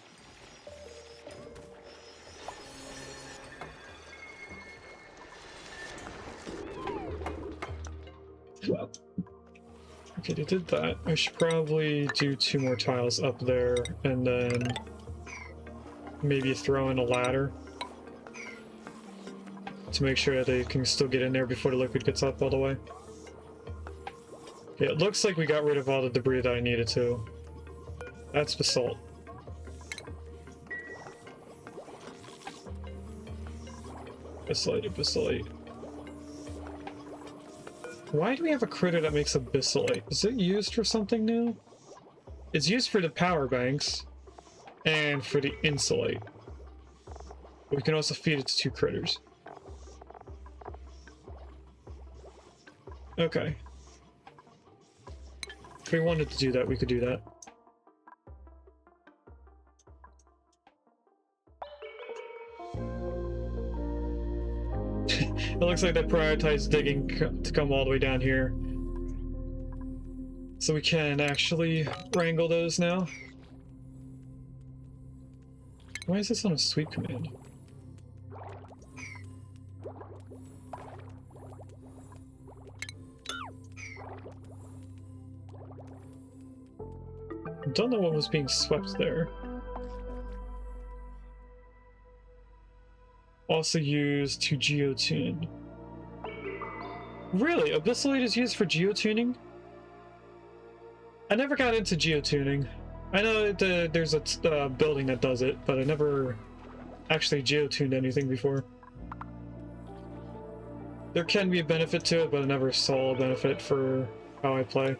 Okay, they did that. I should probably do 2 more tiles up there and then maybe throw in a ladder to make sure that they can still get in there before the liquid gets up all the way. Yeah, it looks like we got rid of all the debris that I needed to. That's basalt. Basalt. Why do we have a critter that makes abyssalite? Is it used for something new? It's used for the power banks and for the insulate. We can also feed it to 2 critters. Okay. If we wanted to do that, we could do that. It looks like they prioritized digging to come all the way down here. So we can actually wrangle those now. Why is this on a sweep command? don't know what was being swept there. Also used to geotune. Really? Abyssalite is used for geotuning? I never got into geotuning. I know that there's a building that does it, but I never actually geotuned anything before. There can be a benefit to it, but I never saw a benefit for how I play.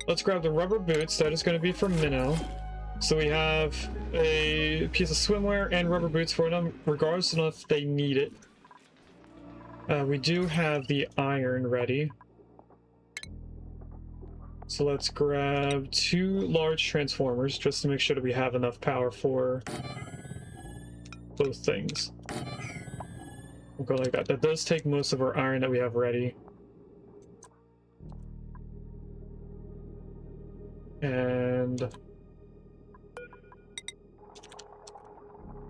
Let's grab the rubber boots. That is going to be for Minnow. So we have a piece of swimwear and rubber boots for them, regardless of if they need it. We do have the iron ready. So let's grab 2 large transformers just to make sure that we have enough power for both things. We'll go like that. That does take most of our iron that we have ready. And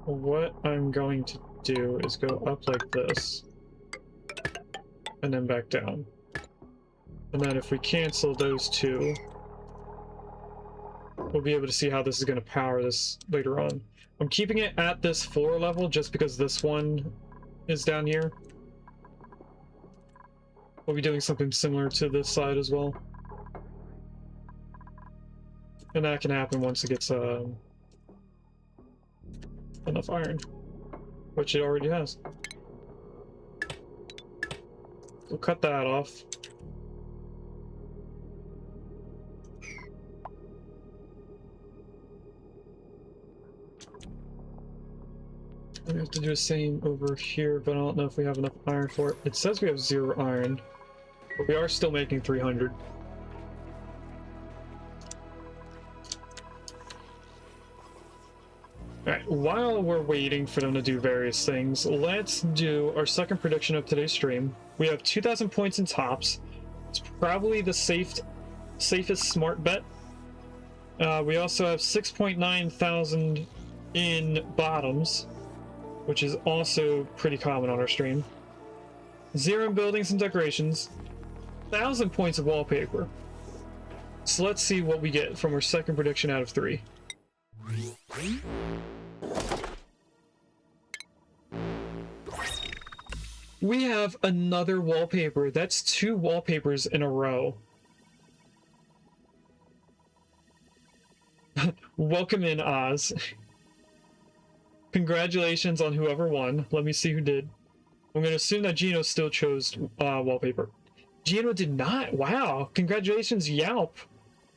what I'm going to do is go up like this and then back down. And then if we cancel those 2, we'll be able to see how this is going to power this later on. I'm keeping it at this floor level just because this one is down here. We'll be doing something similar to this side as well. And that can happen once it gets enough iron, which it already has. We'll cut that off. We have to do the same over here, but I don't know if we have enough iron for it. It says we have 0 iron, but we are still making 300. Alright, while we're waiting for them to do various things, let's do our second prediction of today's stream. We have 2,000 points in tops. It's probably the safest smart bet. We also have 6.9 thousand in bottoms, which is also pretty common on our stream. 0 in buildings and decorations. 1,000 points of wallpaper. So let's see what we get from our second prediction out of 3. We have another wallpaper. That's 2 wallpapers in a row. Welcome in, Oz. Congratulations on whoever won. Let me see who did. I'm going to assume that Gino still chose wallpaper. Gino did not. Wow. Congratulations, Yalp,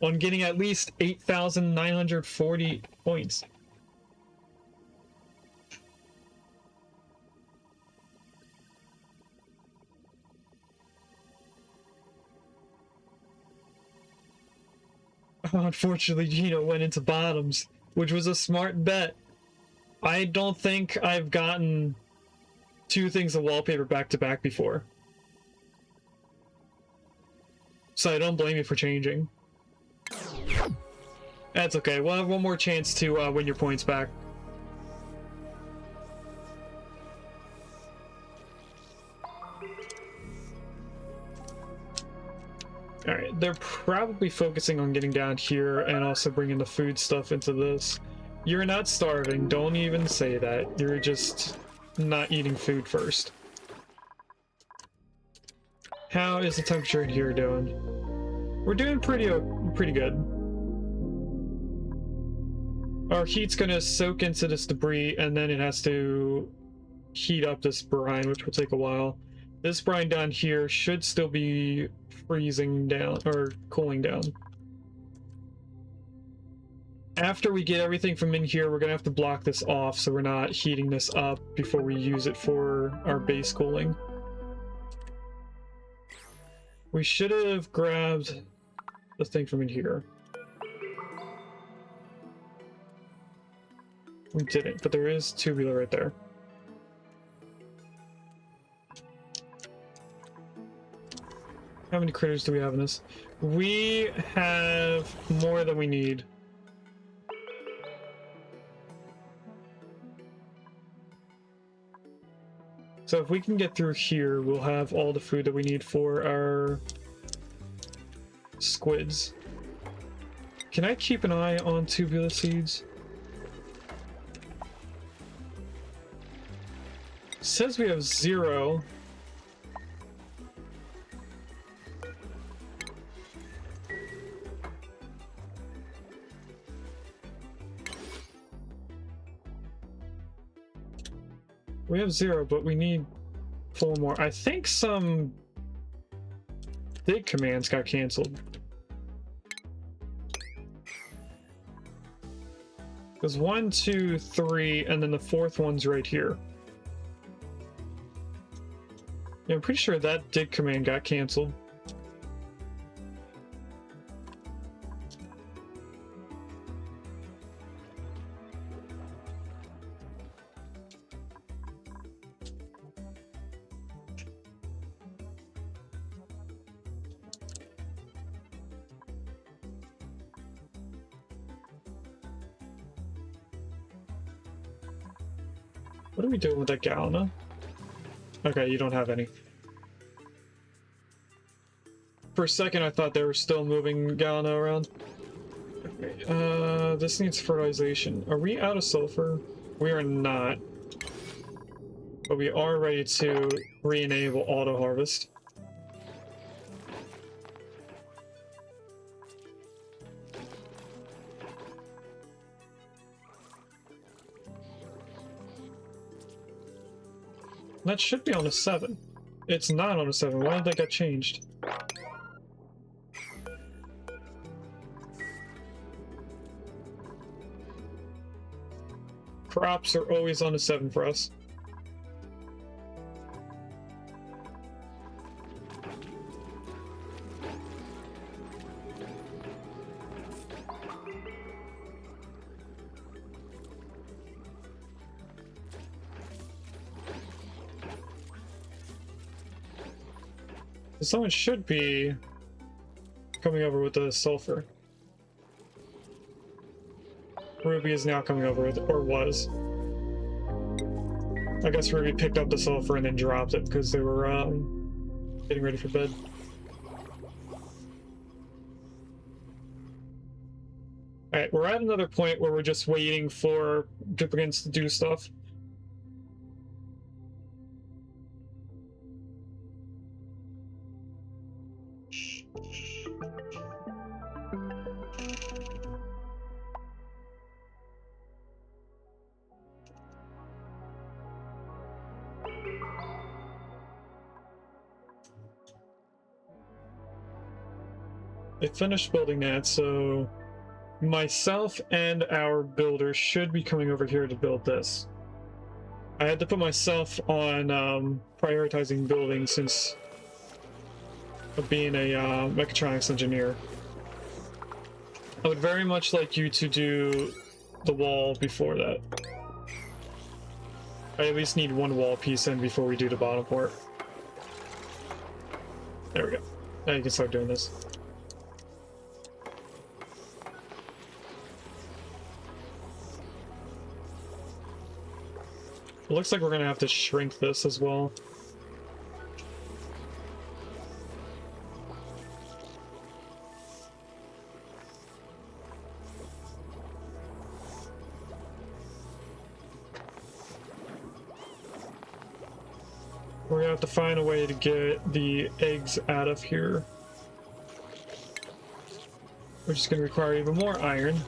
on getting at least 8,940 points. Unfortunately, Gino went into bottoms, which was a smart bet. I don't think I've gotten 2 things of wallpaper back to back before. So I don't blame you for changing. That's okay. We'll have one more chance to win your points back. Alright, they're probably focusing on getting down here and also bringing the food stuff into this. You're not starving, don't even say that. You're just not eating food first. How is the temperature in here doing? We're doing pretty good. Our heat's gonna soak into this debris and then it has to heat up this brine, which will take a while. This brine down here should still be freezing down or cooling down. After we get everything from in here, we're gonna have to block this off so we're not heating this up before we use it for our base cooling. We should have grabbed the thing from in here. We didn't, but there is tubular right there. How many critters do we have in this? We have more than we need. So if we can get through here, we'll have all the food that we need for our squids. Can I keep an eye on tubular seeds? Says we have 0. We have 0, but we need 4 more. I think some dig commands got canceled. There's 1, 2, 3, and then the 4th one's right here. Yeah, I'm pretty sure that dig command got canceled. What are we doing with that Galena? Okay, you don't have any. For a second, I thought they were still moving Galena around. Okay, this needs fertilization. Are we out of sulfur? We are not. But we are ready to re-enable auto harvest. That should be on a 7. It's not on a 7. Why did that get changed? Crops are always on a 7 for us. Someone should be coming over with the sulfur. Ruby is now coming over with it, or was. I guess Ruby picked up the sulfur and then dropped it because they were getting ready for bed. Alright, we're at another point where we're just waiting for duplicates to do stuff. They finished building that, so myself and our builder should be coming over here to build this. I had to put myself on prioritizing building since of being a mechatronics engineer. I would very much like you to do the wall before that. I at least need one wall piece in before we do the bottom part. There we go. Now you can start doing this. It looks like we're gonna have to shrink this as well. We're gonna have to find a way to get the eggs out of here, which is gonna require even more iron.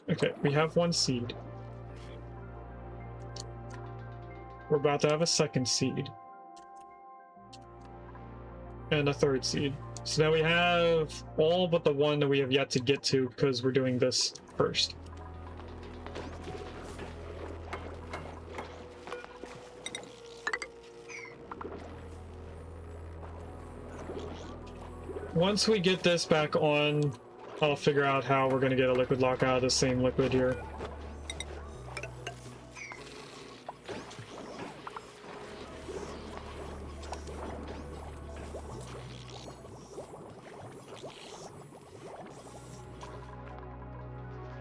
Okay, we have one seed. We're about to have a second seed. And a third seed. So now we have all but the one that we have yet to get to because we're doing this first. Once we get this back on, I'll figure out how we're going to get a liquid lock out of the same liquid here.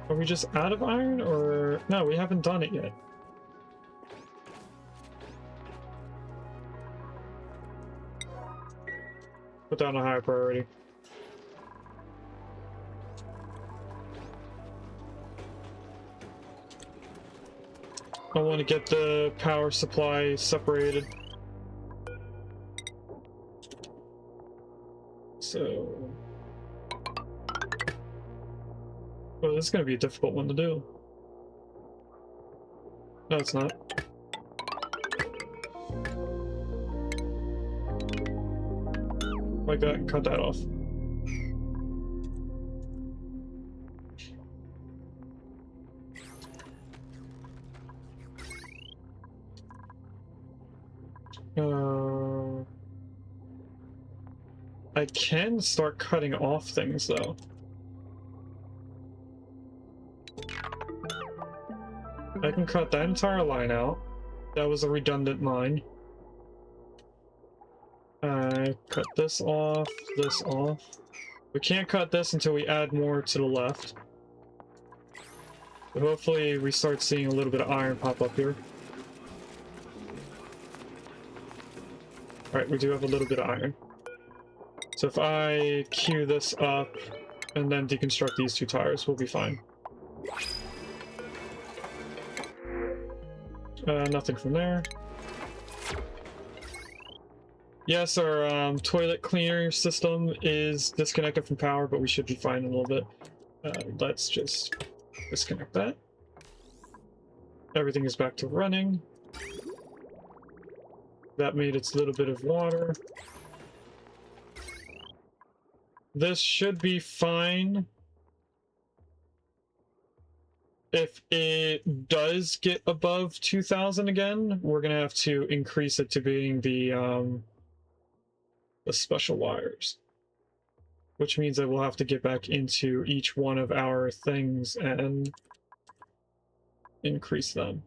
Are we just out of iron, or... No, we haven't done it yet. Put that on a higher priority. I want to get the power supply separated. So... Oh, this is going to be a difficult one to do. No, it's not. Like that, cut that off. I can start cutting off things though. I can cut that entire line out. That was a redundant line. Cut this off, this off. We can't cut this until we add more to the left. But hopefully we start seeing a little bit of iron pop up here. Alright, we do have a little bit of iron. So if I queue this up and then deconstruct these two tires, we'll be fine. Nothing from there. Yes, our toilet cleaner system is disconnected from power, but we should be fine in a little bit. Let's just disconnect that. Everything is back to running. That made its little bit of water. This should be fine. If it does get above 2,000 again, we're gonna have to increase it to being the special wires. Which means that we'll have to get back into each one of our things and increase them.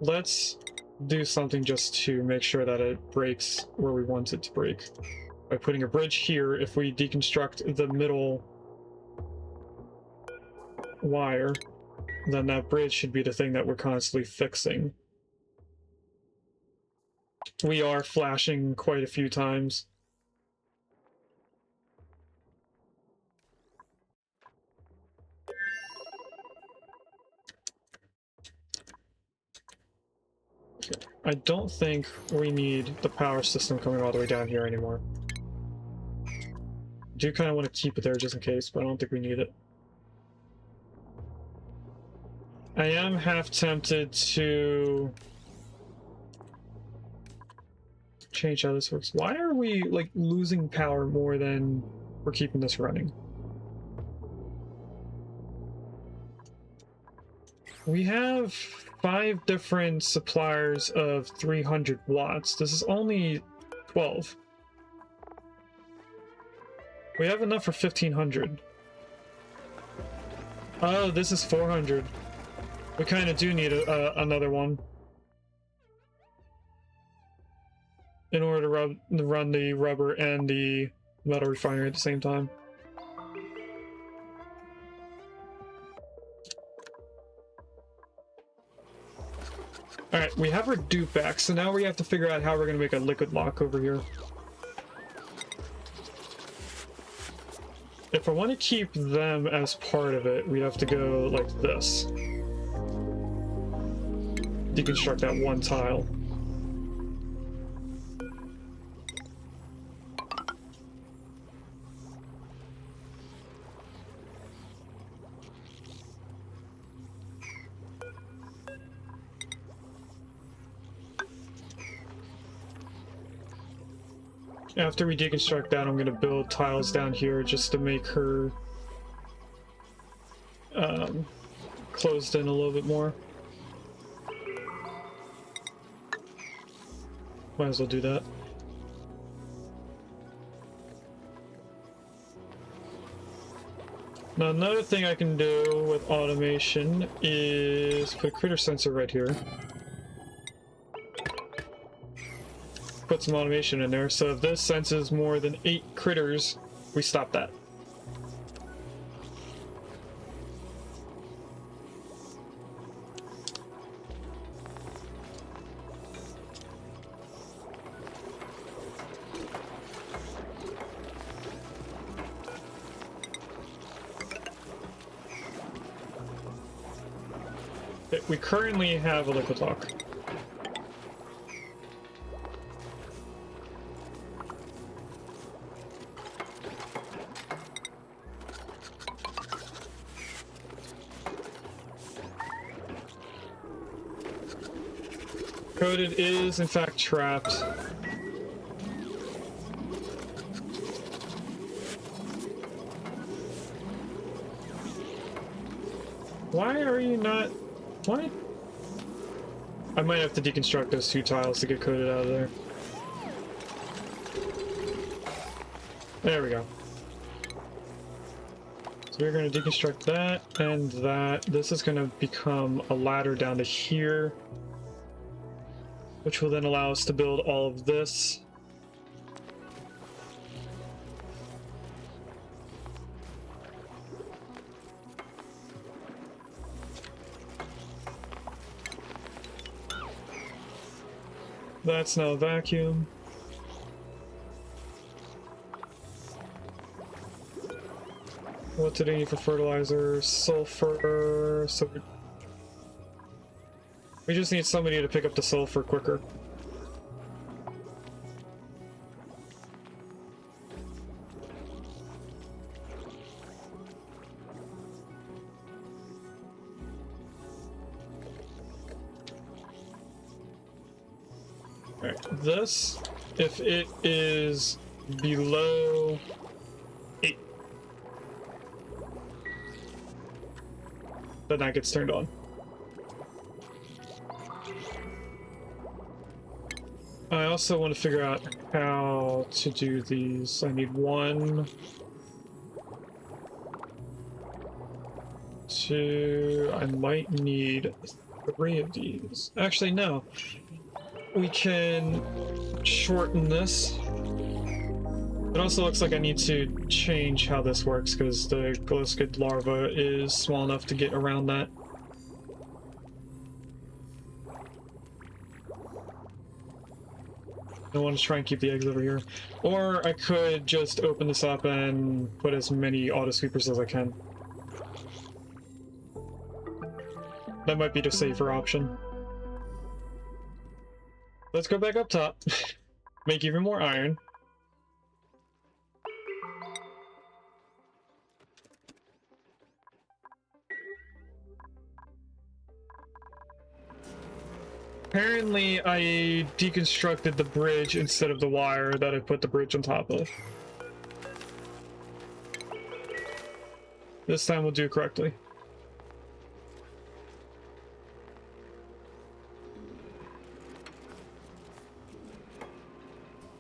Let's do something just to make sure that it breaks where we want it to break. By putting a bridge here, if we deconstruct the middle wire, then that bridge should be the thing that we're constantly fixing. We are flashing quite a few times. I don't think we need the power system coming all the way down here anymore. I do kind of want to keep it there just in case, but I don't think we need it. I am half tempted to change how this works. Why are we like losing power more than we're keeping this running? We have 5 different suppliers of 300 watts. This is only 12. We have enough for 1,500. Oh, this is 400. We kind of do need another one in order to run the rubber and the metal refinery at the same time. Alright, we have our dupe back, so now we have to figure out how we're going to make a liquid lock over here. If I want to keep them as part of it, we have to go like this. Deconstruct that one tile. After we deconstruct that, I'm going to build tiles down here just to make her closed in a little bit more. Might as well do that. Now another thing I can do with automation is put a critter sensor right here. Put some automation in there, so if this senses more than 8 critters, we stop that. We currently have a liquid lock. Coded is in fact trapped. Why are you not... What? I might have to deconstruct those 2 tiles to get coded out of there. There we go. So we're going to deconstruct that and that. This is going to become a ladder down to here, which will then allow us to build all of this. That's now a vacuum. What did I need for fertilizer? Sulfur. So we just need somebody to pick up the sulfur quicker. Alright, this, if it is below 8, then that gets turned on. I also want to figure out how to do these. I need 1, 2, I might need 3 of these. Actually, no. We can shorten this. It also looks like I need to change how this works because the glow squid larva is small enough to get around that. I want to try and keep the eggs over here. Or I could just open this up and put as many auto sweepers as I can. That might be the safer option. Let's go back up top. Make even more iron. Apparently, I deconstructed the bridge instead of the wire that I put the bridge on top of. This time we'll do it correctly.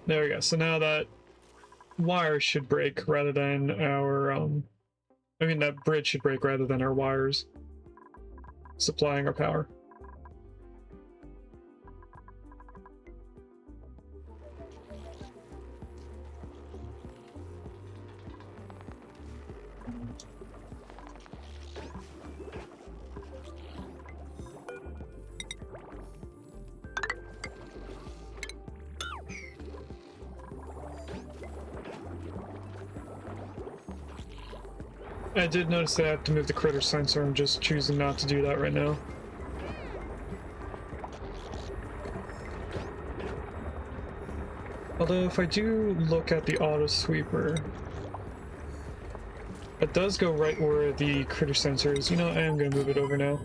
There we go. So now that wire should break rather than our, I mean that bridge should break rather than our wires supplying our power. I did notice that I have to move the critter sensor. I'm just choosing not to do that right now. Although if I do look at the auto sweeper, it does go right where the critter sensor is. You know, I am going to move it over now.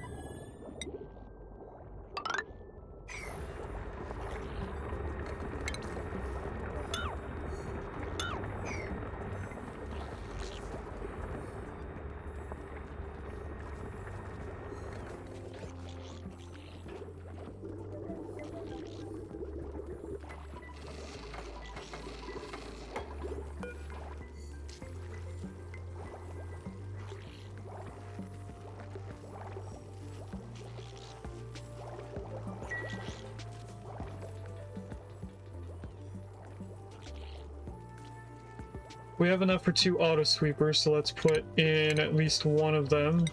We have enough for 2 auto sweepers, so let's put in at least one of them.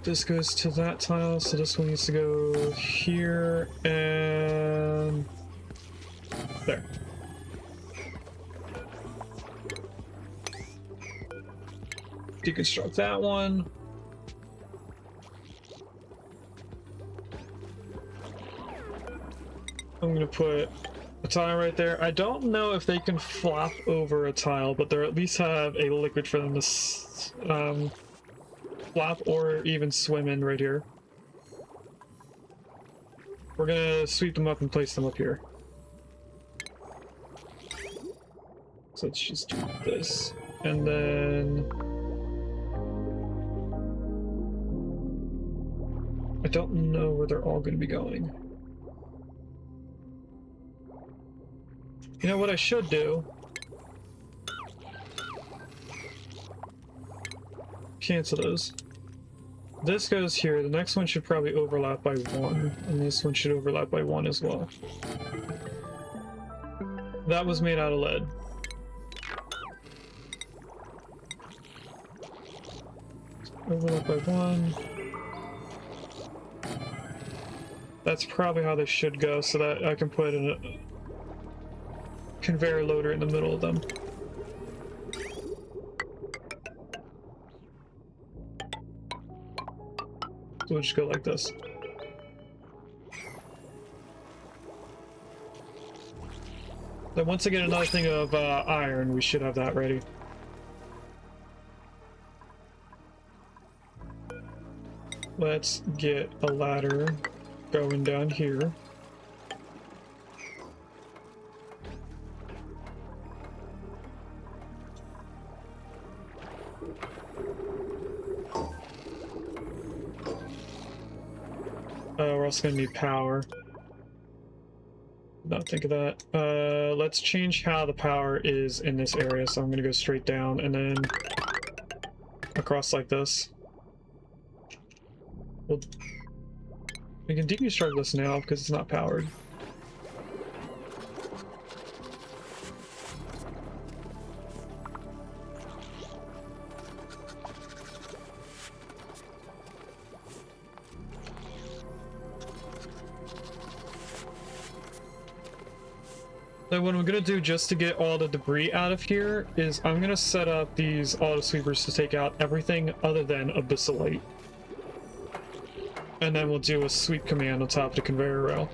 This goes to that tile, so this one needs to go here and there. Deconstruct that one. I'm gonna put a tile right there. I don't know if they can flop over a tile, but they at least have a liquid for them to flop or even swim in right here. We're gonna sweep them up and place them up here. So let's just do this. And then... I don't know where they're all gonna be going. You know what I should do? Cancel those. This goes here. The next one should probably overlap by 1, and this one should overlap by 1 as well. That was made out of lead. Overlap by 1. That's probably how they should go, so that I can put a conveyor loader in the middle of them. So we'll just go like this. Then once I get another thing of iron, we should have that ready. Let's get a ladder going down here. We're also gonna need power. Not think of that. Let's change how the power is in this area. So I'm gonna go straight down and then across like this. We can deconstruct this now because it's not powered. So what I'm gonna do just to get all the debris out of here is I'm gonna set up these auto sweepers to take out everything other than abyssalite. And then we'll do a sweep command on top of the conveyor rail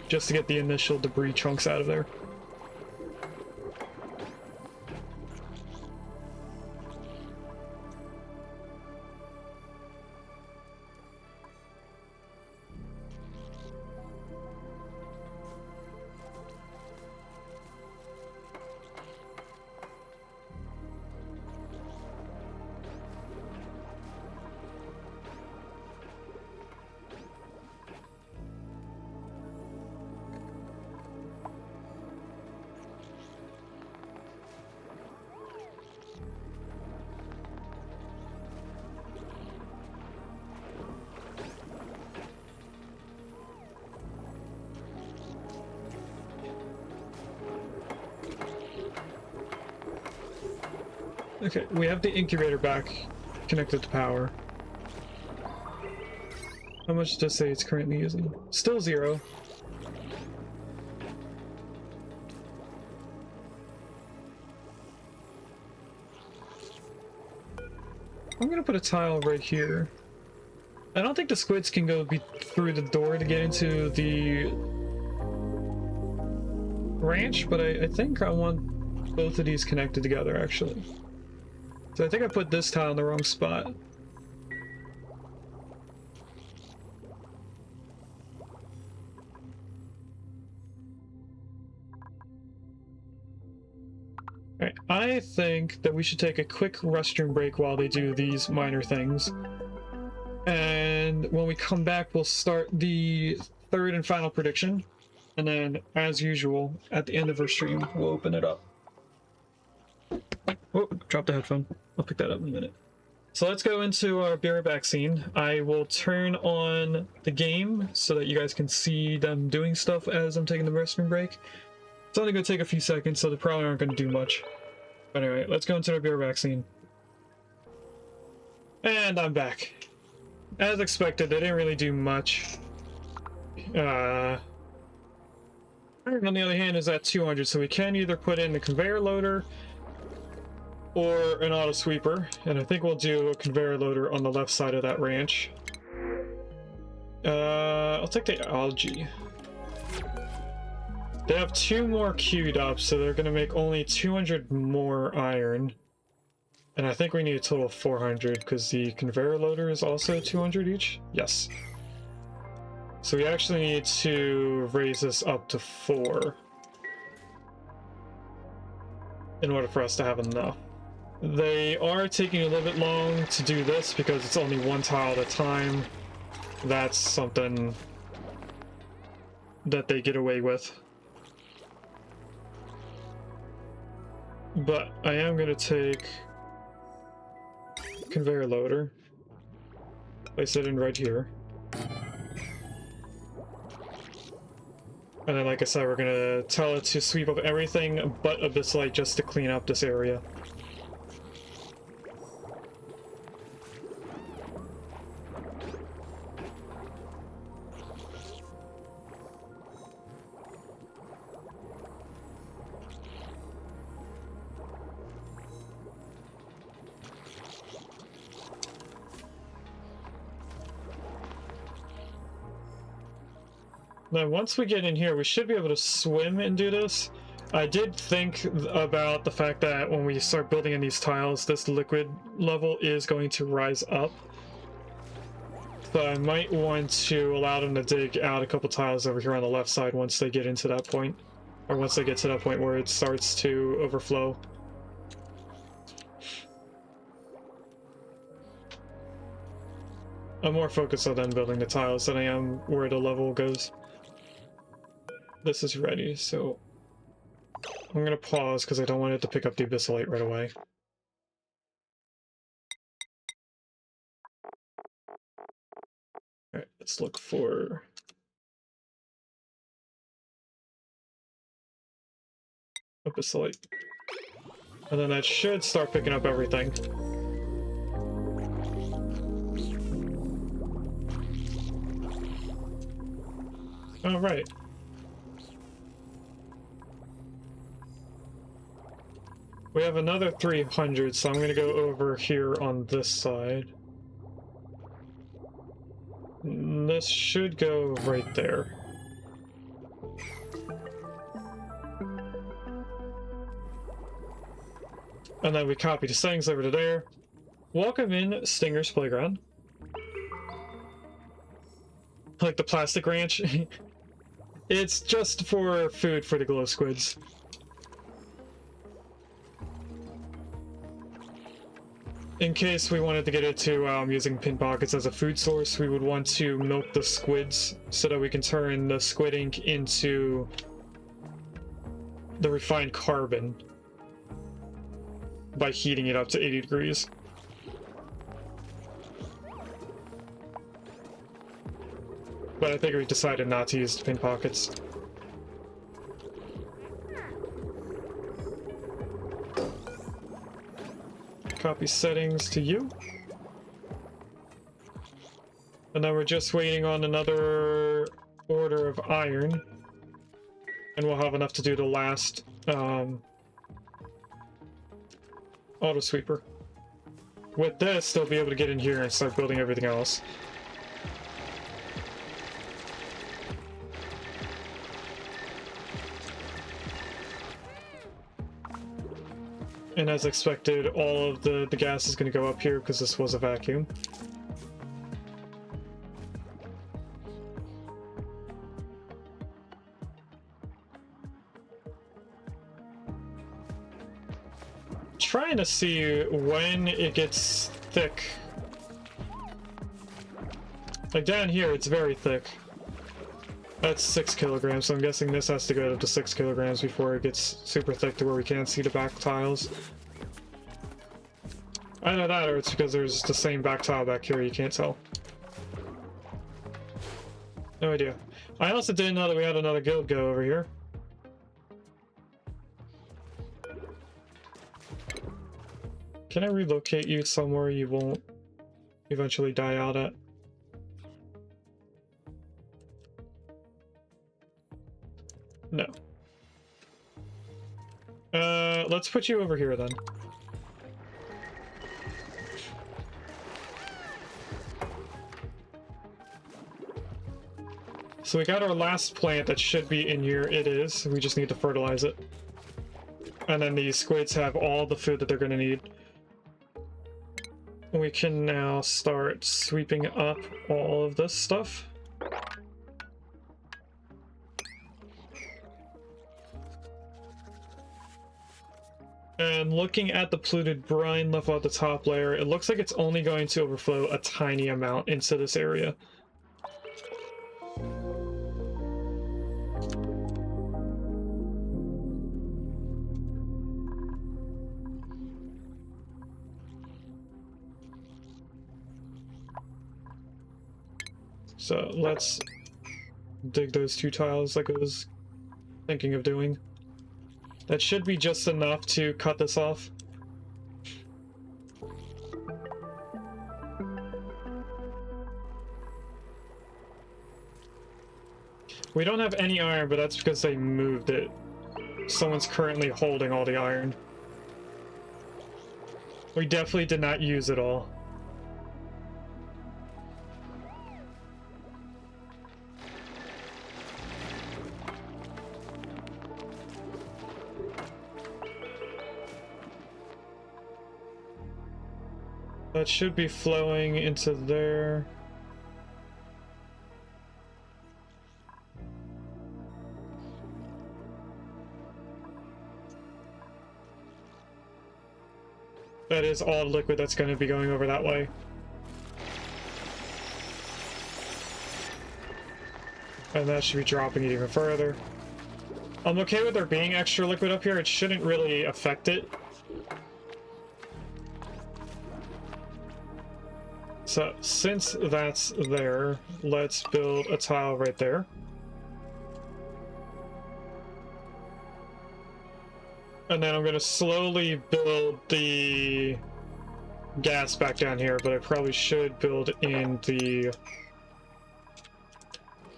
just to get the initial debris chunks out of there. Okay, we have the incubator back connected to power. How much does it say it's currently using? Still 0. I'm gonna put a tile right here. I don't think the squids can go through the door to get into the ranch, but I think I want both of these connected together actually. So I think I put this tile in the wrong spot. Alright, I think that we should take a quick restroom break while they do these minor things. And when we come back, we'll start the third and final prediction. And then, as usual, at the end of our stream, we'll open it up. Oh, dropped the headphone. I'll pick that up in a minute. So let's go into our be right back scene. I will turn on the game so that you guys can see them doing stuff as I'm taking the restroom break. It's only going to take a few seconds, so they probably aren't going to do much. But anyway, let's go into the be right back scene. And I'm back. As expected, they didn't really do much. Iron, on the other hand, is at 200, so we can either put in the conveyor loader or an auto sweeper, and I think we'll do a conveyor loader on the left side of that ranch. I'll take the algae. They have 2 more queued up, so they're going to make only 200 more iron. And I think we need a total of 400, because the conveyor loader is also 200 each? Yes. So we actually need to raise this up to 4 in order for us to have enough. They are taking a little bit long to do this because it's only 1 tile at a time. That's something that they get away with. But I am going to take conveyor loader, place it in right here. And then, like I said, we're going to tell it to sweep up everything but Abyssite just to clean up this area. Now, once we get in here, we should be able to swim and do this. I did think about the fact that when we start building in these tiles, this liquid level is going to rise up. So I might want to allow them to dig out a couple tiles over here on the left side once they get into that point. Or once they get to that point where it starts to overflow. I'm more focused on them building the tiles than I am where the level goes. This is ready, so I'm gonna pause because I don't want it to pick up the Abyssite right away. Alright, let's look for Abyssite. And then that should start picking up everything. Alright. We have another 300, so I'm going to go over here on this side. This should go right there. And then we copy the settings over to there. Welcome in Stinger's Playground. Like the plastic ranch. It's just for food for the glow squids. In case we wanted to get it to using pin pockets as a food source, we would want to milk the squids so that we can turn the squid ink into the refined carbon by heating it up to 80 degrees. But I think we decided not to use the pin pockets. Copy settings to you. And then we're just waiting on another order of iron. And we'll have enough to do the last auto sweeper. With this, they'll be able to get in here and start building everything else. And as expected, all of the gas is going to go up here because this was a vacuum. Trying to see when it gets thick. Like down here, it's very thick. That's 6 kilograms, so I'm guessing this has to go up to 6 kilograms before it gets super thick to where we can't see the back tiles. Either that or it's because there's the same back tile back here, you can't tell. No idea. I also didn't know that we had another guild go over here. Can I relocate you somewhere you won't eventually die out at? No. Let's put you over here then. So we got our last plant that should be in here. It is. We just need to fertilize it. And then these squids have all the food that they're going to need. We can now start sweeping up all of this stuff. And looking at the polluted brine left at the top layer, it looks like it's only going to overflow a tiny amount into this area. So let's dig those 2 tiles like I was thinking of doing. That should be just enough to cut this off. We don't have any iron, but that's because they moved it. Someone's currently holding all the iron. We definitely did not use it all. That should be flowing into there. That is all liquid that's going to be going over that way. And that should be dropping it even further. I'm okay with there being extra liquid up here. It shouldn't really affect it. So since that's there, let's build a tile right there. And then I'm going to slowly build the gas back down here, but I probably should build in the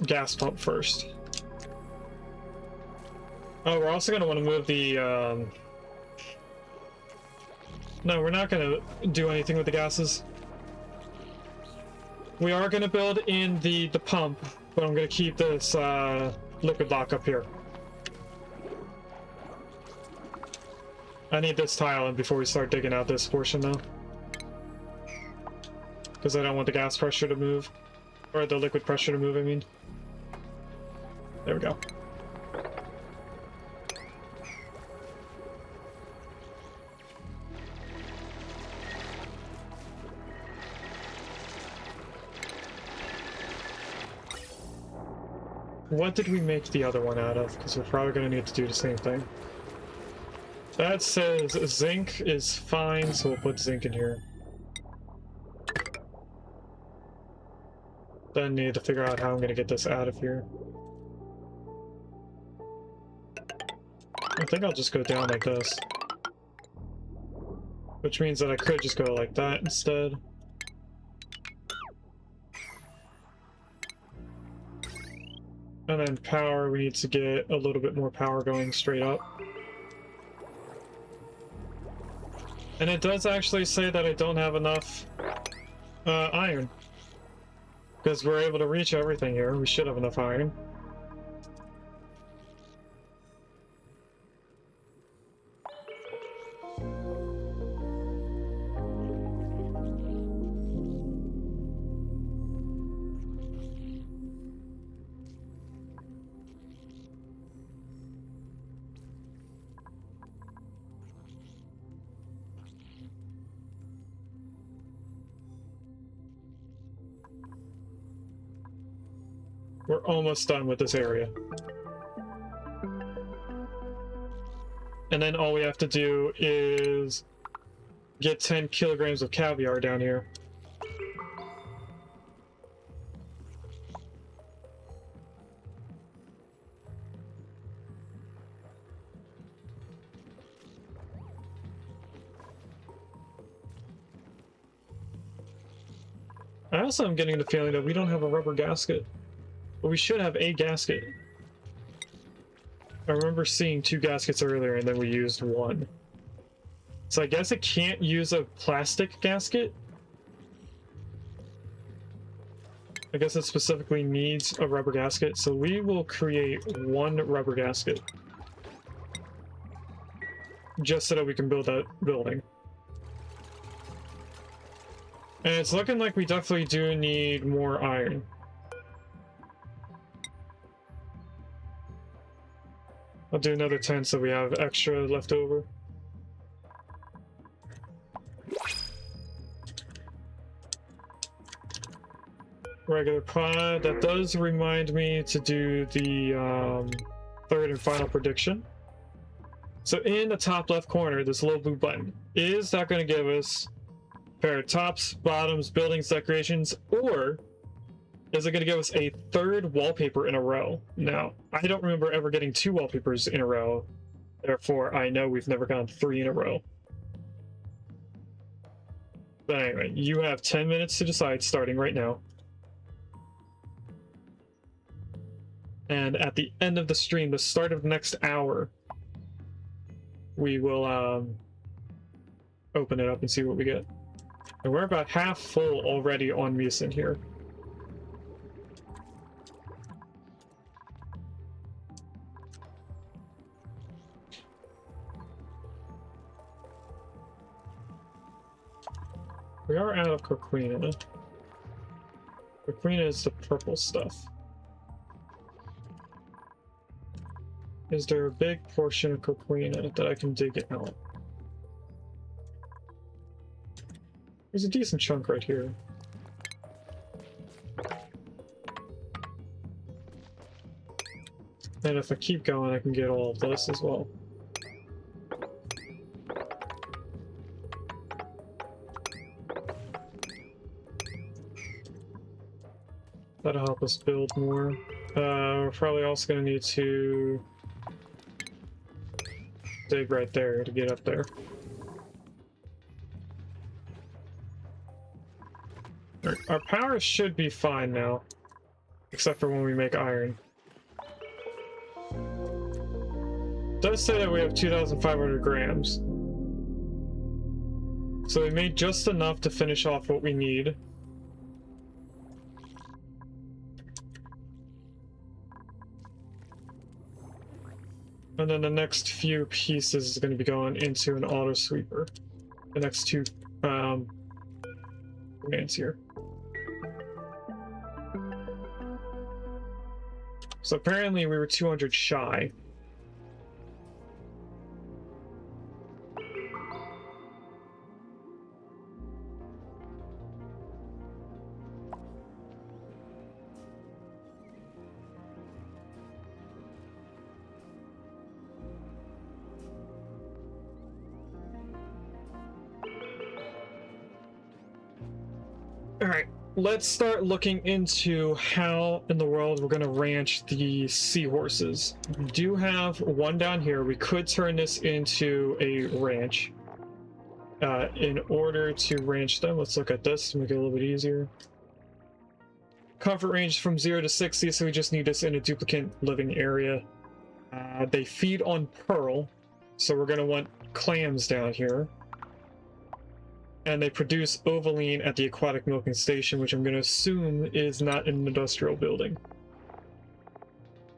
gas pump first. Oh, we're also going to want to move the... No, we're not going to do anything with the gases. We are going to build in the pump, but I'm going to keep this liquid lock up here. I need this tile in before we start digging out this portion, though. Because I don't want the gas pressure to move. Or the liquid pressure to move, I mean. There we go. What did we make the other one out of? Because we're probably going to need to do the same thing. That says zinc is fine, so we'll put zinc in here. Then need to figure out how I'm going to get this out of here. I think I'll just go down like this. Which means that I could just go like that instead. And then power, we need to get a little bit more power going straight up. And it does actually say that I don't have enough iron. Because we're able to reach everything here. We should have enough iron. We're almost done with this area. And then all we have to do is get 10 kilograms of caviar down here. I also am getting the feeling that we don't have a rubber gasket. But we should have a gasket. I remember seeing 2 gaskets earlier and then we used 1. So I guess it can't use a plastic gasket? I guess it specifically needs a rubber gasket, so we will create one rubber gasket. Just so that we can build that building. And it's looking like we definitely do need more iron. I'll do another 10 so we have extra left over. Regular pod. That does remind me to do the third and final prediction. So in the top left corner, this little blue button, is that going to give us a pair of tops, bottoms, buildings, decorations, or is it going to give us a third wallpaper in a row? Now, I don't remember ever getting 2 wallpapers in a row, therefore I know we've never gotten 3 in a row. But anyway, you have 10 minutes to decide starting right now. And at the end of the stream, the start of the next hour, we will open it up and see what we get. And we're about half full already on Mucin here. We are out of Coquina. Coquina is the purple stuff. Is there a big portion of Coquina that I can dig out? There's a decent chunk right here. And if I keep going, I can get all of this as well. That'll help us build more. We're probably also going to need to dig right there to get up there. Our power should be fine now, except for when we make iron. It does say that we have 2,500 grams. So we made just enough to finish off what we need. And then the next few pieces is going to be going into an auto sweeper. The next 2 commands here. So apparently we were 200 shy. Alright, let's start looking into how in the world we're going to ranch the seahorses. We do have one down here. We could turn this into a ranch. In order to ranch them, let's look at this to make it a little bit easier. Comfort range from 0 to 60, so we just need this in a duplicate living area. They feed on pearl, so we're going to want clams down here. And they produce ovaline at the aquatic milking station, which I'm going to assume is not an industrial building.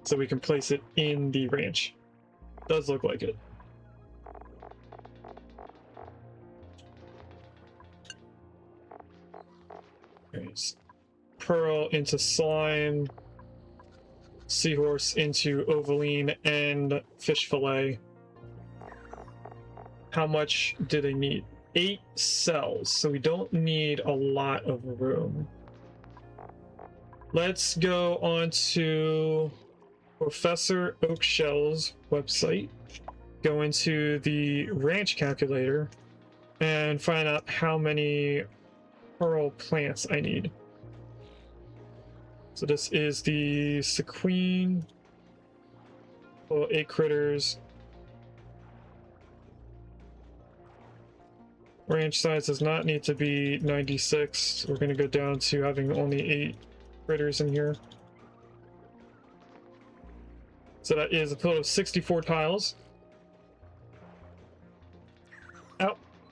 So we can place it in the ranch. Does look like it. Okay, pearl into slime, seahorse into ovaline and fish fillet. How much do they need? 8 cells, so we don't need a lot of room. Let's go on to Professor Oakshell's website, go into the ranch calculator, and find out how many pearl plants I need. So this is the sequin, 8 critters. Ranch size does not need to be 96. We're going to go down to having only 8 critters in here. So that is a total of 64 tiles.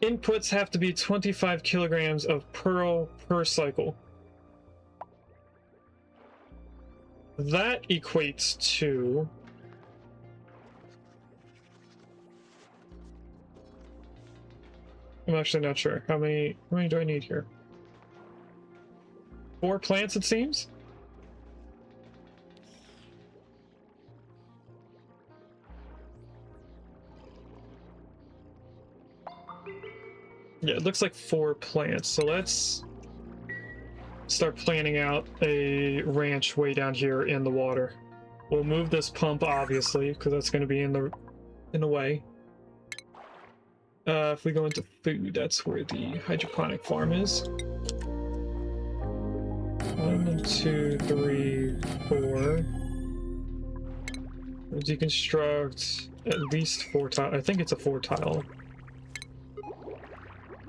Inputs have to be 25 kilograms of pearl per cycle. that equates to... I'm actually not sure. How many do I need here? 4 plants, it seems? Yeah, it looks like 4 plants. So let's start planning out a ranch way down here in the water. We'll move this pump, obviously, because that's going to be in the way. If we go into food, that's where the hydroponic farm is. 1, 2, 3, 4. Deconstruct at least 4 tile. I think it's a 4 tile.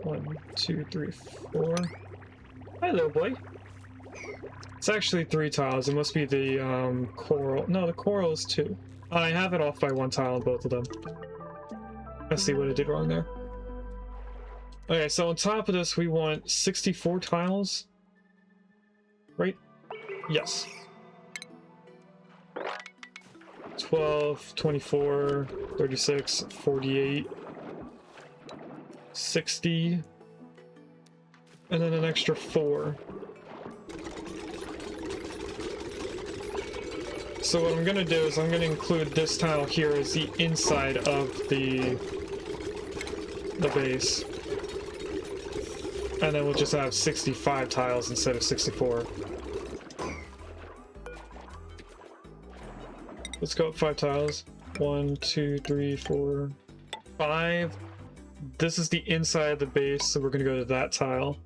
1, 2, 3, 4. Hello, boy. It's actually 3 tiles. It must be the coral. No, the coral is 2. I have it off by 1 tile on both of them. Let's see what I did wrong there. Okay, so on top of this, we want 64 tiles. Right? Yes. 12, 24, 36, 48, 60, and then an extra 4. So what I'm going to do is I'm going to include this tile here as the inside of the base. And then we'll just have 65 tiles instead of 64. Let's go up 5 tiles. 1, 2, 3, 4, 5. This is the inside of the base, so we're going to go to that tile.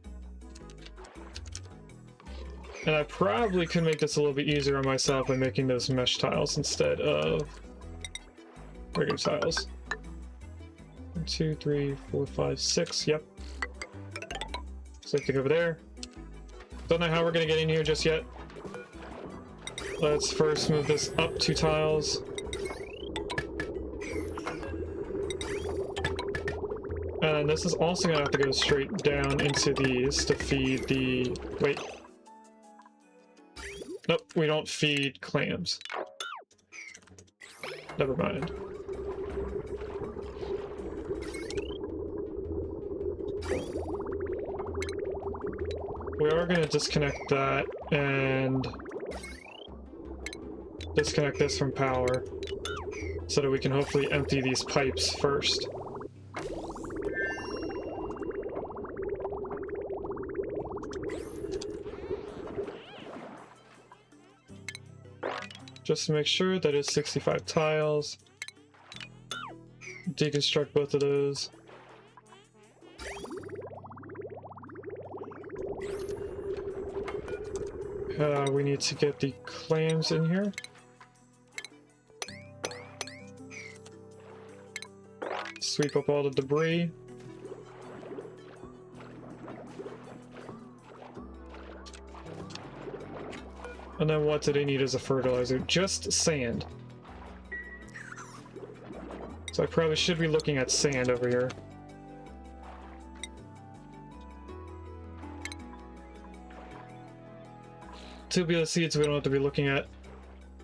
And I probably could make this a little bit easier on myself by making those mesh tiles instead of regular tiles. 1, 2, 3, 4, 5, 6. Yep. Same thing over there. Don't know how we're going to get in here just yet. Let's first move this up 2 tiles. And this is also going to have to go straight down into these to feed the... Wait. Nope, we don't feed clams. Never mind. We are going to disconnect that and disconnect this from power so that we can hopefully empty these pipes first. Just to make sure that it's 65 tiles. Deconstruct both of those. We need to get the clams in here. Sweep up all the debris. And then what do they need as a fertilizer? Just sand. So I probably should be looking at sand over here. Tubular seeds we don't have to be looking at.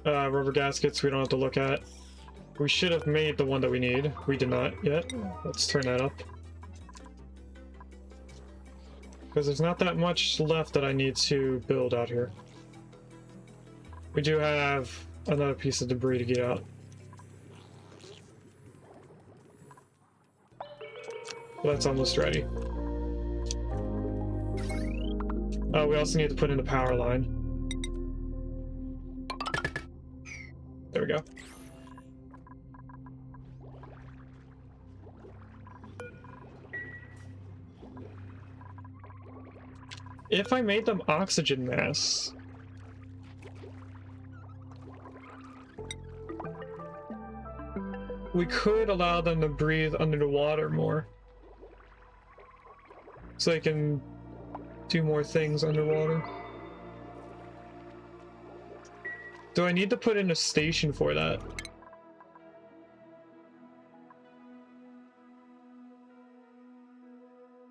Rubber gaskets we don't have to look at. We should have made the one that we need. We did not yet. Let's turn that up. Because there's not that much left that I need to build out here. We do have another piece of debris to get out. Well, that's almost ready. We also need to put in the power line. There we go. If I made them oxygen masks, we could allow them to breathe under the water more. So they can do more things underwater. Do I need to put in a station for that?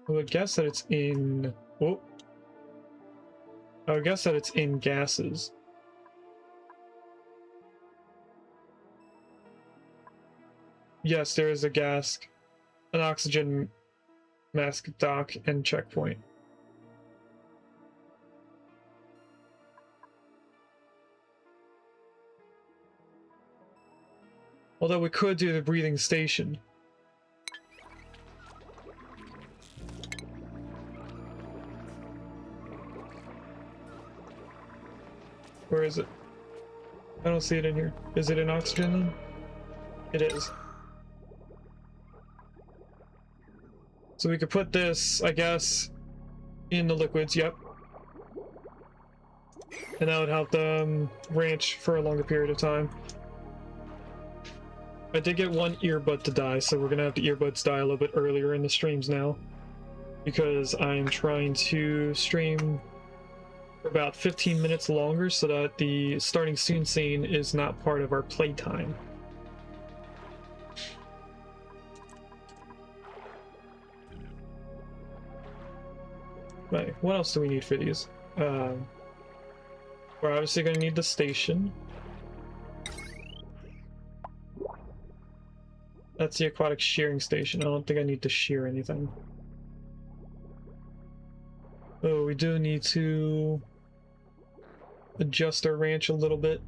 I would guess that it's in... Oh. I would guess that it's in gases. Yes, there is a gas, an oxygen mask dock and checkpoint. Although we could do the breathing station. Where is it? I don't see it in here. Is it in oxygen then? It is. So we could put this, I guess, in the liquids, yep. And that would help them ranch for a longer period of time. I did get one earbud to die, so we're gonna have the earbuds die a little bit earlier in the streams now. Because I'm trying to stream for about 15 minutes longer so that the starting soon scene is not part of our playtime. Right, what else do we need for these? We're obviously going to need the station. That's the aquatic shearing station. I don't think I need to shear anything. Oh, we do need to adjust our ranch a little bit.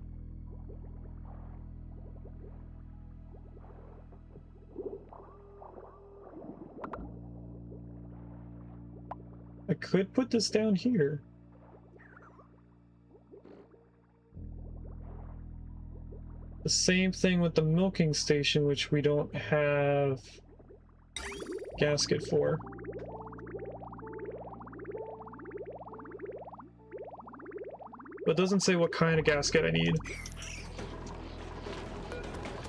I could put this down here. The same thing with the milking station, which we don't have gasket for. But it doesn't say what kind of gasket I need.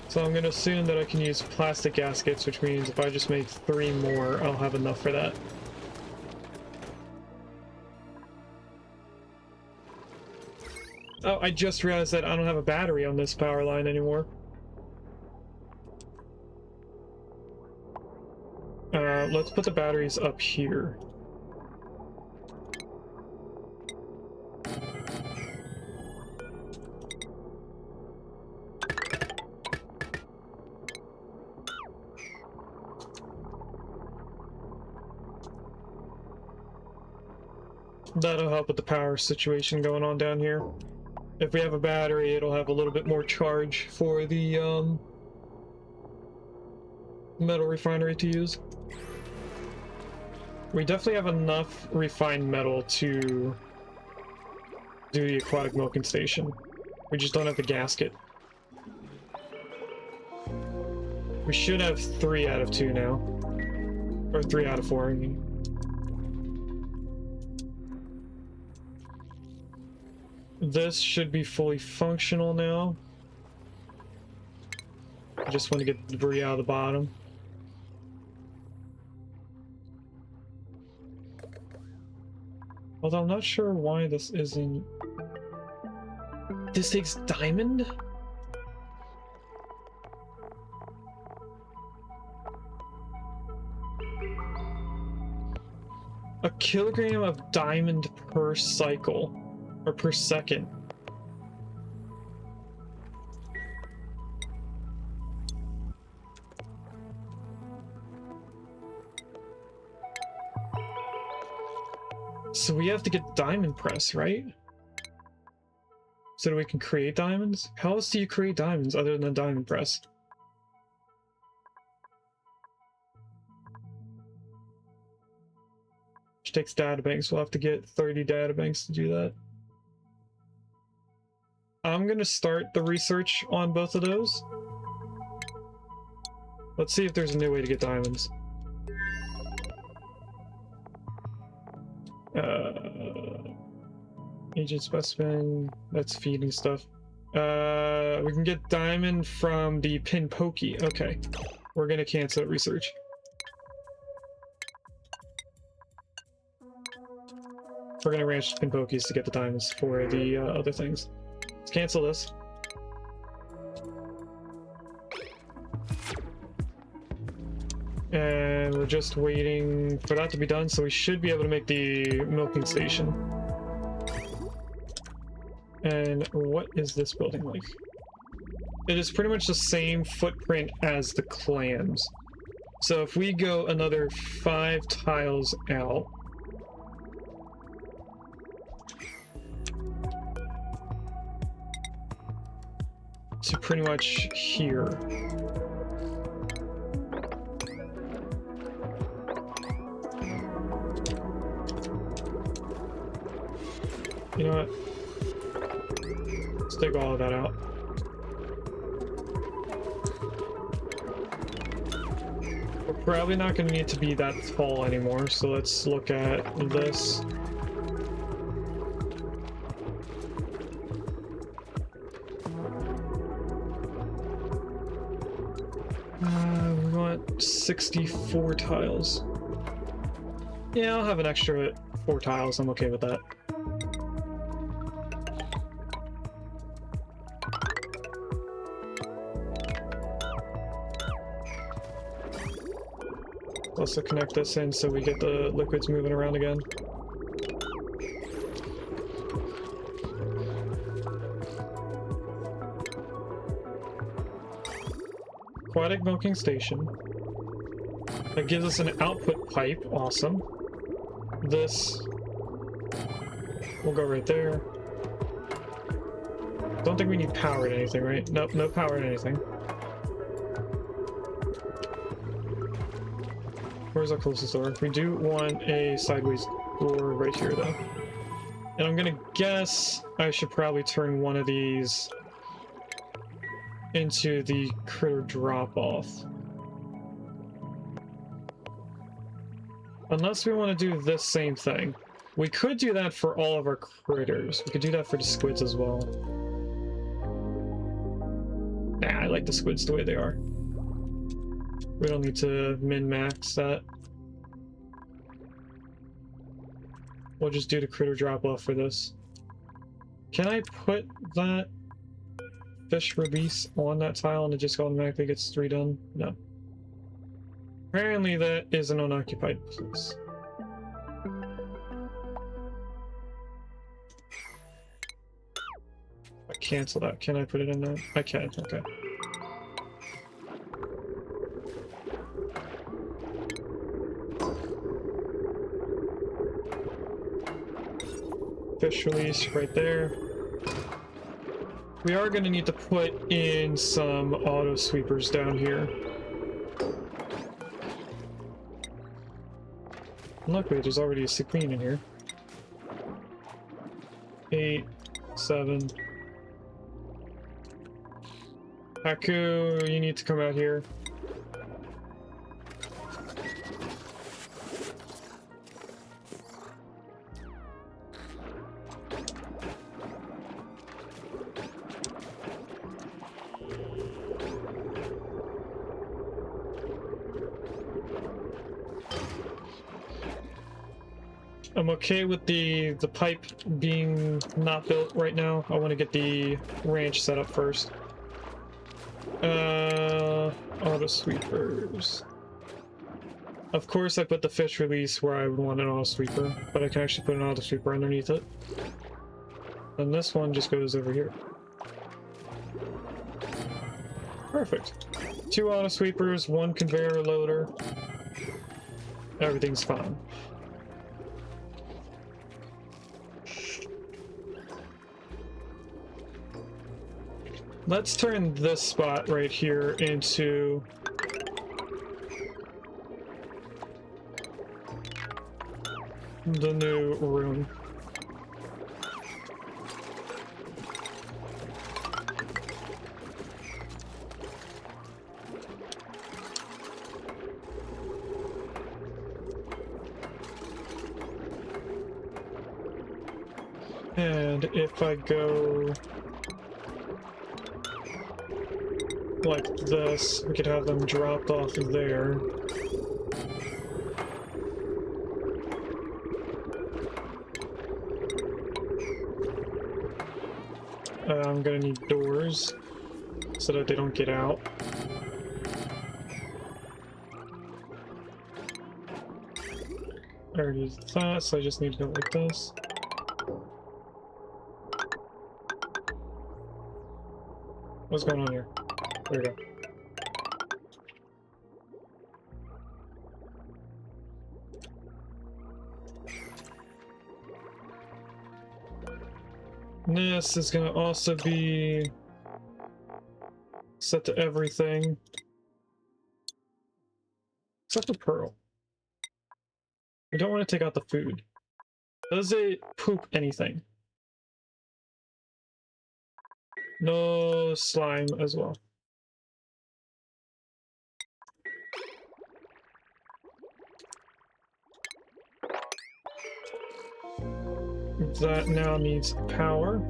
So I'm gonna assume that I can use plastic gaskets, which means if I just make 3 more, I'll have enough for that. Oh, I just realized that I don't have a battery on this power line anymore. Let's put the batteries up here. That'll help with the power situation going on down here. If we have a battery, it'll have a little bit more charge for the metal refinery to use. We definitely have enough refined metal to do the aquatic milking station. We just don't have the gasket. We should have 3 out of 2 now. Or 3 out of 4, I mean. This should be fully functional now. I just want to get the debris out of the bottom. Although I'm not sure why this isn't... This takes diamond? A kilogram of diamond per cycle. Or per second. So we have to get diamond press, right? So that we can create diamonds? How else do you create diamonds other than a diamond press? Which takes databanks. We'll have to get 30 databanks to do that. I'm gonna start the research on both of those. Let's see if there's a new way to get diamonds. Agent specimen, that's feeding stuff. We can get diamond from the pin pokey. Okay, we're gonna cancel research. We're gonna ranch pin pokies to get the diamonds for the other things. Let's cancel this. And we're just waiting for that to be done, so we should be able to make the milking station. And what is this building like? it is pretty much the same footprint as the clams. So if we go another 5 tiles out, to pretty much here. You know what? Let's take all of that out. We're probably not going to need to be that tall anymore, so let's look at this. We want 64 tiles. Yeah, I'll have an extra 4 tiles. I'm okay with that. Also connect this in so we get the liquids moving around again. Aquatic milking station. That gives us an output pipe. Awesome. This will go right there. Don't think we need power to anything, right? Nope, no power to anything. Where's our closest door? We do want a sideways door right here, though. And I'm gonna guess I should probably turn one of these into the critter drop-off. Unless we want to do this same thing. We could do that for all of our critters. We could do that for the squids as well. Nah, I like the squids the way they are. We don't need to min-max that. We'll just do the critter drop-off for this. Can I put that fish release on that tile and it just automatically gets redone? No. Apparently that is an unoccupied place. I cancel that. Can I put it in there? I can. Okay. Fish release right there. We are going to need to put in some auto sweepers down here. Luckily, there's already a sequin in here. 8, 7. Haku, you need to come out here. I'm okay with the pipe being not built right now. I want to get the ranch set up first. Auto sweepers. Of course I put the fish release where I would want an auto sweeper, but I can actually put an auto sweeper underneath it. And this one just goes over here. Perfect. 2 auto sweepers, 1 conveyor loader. Everything's fine. Let's turn this spot right here into the new room. And if I go like this, we could have them dropped off there. I'm gonna need doors so that they don't get out. I already did that, so I just need to go like this. What's going on here? There we go. This is gonna also be set to everything except the pearl. We don't want to take out the food. Does it poop anything? No slime as well. That now needs power.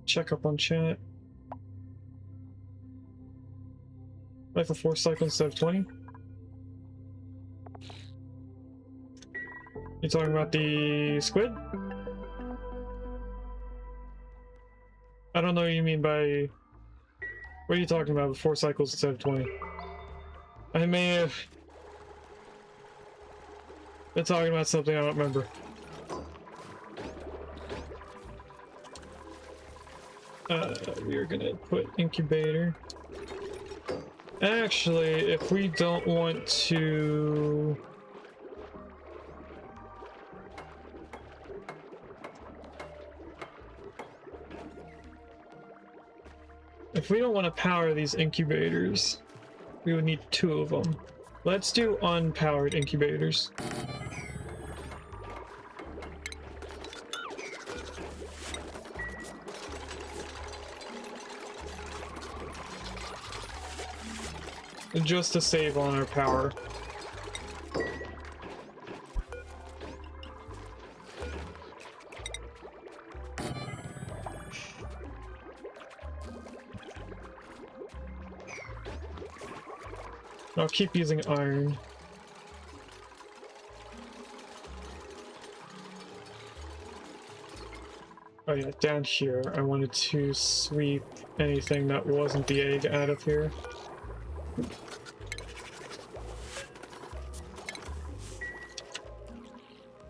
Check up on chat. Like for 4 cycles instead of 20. You talking about the squid? I don't know what you mean by... What are you talking about with 4 cycles instead of 20? I may have been talking about something I don't remember. We are gonna put incubator. Actually, if we don't want to... If we don't want to power these incubators, we would need 2 of them. Let's do unpowered incubators. Just to save on our power. I'll keep using iron. Oh yeah, down here, I wanted to sweep anything that wasn't the egg out of here.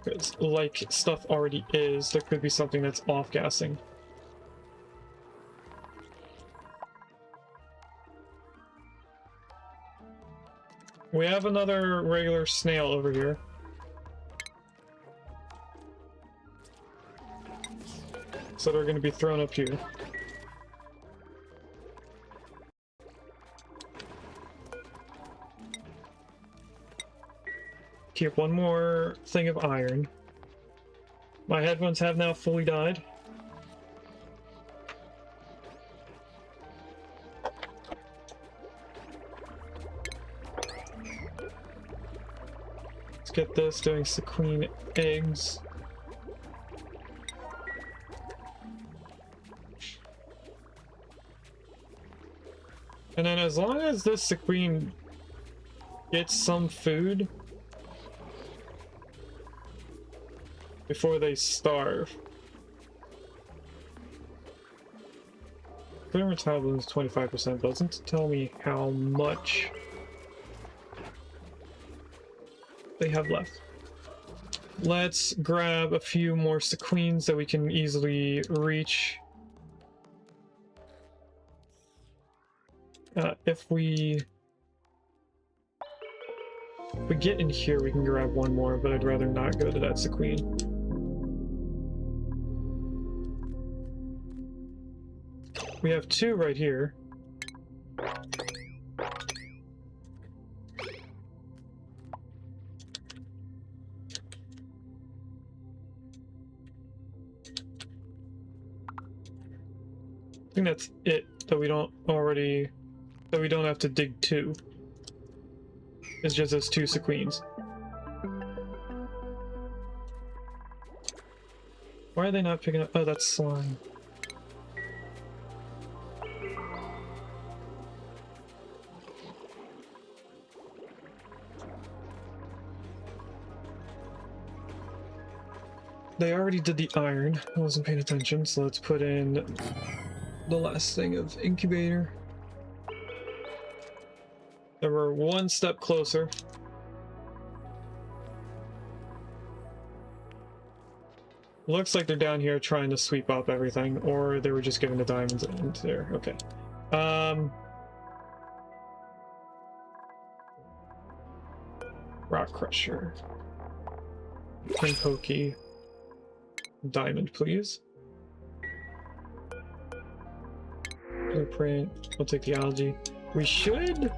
Because, like stuff already is, there could be something that's off-gassing. We have another regular snail over here. So they're going to be thrown up here. Keep one more thing of iron. My headphones have now fully died. Let's get this doing sequin eggs. And then as long as this sequin gets some food before they starve. Clear metabolism is 25%, doesn't tell me how much they have left. Let's grab a few more sequins that we can easily reach. If we get in here, we can grab one more, but I'd rather not go to that sequin. We have 2 right here. I think that's it, that we don't have to dig 2. It's just those 2 sequins. Why are they not picking up? Oh, that's slime. They already did the iron. I wasn't paying attention, so let's put in the last thing of incubator. And we're one step closer. Looks like they're down here trying to sweep up everything, or they were just giving the diamonds into there. Okay. Rock Crusher. Pin Pokey. Diamond, please. Blueprint. We'll take the algae. We should...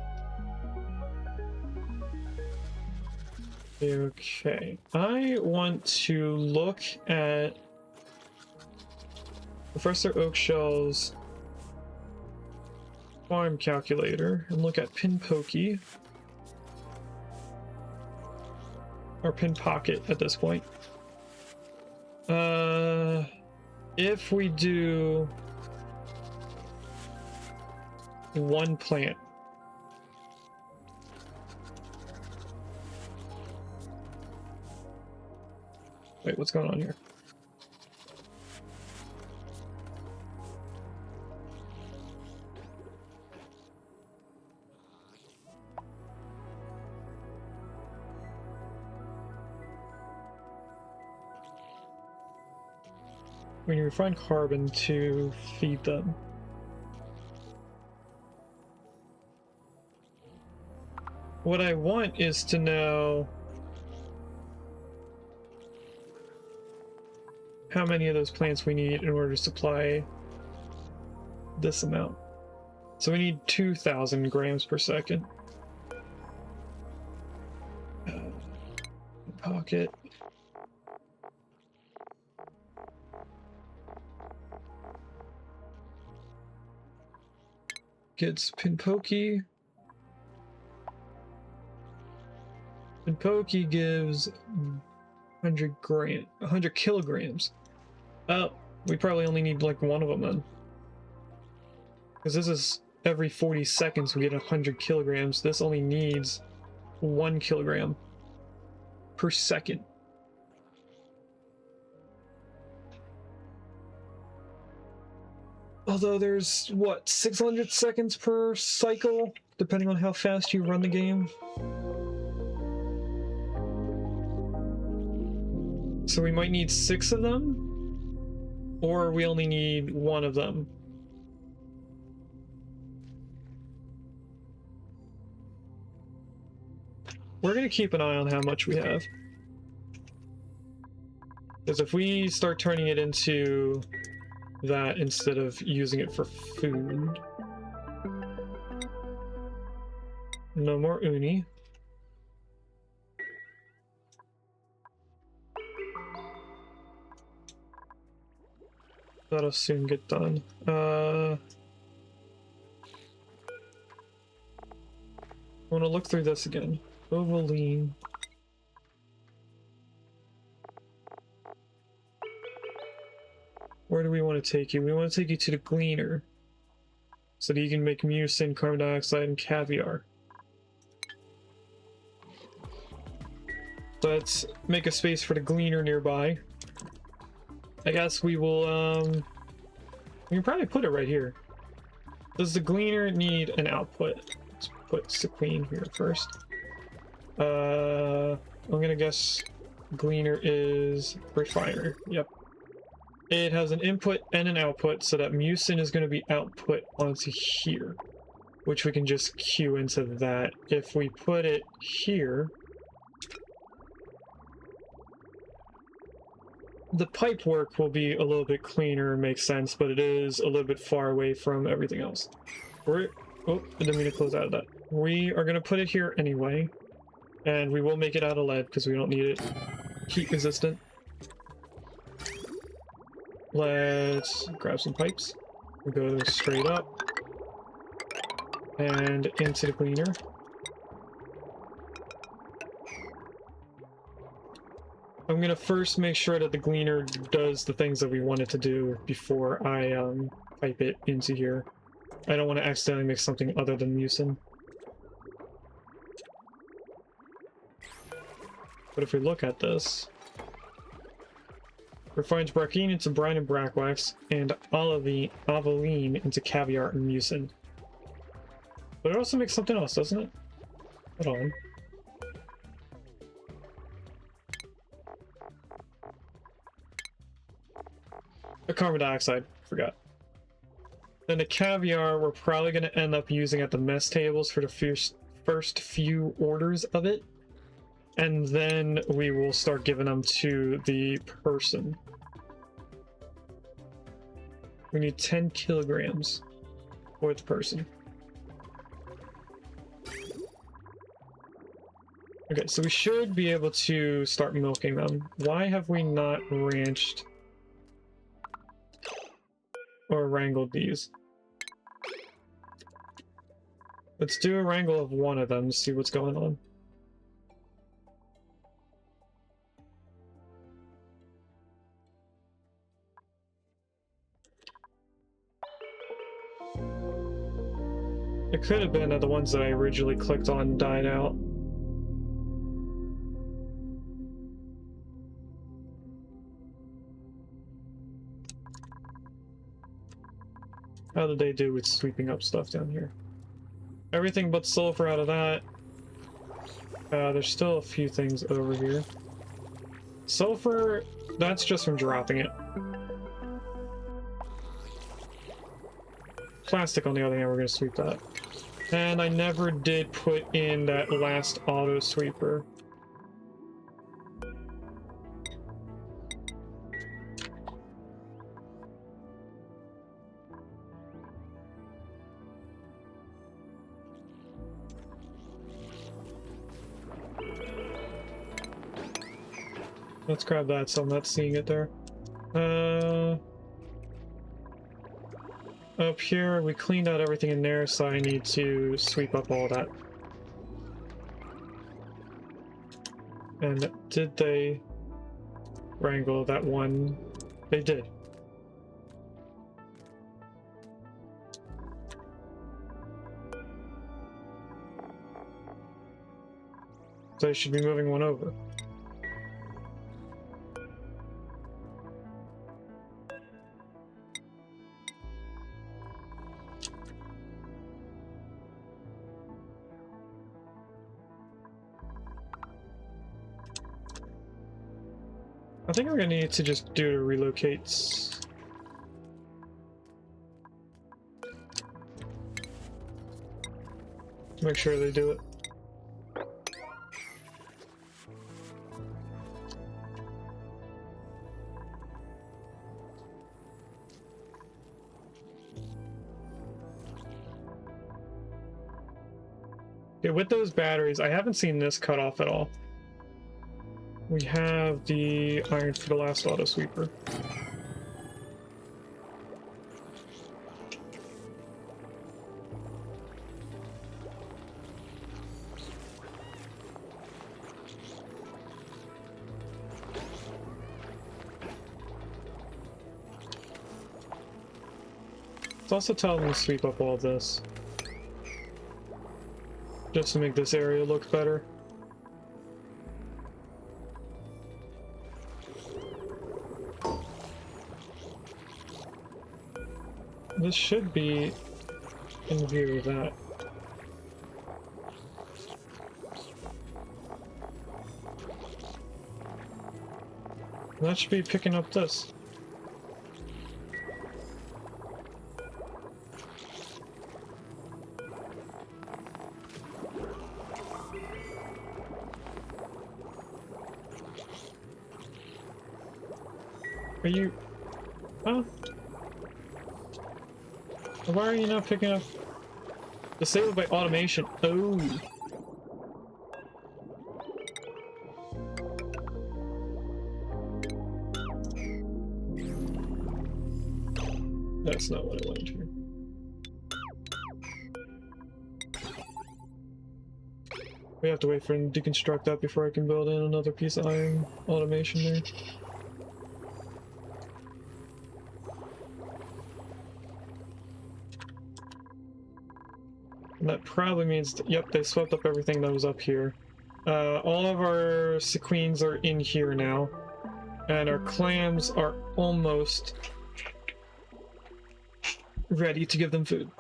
Okay. I want to look at Professor Oak Shell's farm calculator and look at Pin Pokey. Or Pin Pocket at this point. If we do one plant. Wait, what's going on here? We need refined carbon to feed them. What I want is to know how many of those plants we need in order to supply this amount. So we need 2,000 grams per second. Pocket. Gets Pin Pokey. Pin Pokey gives 100 kilograms. Oh, we probably only need like one of them then. Because this is every 40 seconds we get 100 kilograms. This only needs 1 kilogram per second. Although there's, what, 600 seconds per cycle, depending on how fast you run the game. So we might need 6 of them, or we only need 1 of them. We're going to keep an eye on how much we have. Because if we start turning it into that instead of using it for food. No more uni. That'll soon get done. I want to look through this again. Ovaline. Where do we want to take you? We want to take you to the Gleaner, so that you can make mucin, carbon dioxide, and caviar. Let's make a space for the Gleaner nearby. I guess we will, we can probably put it right here. Does the Gleaner need an output? Let's put Sequeen here first. I'm gonna guess Gleaner is refiner. Yep. It has an input and an output, so that mucin is going to be output onto here, which we can just queue into that. If we put it here, the pipe work will be a little bit cleaner, makes sense, but it is a little bit far away from everything else. Oh, I didn't mean to close out of that. We are going to put it here anyway, and we will make it out of lead because we don't need it heat resistant. Let's grab some pipes. We go straight up and into the Gleaner. I'm gonna first make sure that the Gleaner does the things that we want it to do before I pipe it into here. I don't want to accidentally make something other than mucin. But if we look at this, refines Brackine into brine and brackwax, and Avaline into caviar and mucin. But it also makes something else, doesn't it? Hold on. The carbon dioxide, forgot. Then the caviar we're probably going to end up using at the mess tables for the first few orders of it. And then we will start giving them to the person. We need 10 kilograms for the person. Okay, so we should be able to start milking them. Why have we not ranched or wrangled these? Let's do a wrangle of one of them to see what's going on. It could have been that the ones that I originally clicked on died out. How did they do with sweeping up stuff down here? Everything but sulfur out of that. There's still a few things over here. Sulfur, that's just from dropping it. Plastic, on the other hand, we're going to sweep that. And I never did put in that last auto sweeper. Let's grab that so I'm not seeing it there. Up here, we cleaned out everything in there, so I need to sweep up all that. And did they wrangle that one? They did. So I should be moving one over. I think we're gonna need to just do relocates. Make sure they do it. Okay, with those batteries, I haven't seen this cut off at all. We have the iron for the last auto sweeper. Let's also tell them to sweep up all this, just to make this area look better. This should be in view of that. That should be picking up this. Are you... Huh? Why are you not picking up? Disabled by automation. Oh. That's not what I wanted here. We have to wait for him to deconstruct that before I can build in another piece of iron automation there. And that probably means that, yep, they swept up everything that was up here. All of our sequins are in here now. And our clams are almost ready to give them food.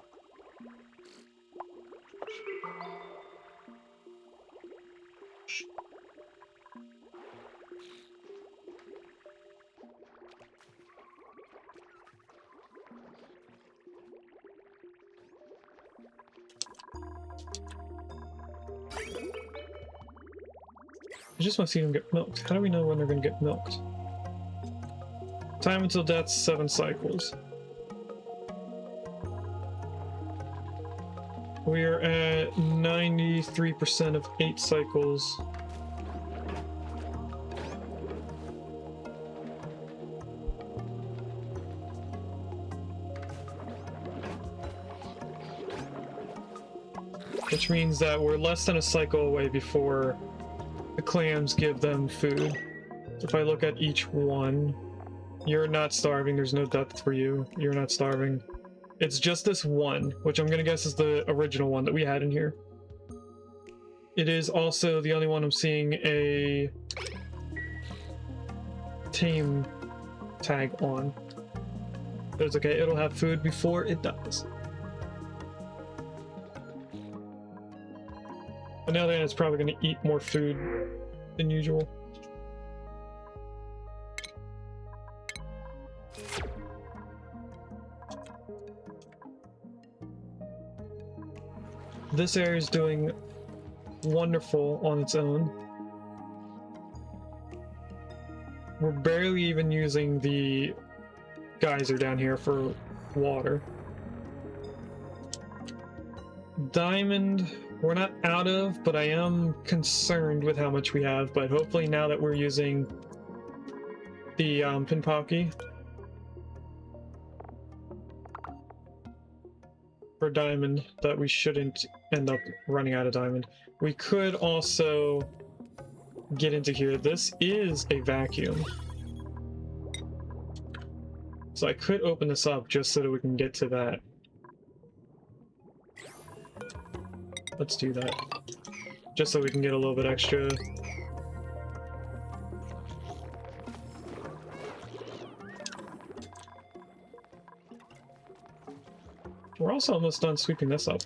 I just want to see them get milked. How do we know when they're going to get milked? Time until death, 7 cycles. We are at 93% of 8 cycles. Which means that we're less than a cycle away before the clams give them food. If I look at each one, you're not starving, there's no death for you, you're not starving. It's just this one, which I'm gonna guess is the original one that we had in here. It is also the only one I'm seeing a tame tag on. But it's okay, it'll have food before it dies. On the other hand, it's probably going to eat more food than usual. This area is doing wonderful on its own. We're barely even using the geyser down here for water. Diamond, we're not out of, but I am concerned with how much we have. But hopefully now that we're using the pinpocky for diamond, that we shouldn't end up running out of diamond. We could also get into here. This is a vacuum. So I could open this up just so that we can get to that. Let's do that. Just so we can get a little bit extra. We're also almost done sweeping this up.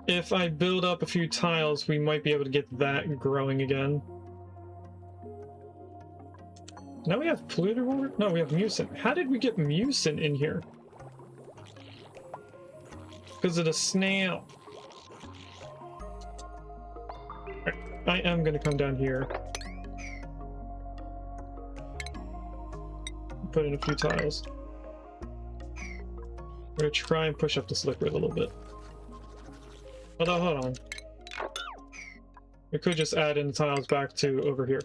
If I build up a few tiles, we might be able to get that growing again. Now we have polluted water? No, we have mucin. How did we get mucin in here? Because of the snail. I am going to come down here. Put in a few tiles. We're going to try and push up this liquid a little bit. Although, hold on. We could just add in the tiles back to over here.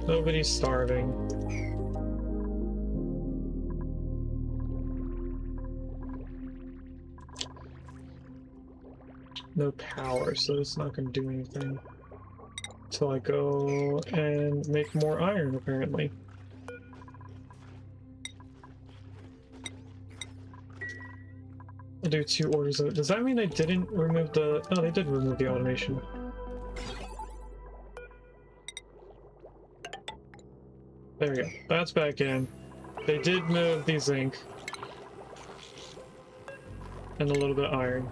Nobody's starving. No power, so it's not going to do anything until I go and make more iron, apparently. I'll do 2 orders of it. Does that mean they didn't remove the... Oh, they did remove the automation. There we go. That's back in. They did move the zinc. And a little bit of iron.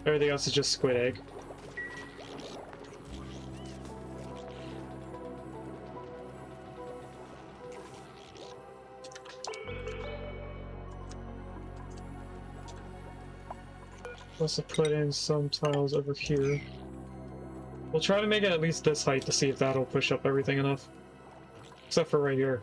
Everything else is just squid egg. Must have put in some tiles over here. We'll try to make it at least this height to see if that'll push up everything enough. Except for right here.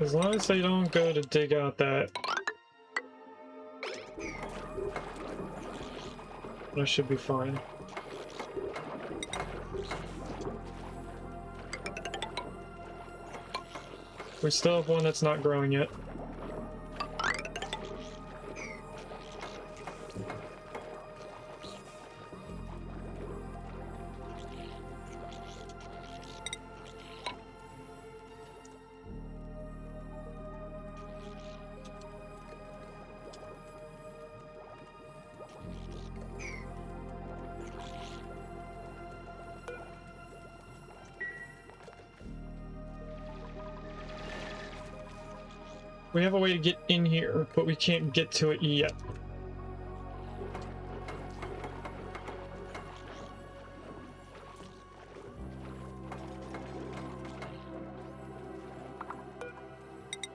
As long as they don't go to dig out that, I should be fine. We still have one that's not growing yet. We have a way to get in here, but we can't get to it yet.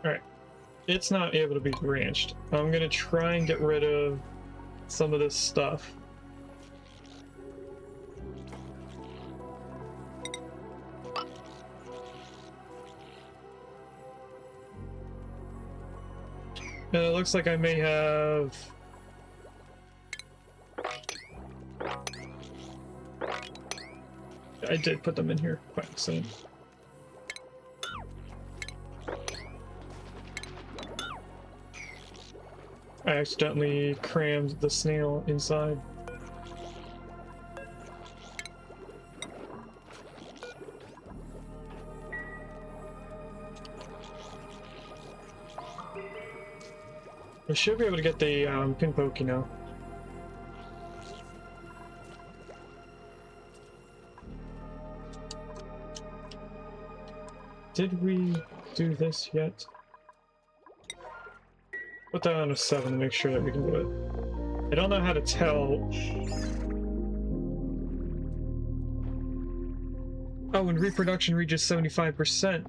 Alright. It's not able to be branched. I'm gonna try and get rid of some of this stuff. And it looks like I may have... I did put them in here by accident. I accidentally crammed the snail inside. I should be able to get the pin pokey now. Did we do this yet? Put that on a 7 to make sure that we can do it. I don't know how to tell. Oh, when reproduction reaches 75%.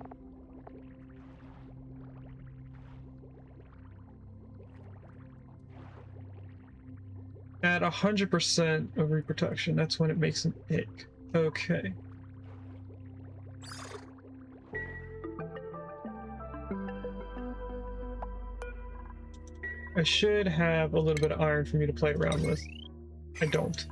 At 100% of reproduction, that's when it makes an egg. Okay. I should have a little bit of iron for me to play around with. I don't.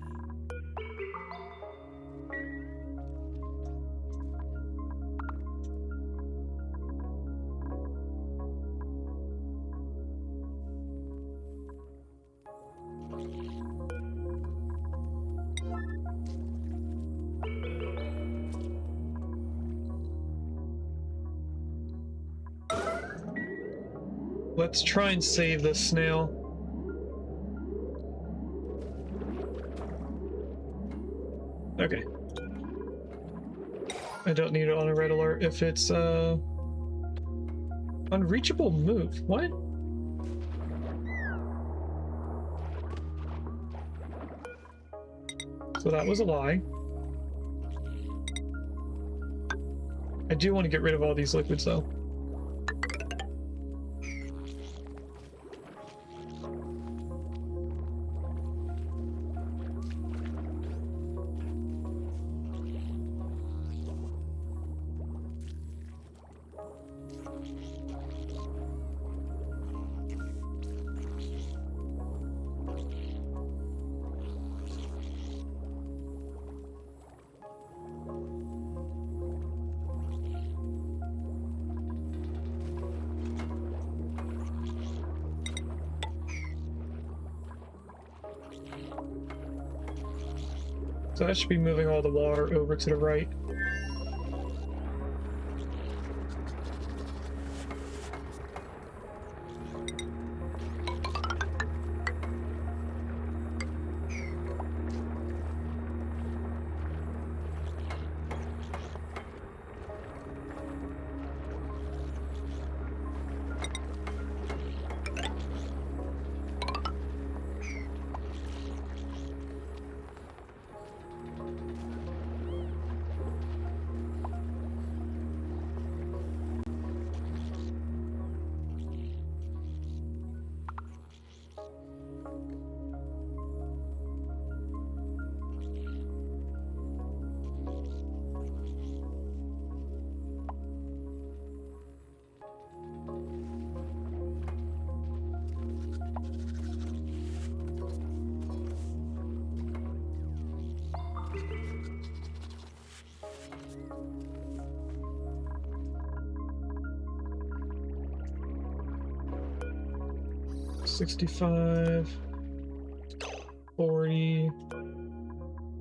Let's try and save this snail. Okay. I don't need it on a red alert if it's unreachable move. What? So that was a lie. I do want to get rid of all these liquids though. So that should be moving all the water over to the right. $65, $40,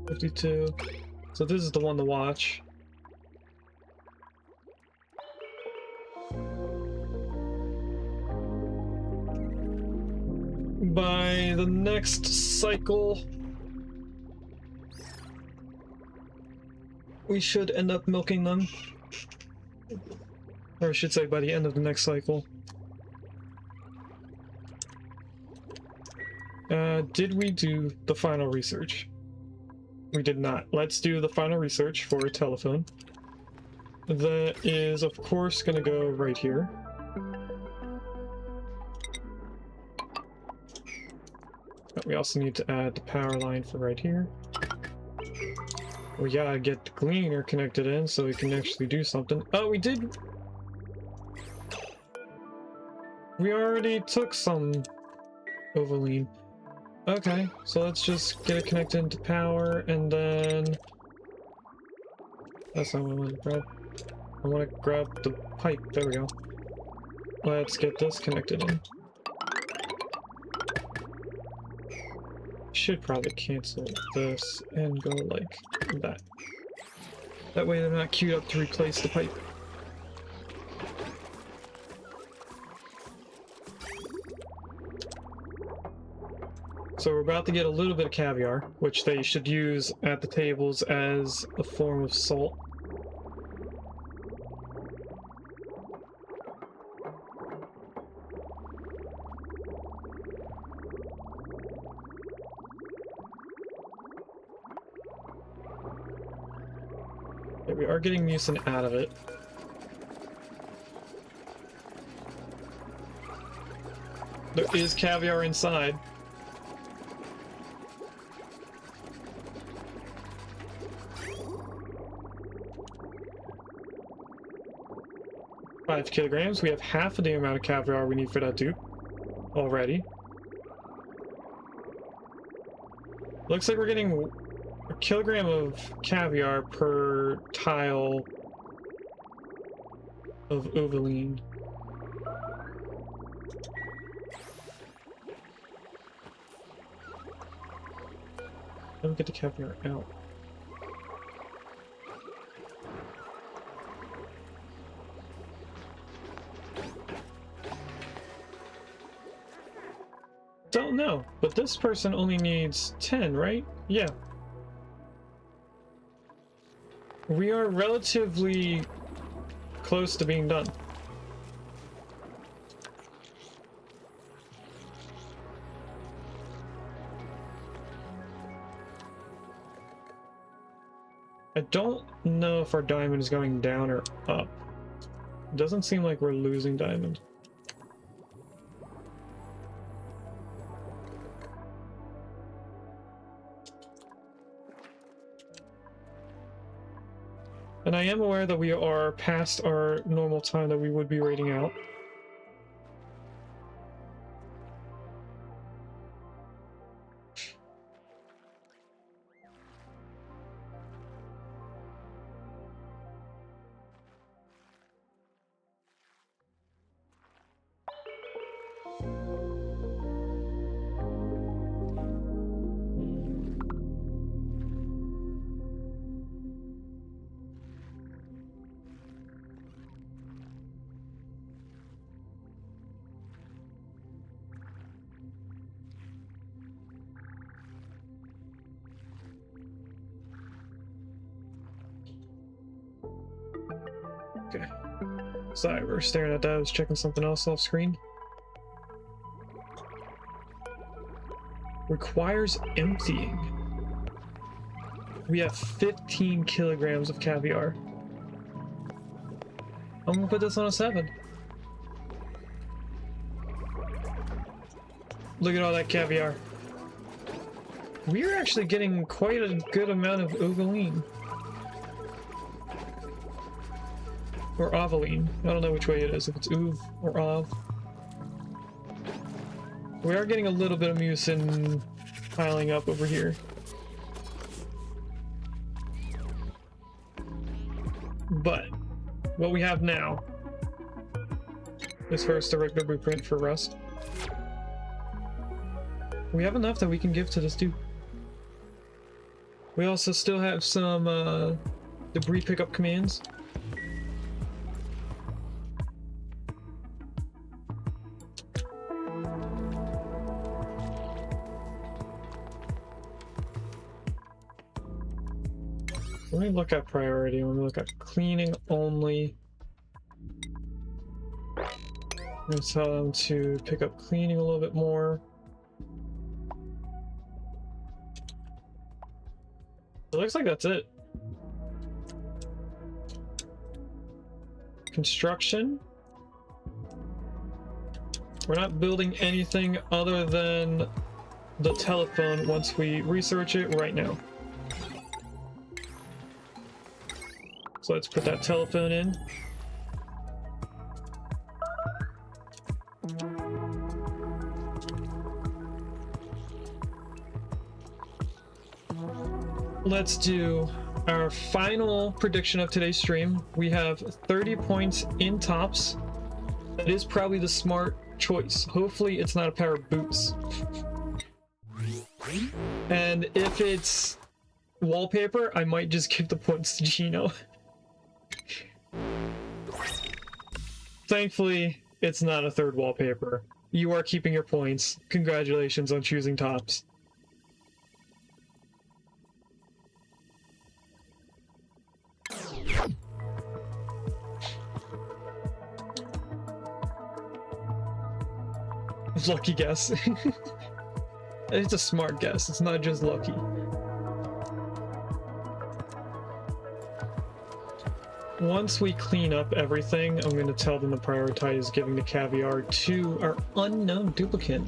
$52. So this is the one to watch. By the next cycle, we should end up milking them. Or I should say by the end of the next cycle. Did we do the final research? We did not. Let's do the final research for a telephone. That is, of course, going to go right here. But we also need to add the power line for right here. We gotta get the gleaner connected in so we can actually do something. Oh, we did! We already took some Ovaline. Okay, so let's just get it connected into power, and then... That's not what I want to grab. I want to grab the pipe. There we go. Let's get this connected in. Should probably cancel this and go like that. That way they're not queued up to replace the pipe. So we're about to get a little bit of caviar, which they should use at the tables as a form of salt. Yeah, we are getting mucin out of it. There is caviar inside. Five kilograms. We have half of the amount of caviar we need for that dupe already. Looks like we're getting a kilogram of caviar per tile of Ovaline. Let me get the caviar out. Don't know, but this person only needs 10, right? Yeah. We are relatively close to being done. I don't know if our diamond is going down or up. It doesn't seem like we're losing diamond. And I am aware that we are past our normal time that we would be raiding out. Okay. Sorry, we're staring at that. I was checking something else off screen. Requires emptying. We have 15 kilograms of caviar. I'm gonna put this on a 7. Look at all that caviar. We're actually getting quite a good amount of Ovaline. Or Ovaline. I don't know which way it is, if it's Uv or Ov. We are getting a little bit of mucin piling up over here. But what we have now is first a regular blueprint for rust. We have enough that we can give to this dude. We also still have some debris pickup commands. Let me look at priority. Let me look at cleaning only. I'm gonna tell them to pick up cleaning a little bit more. It looks like that's it. Construction. We're not building anything other than the telephone once we research it right now. So let's put that telephone in. Let's do our final prediction of today's stream. We have 30 points in tops. That is probably the smart choice. Hopefully it's not a pair of boots. And if it's wallpaper, I might just give the points to Gino. Thankfully, it's not a third wallpaper. You are keeping your points. Congratulations on choosing tops. Lucky guess. It's a smart guess. It's not just lucky. Once we clean up everything, I'm going to tell them to prioritize giving the Caviar to our unknown duplicate.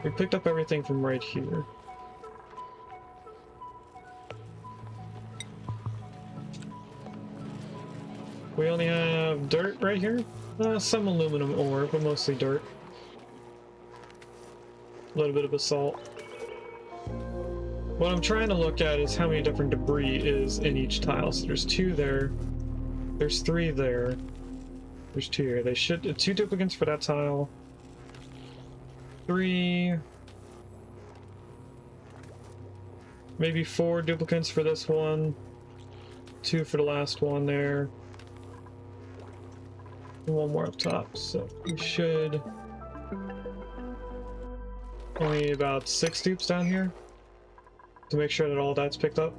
We picked up everything from right here. We only have dirt right here. Some aluminum ore, but mostly dirt. A little bit of basalt. What I'm trying to look at is how many different debris is in each tile. So there's 2 there. There's 3 there. There's 2 here. They should 2 duplicates for that tile. 3. Maybe 4 duplicates for this one. 2 for the last one there. 1 more up top, so we should only about 6 dupes down here to make sure that all that's picked up.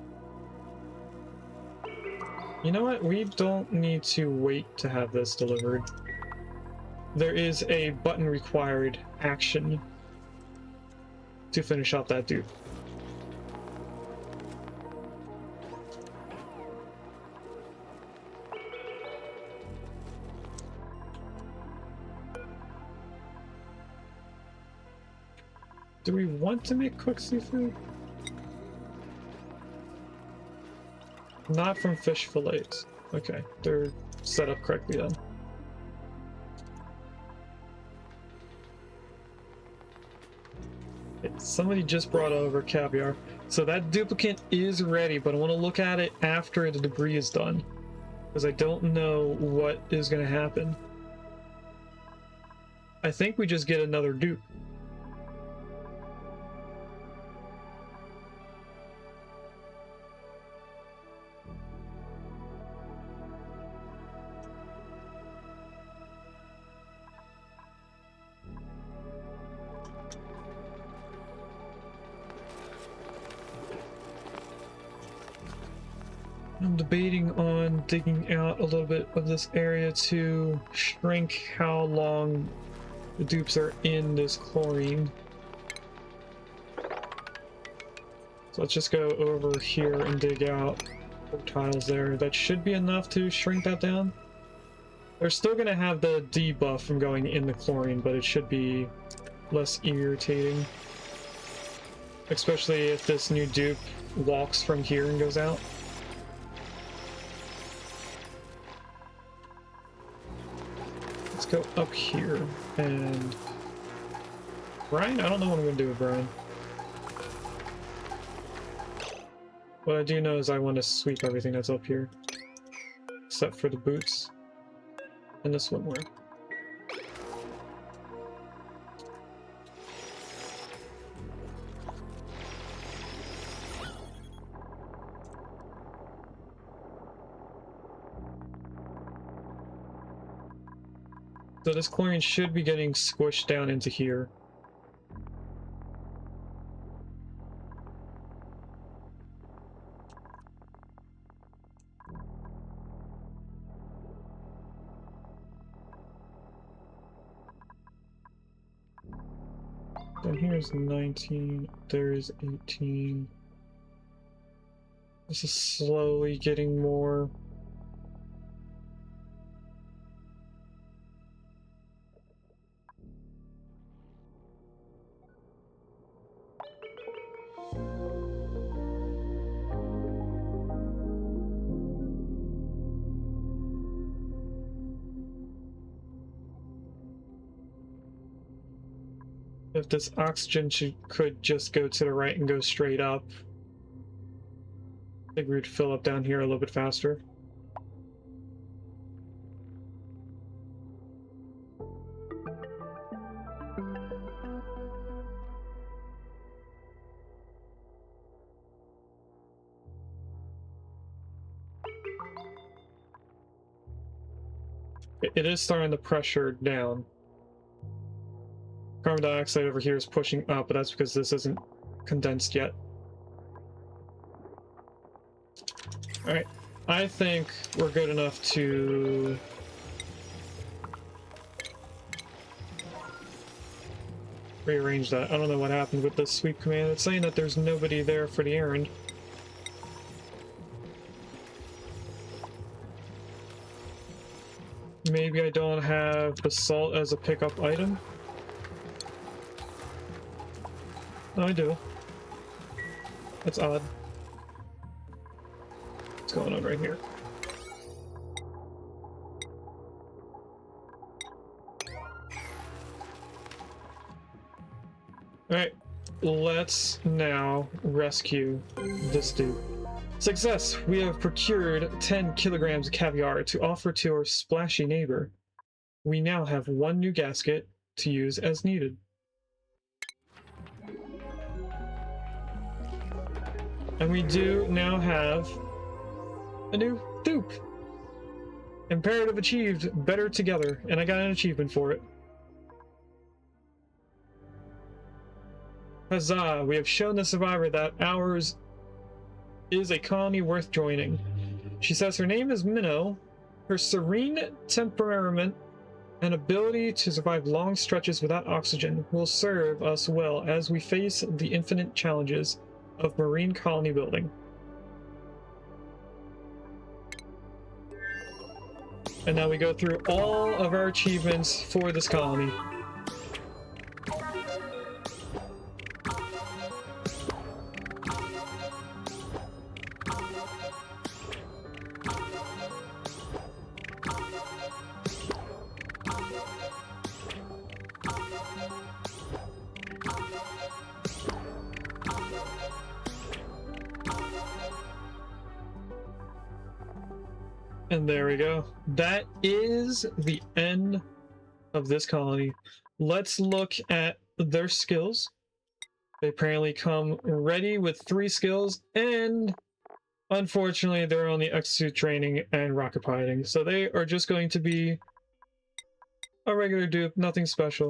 You know what? We don't need to wait to have this delivered. There is a button required action to finish up that dupe. Do we want to make cooked seafood? Not from fish fillets. Okay, they're set up correctly then. Okay, somebody just brought over Caviar. So that duplicate is ready, but I want to look at it after the debris is done. Because I don't know what is going to happen. I think we just get another dupe. I'm debating on digging out a little bit of this area to shrink how long the dupes are in this chlorine. So let's just go over here and dig out 4 tiles there. That should be enough to shrink that down. They're still going to have the debuff from going in the chlorine, but it should be less irritating. Especially if this new dupe walks from here and goes out. Let's go up here and Brian, I don't know what I'm gonna do with Brian. What I do know is I want to sweep everything that's up here, except for the boots and the swimwear. So this chlorine should be getting squished down into here. Down here is 19. There is 18. This is slowly getting more. If this oxygen could just go to the right and go straight up, I think we would fill up down here a little bit faster. It is starting to pressure down. Carbon dioxide over here is pushing up, but that's because this isn't condensed yet. Alright, I think we're good enough to rearrange that. I don't know what happened with this sweep command. It's saying that there's nobody there for the errand. Maybe I don't have basalt as a pickup item. No, I do. That's odd. What's going on right here? Alright, let's now rescue this dude. Success! We have procured 10 kilograms of caviar to offer to our splashy neighbor. We now have one new gasket to use as needed. And we do now have a new dupe. Imperative achieved, better together, and I got an achievement for it. Huzzah, we have shown the survivor that ours is a colony worth joining. She says her name is Minnow. Her serene temperament and ability to survive long stretches without oxygen will serve us well as we face the infinite challenges of marine colony building. And now we go through all of our achievements for this colony. And there we go. That is the end of this colony. Let's look at their skills. They apparently come ready with 3 skills, and unfortunately they're only exosuit training and rocket piloting. So they are just going to be a regular dupe, nothing special.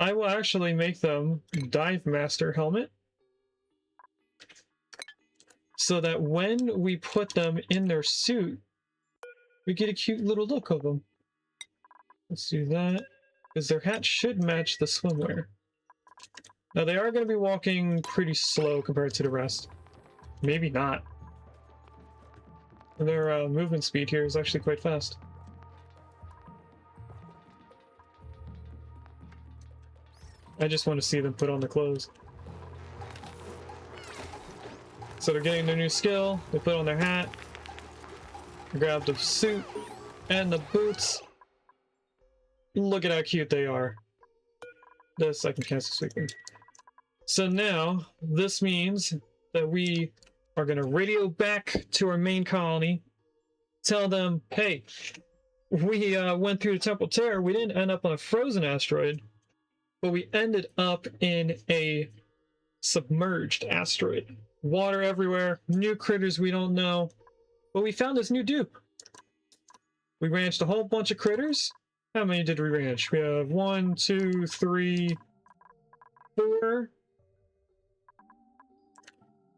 I will actually make them Dive Master helmet, so that when we put them in their suit, we get a cute little look of them. Let's do that, because their hat should match the swimwear. Now they are going to be walking pretty slow compared to the rest. Maybe not. Their movement speed here is actually quite fast. I just want to see them put on their clothes. So they're getting their new skill, they put on their hat, grab the suit and the boots. Look at how cute they are. This I can cancel sweeping. So now, this means that we are going to radio back to our main colony, tell them, hey, we went through the Temple Terror, we didn't end up on a frozen asteroid, but we ended up in a submerged asteroid. Water everywhere, new critters we don't know, but we found this new dupe. We ranched a whole bunch of critters. How many did we ranch? We have 1, 2, 3, 4,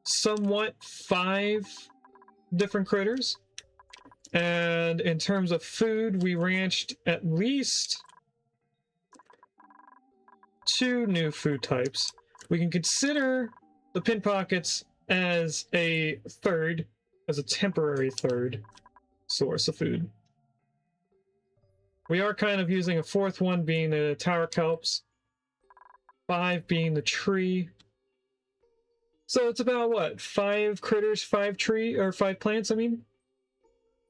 somewhat 5 different critters. And in terms of food, we ranched at least 2 new food types. We can consider the pin pockets as a temporary third source of food. We are kind of using a 4th one being the tower kelps, 5 being the tree. So it's about what, 5 critters, 5 plants, I mean?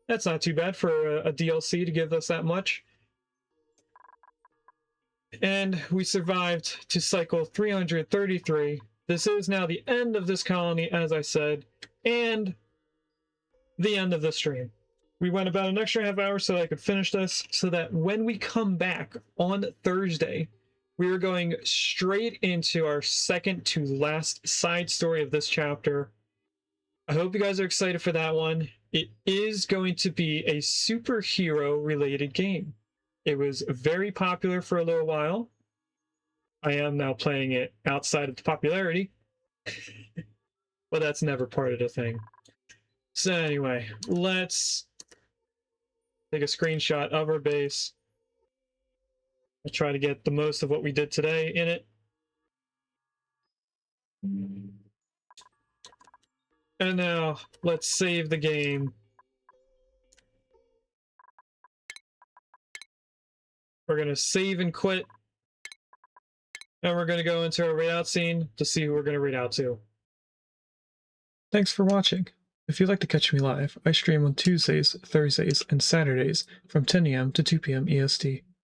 That's not too bad for a DLC to give us that much. And we survived to cycle 333. This is now the end of this colony, as I said, and the end of the stream. We went about an extra half hour so that I could finish this, so that when we come back on Thursday, we are going straight into our second to last side story of this chapter. I hope you guys are excited for that one. It is going to be a superhero related game. It was very popular for a little while. I am now playing it outside of the popularity, but that's never part of the thing. So anyway, let's take a screenshot of our base. I'll try to get the most of what we did today in it. And now let's save the game. We're going to save and quit. And we're going to go into our raid out scene to see who we're going to raid out to. Thanks for watching. If you'd like to catch me live, I stream on Tuesdays, Thursdays, and Saturdays from 10 AM to 2 PM EST.